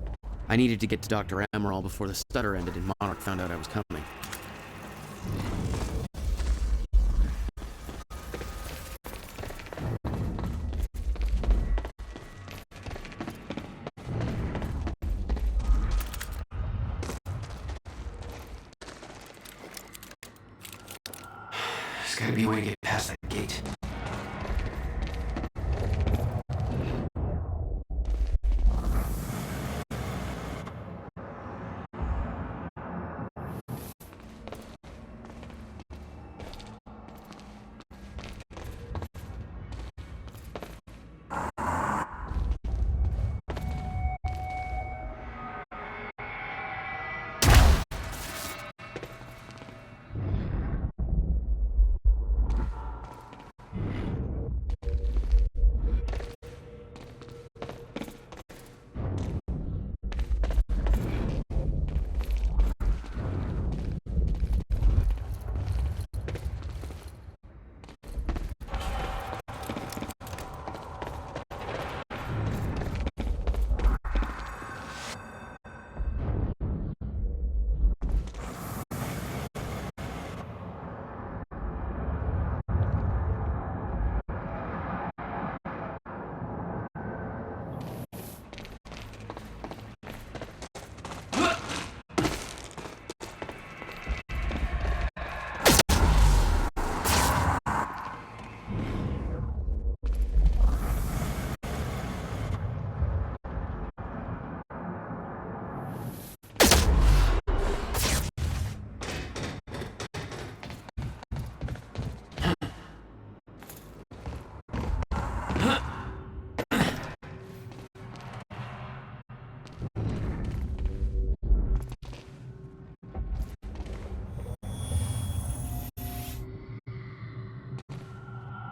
I needed to get to Dr. Amaral before the stutter ended and Monarch found out I was coming. There's gotta be a way to get past that gate.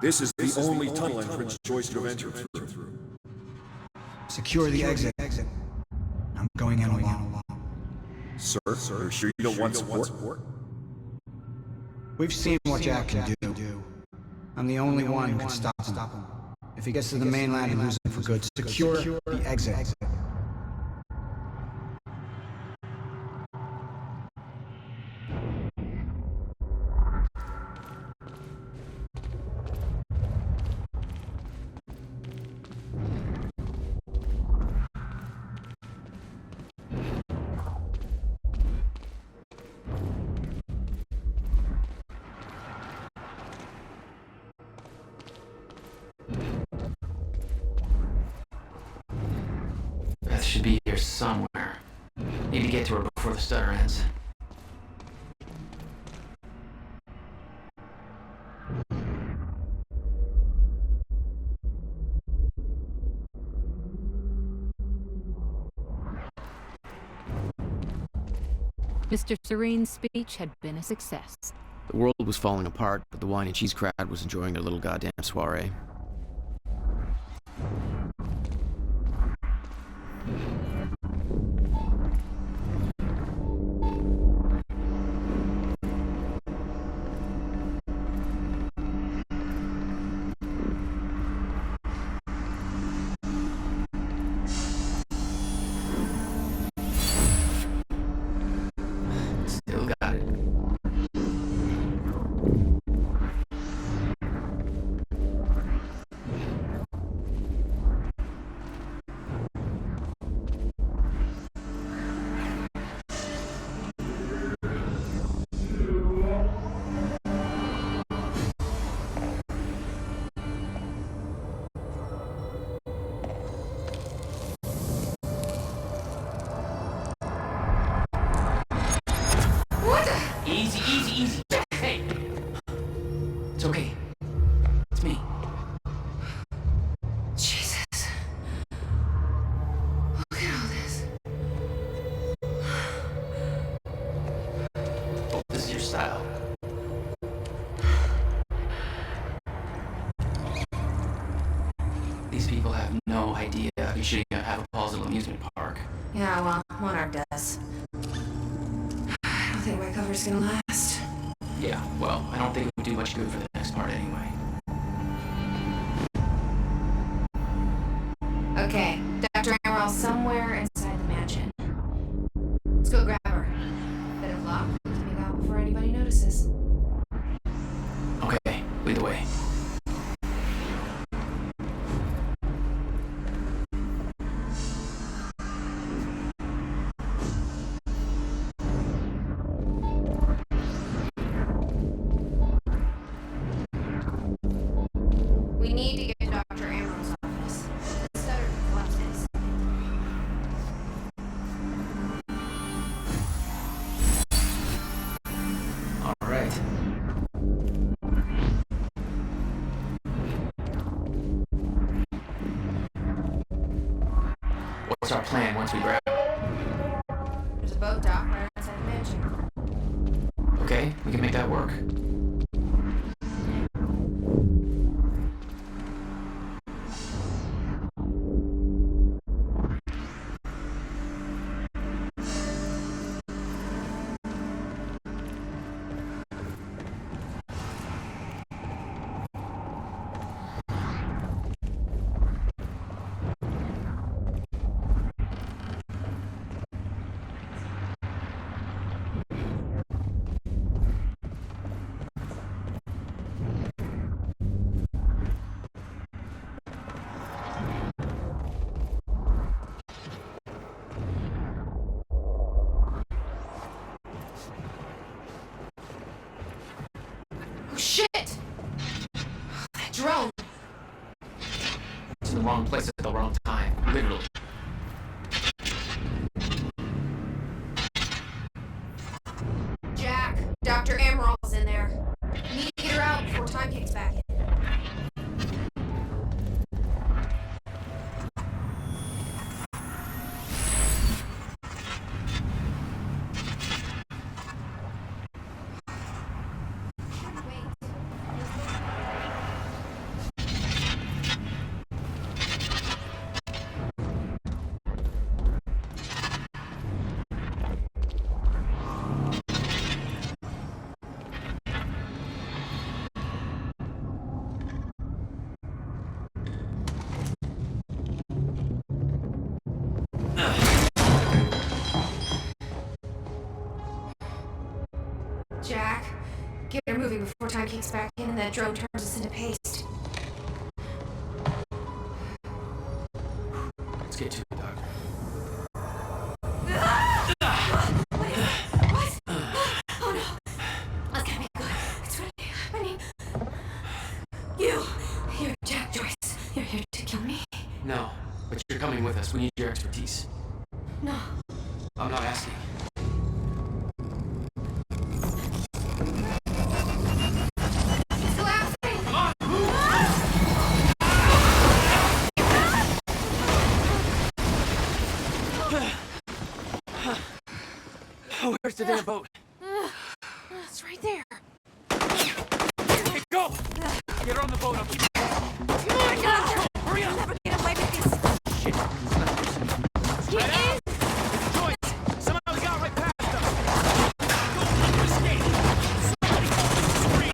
This is the only tunnel entrance Joyce could have entered through. Secure the exit. I'm going in alone. Sir, you're sure you don't want support? We've seen what Jack can do. I'm the only one who can stop him. If he gets to the mainland and loses him for good, secure the exit. Beth should be here somewhere. Need to get to her before the stutter ends. Mr. Serene's speech had been a success. The world was falling apart, but the wine and cheese crowd was enjoying their little goddamn soiree. Still got it. Easy, easy, easy. Hey. It's okay. It's me. Jesus. Look at all this. Oh, this is your style. These people have no idea you're shooting at Paul's little amusement park. Yeah, well, Monarch does. I don't think my cover's gonna last. Yeah, well, I don't think it would do much good for the next part anyway. Okay, Dr. Amaral somewhere inside the mansion. notices. Okay, lead the way. We need to get to Dr. Ambrose' office. This stutter collapses. All right. What's our plan once we grab? There's a boat dock right outside the mansion. Okay, we can make that work. Oh shit! That drone! It's in the wrong place at the wrong time, literally. Jack, Dr. Emerald's in there. We need to get her out before time kicks back in. Jack, get her moving before time kicks back in and that drone turns us into paste. Let's get to it, Doctor. What? Oh no. That's gonna be good. It's really happening. You're Jack Joyce. You're here to kill me? No, but you're coming with us. We need your expertise. No. I'm not asking. Oh, where's the damn boat? It's right there. Hey, go! Get her on the boat. I'll keep Come on, Doctor! Hurry up! I'll never get away with this. Shit. He is! Joyce! Somehow we got right past them. Go, escape! Somebody call the screen!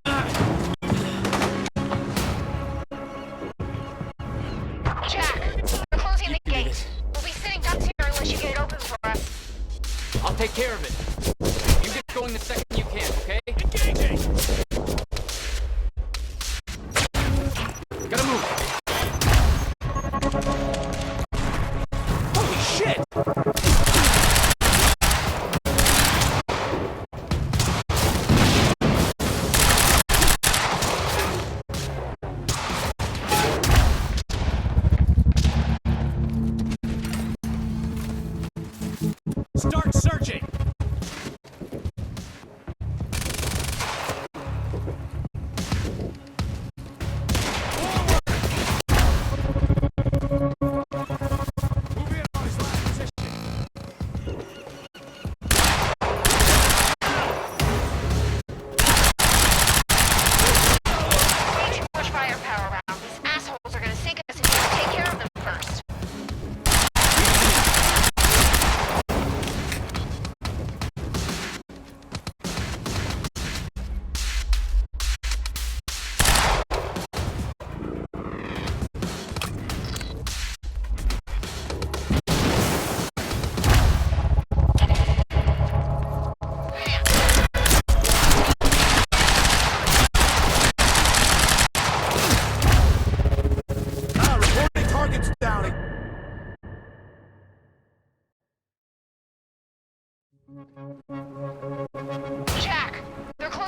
Jack, we're closing the gate. We'll be sitting ducks here unless you get it open for us. I'll take care of it. You get going the second you can, okay? Engaging! Gotta move! Holy shit! Start searching!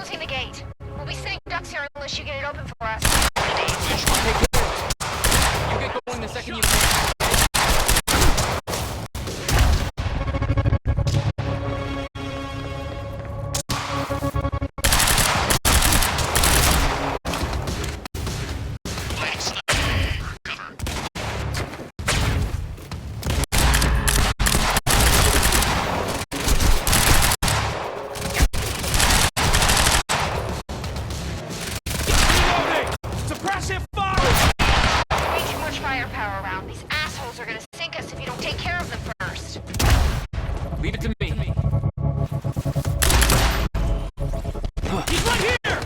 closing the gate. We'll be sitting ducks here unless you get it open for us. You get going the second you can. Suppressive fire! Way too much firepower around. These assholes are gonna sink us if you don't take care of them first. Leave it to me. He's right here!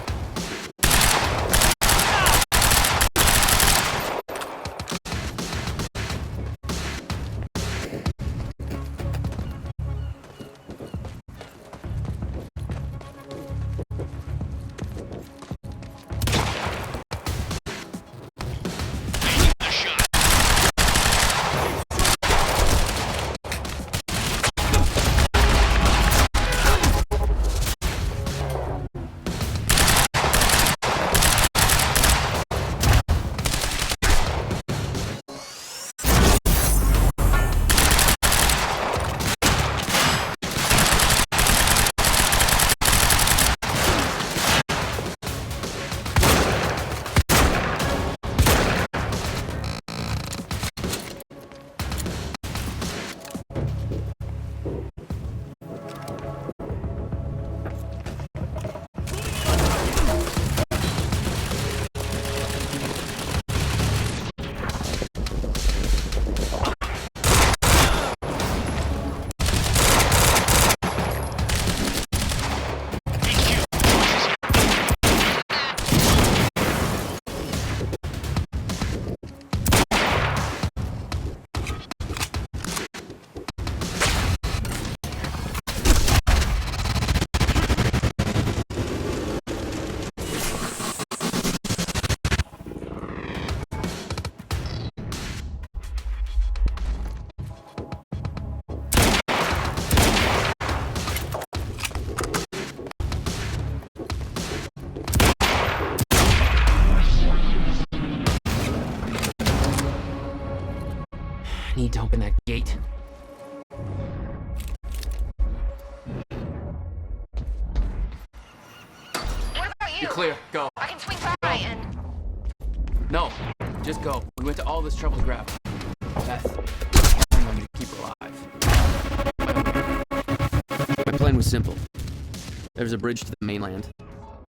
Need to open that gate. What about you? You're clear. Go. I can swing by and... No, just go. We went to all this trouble to grab her. Beth, I want you to keep her alive. My plan was simple. There's a bridge to the mainland.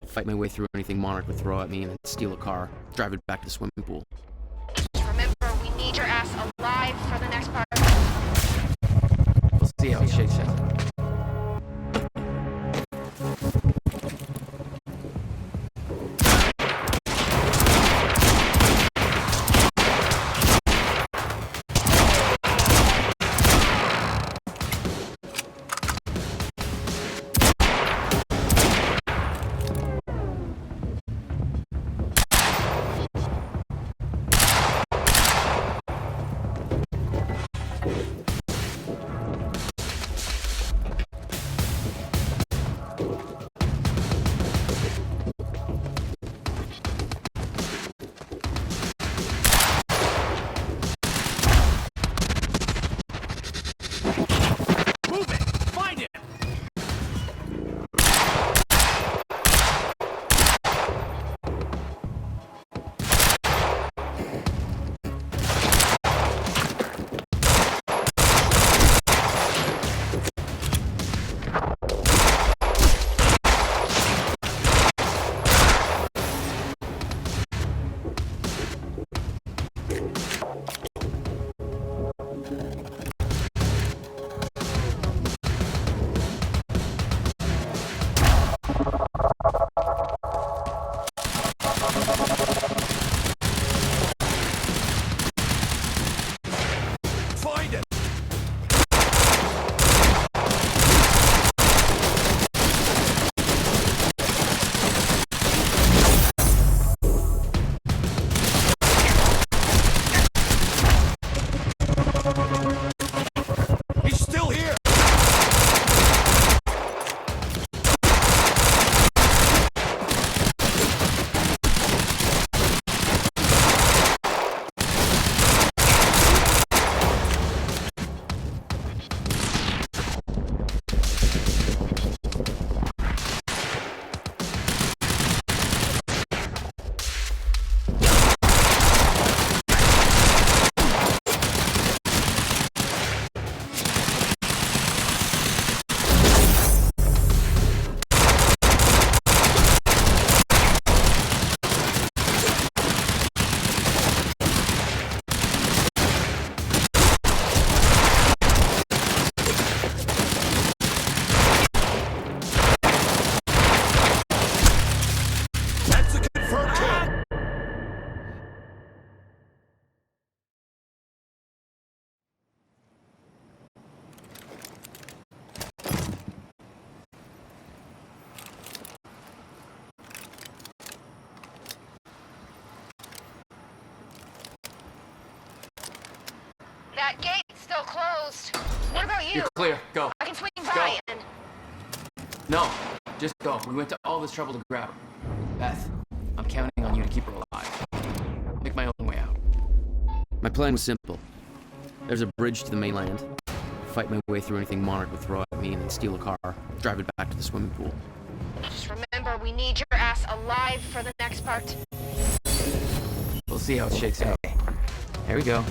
Fight my way through anything Monarch would throw at me and then steal a car, drive it back to the swimming pool. Just remember, we need your ass alive for the next part. We'll see how it shakes out. That gate's still closed. What about you? You're clear. Go. I can swing by and... No, just go. We went to all this trouble to grab her. Beth, I'm counting on you to keep her alive. Make my own way out. My plan was simple. There's a bridge to the mainland. Fight my way through anything Monarch would throw at me and then steal a car, drive it back to the swimming pool. Just remember, we need your ass alive for the next part. We'll see how it shakes out. Here we go.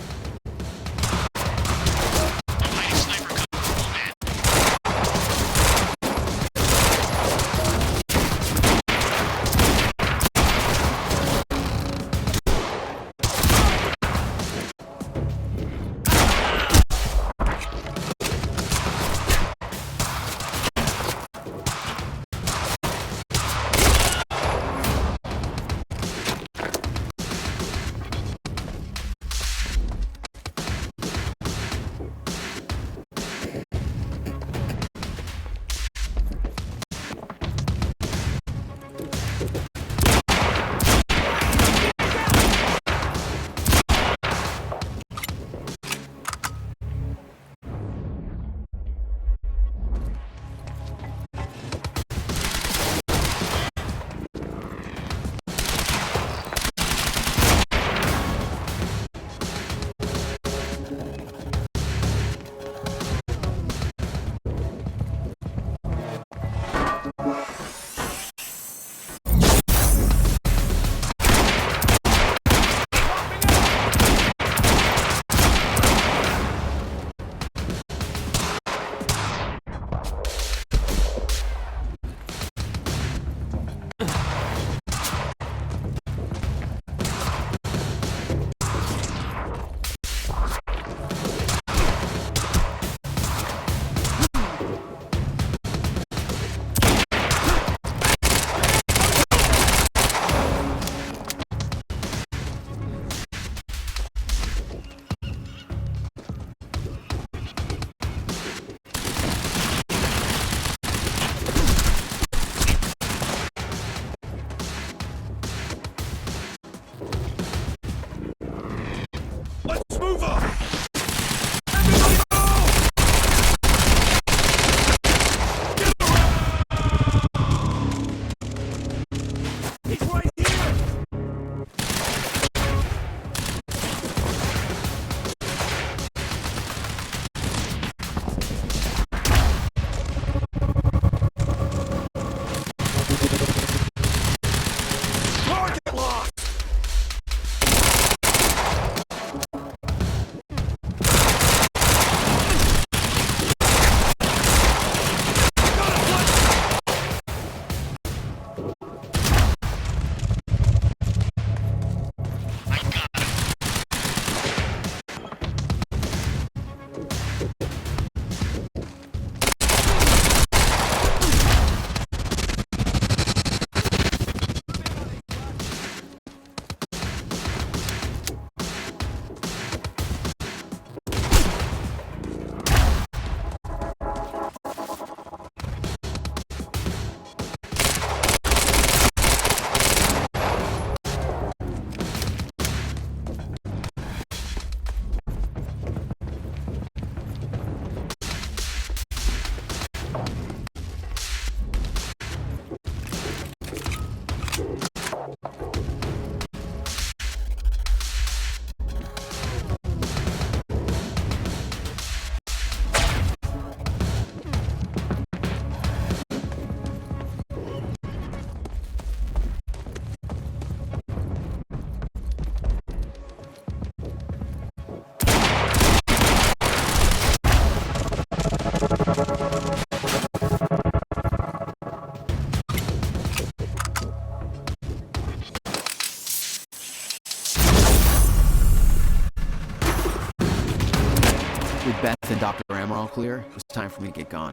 With Beth and Dr. Amber all clear, it was time for me to get gone.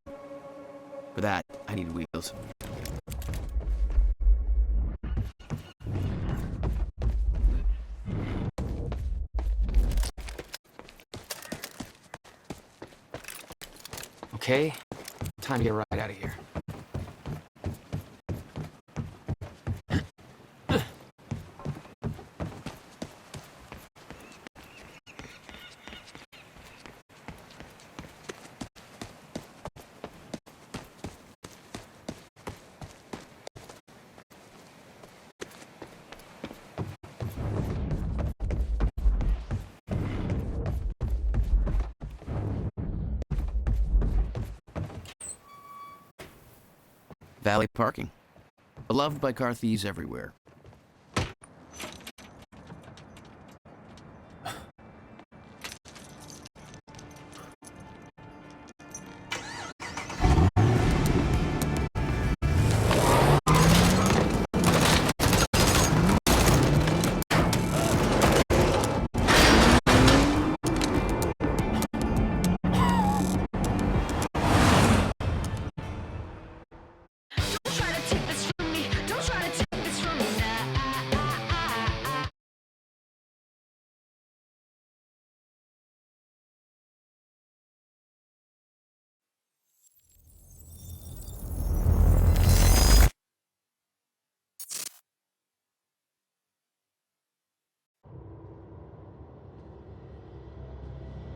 For that, I needed wheels. Okay, time to get right out of here. Valet parking. Beloved by car thieves everywhere.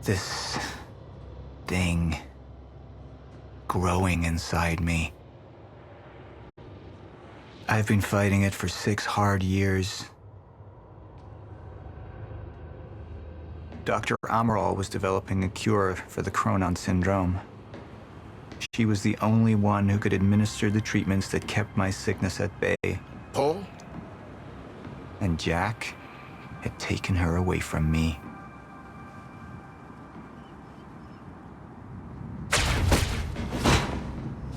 This thing growing inside me. I've been fighting it for 6 hard years. Dr. Amaral was developing a cure for the Chronon syndrome. She was the only one who could administer the treatments that kept my sickness at bay. Paul? And Jack had taken her away from me.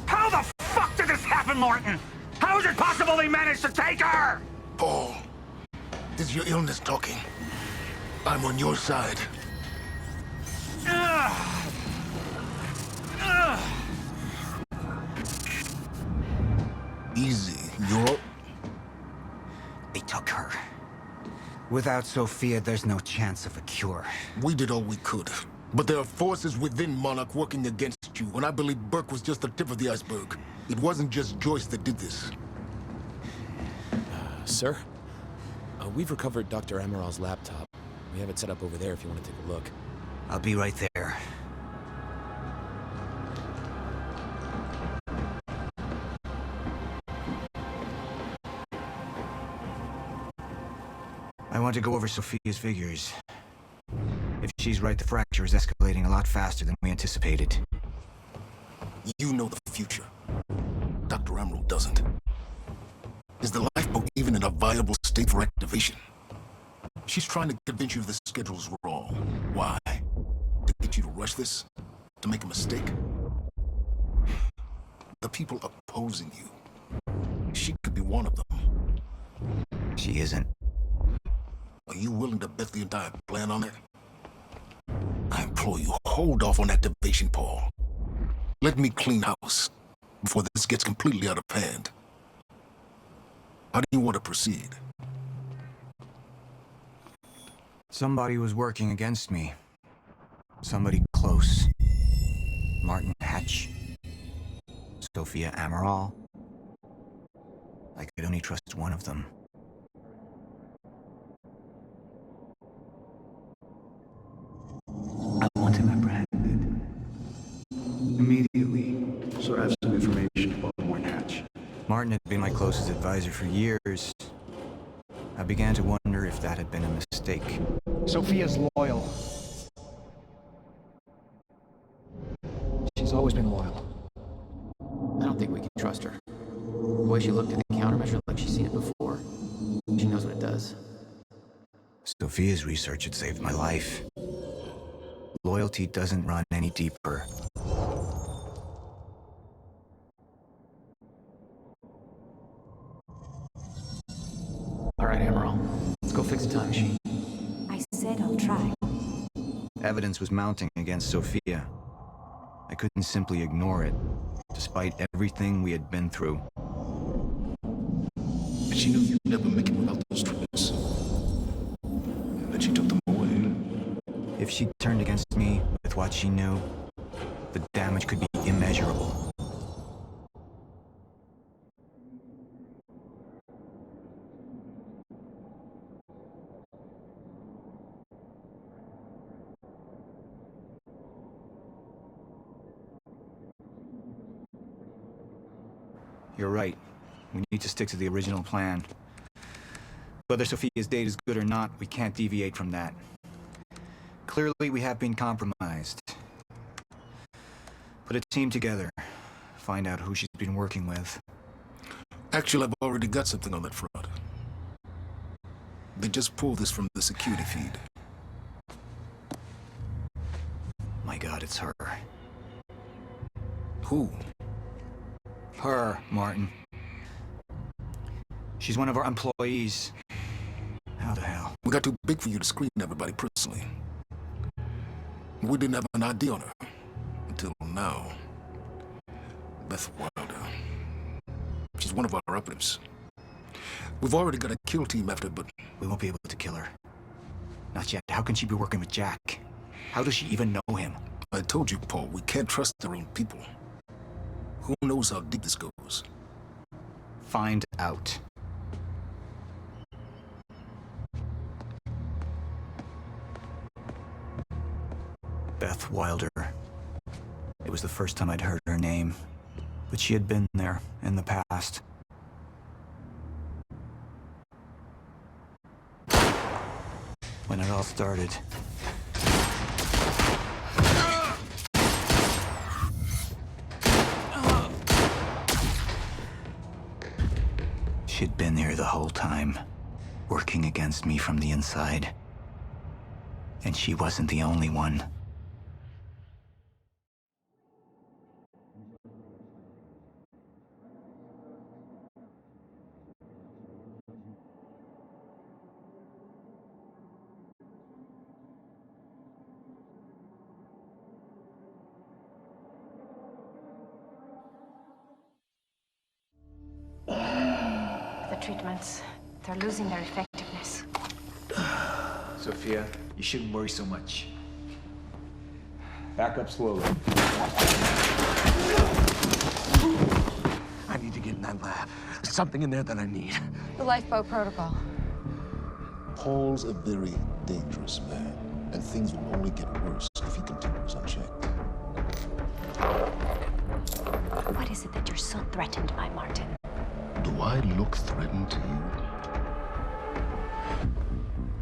How the fuck did this happen, Martin? How is it possible they managed to take her? Paul, this is your illness talking. I'm on your side. Easy, you're... They took her. Without Sophia, there's no chance of a cure. We did all we could. But there are forces within Monarch working against you, and I believe Burke was just the tip of the iceberg. It wasn't just Joyce that did this. Sir? We've recovered Dr. Amaral's laptop. We have it set up over there if you want to take a look. I'll be right there. I want to go over Sophia's figures. If she's right, the fracture is escalating a lot faster than we anticipated. You know the future. Dr. Amaral doesn't. Is the lifeboat even in a viable state for activation? She's trying to convince you the schedule's wrong. Why? To get you to rush this? To make a mistake? The people opposing you. She could be one of them. She isn't. Are you willing to bet the entire plan on it? I implore you, hold off on activation, Paul. Let me clean house before this gets completely out of hand. How do you want to proceed? Somebody was working against me. Somebody close. Martin Hatch. Sophia Amaral. I could only trust one of them. I want him apprehended. Immediately. So I have some information about Martin Hatch. Martin had been my closest advisor for years. I began to wonder if that had been a mistake. Sophia's loyal. She's always been loyal. I don't think we can trust her. The way she looked at the countermeasure, like she's seen it before. She knows what it does. Sophia's research had saved my life. Loyalty doesn't run any deeper. All right, Amaral. Let's go fix the time machine. I said I'll try. Evidence was mounting against Sophia. I couldn't simply ignore it, despite everything we had been through. And she knew you'd never make it without those treatments. And then she took them away. If she turned against me with what she knew, the damage could be immeasurable. You're right. We need to stick to the original plan. Whether Sophia's date is good or not, we can't deviate from that. Clearly, we have been compromised. Put a team together. Find out who she's been working with. Actually, I've already got something on that front. They just pulled this from the security feed. My God, it's her. Who? Her, Martin. She's one of our employees. How the hell? We got too big for you to screen everybody personally. We didn't have an ID on her. Until now. Beth Wilder. She's one of our operatives. We've already got a kill team after, but... We won't be able to kill her. Not yet. How can she be working with Jack? How does she even know him? I told you, Paul, we can't trust our own people. Who knows how deep this goes? Find out. Beth Wilder. It was the first time I'd heard her name, but she had been there in the past. When it all started. She'd been there the whole time, working against me from the inside. And she wasn't the only one. The treatments, they're losing their effectiveness. Sophia, you shouldn't worry so much. Back up slowly. I need to get in that lab. There's something in there that I need. The lifeboat protocol. Paul's a very dangerous man, and things will only get worse if he continues unchecked. What is it that you're so threatened by, Martin? Do I look threatened to you?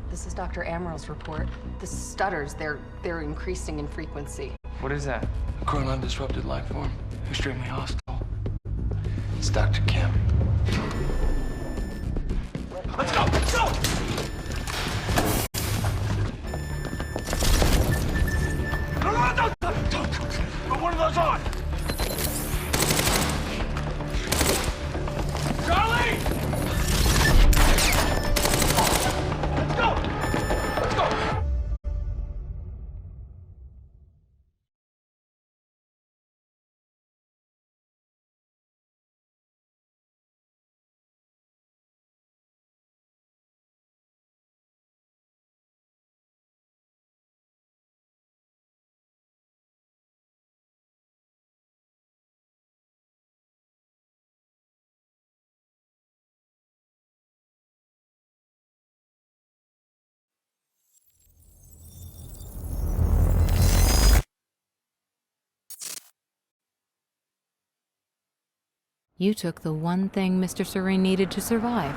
This is Dr. Amaril's report. The stutters, they're increasing in frequency. What is that? A chronon-disrupted life form. Extremely hostile. It's Dr. Kim. Let's go! Let's go! No, don't put one of those on! Charlie! Let's go! Let's go! You took the one thing Mr. Serene needed to survive,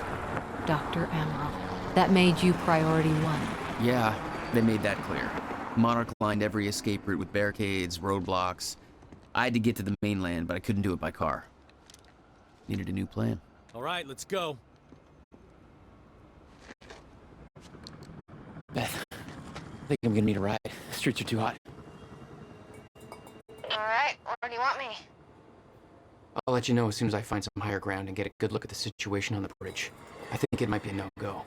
Dr. Amaral. That made you priority one. Yeah, they made that clear. Monarch lined every escape route with barricades, roadblocks. I had to get to the mainland, but I couldn't do it by car. Needed a new plan. All right, let's go. Beth, I think I'm gonna need a ride. The streets are too hot. Alright, where do you want me? I'll let you know as soon as I find some higher ground and get a good look at the situation on the bridge. I think it might be a no-go.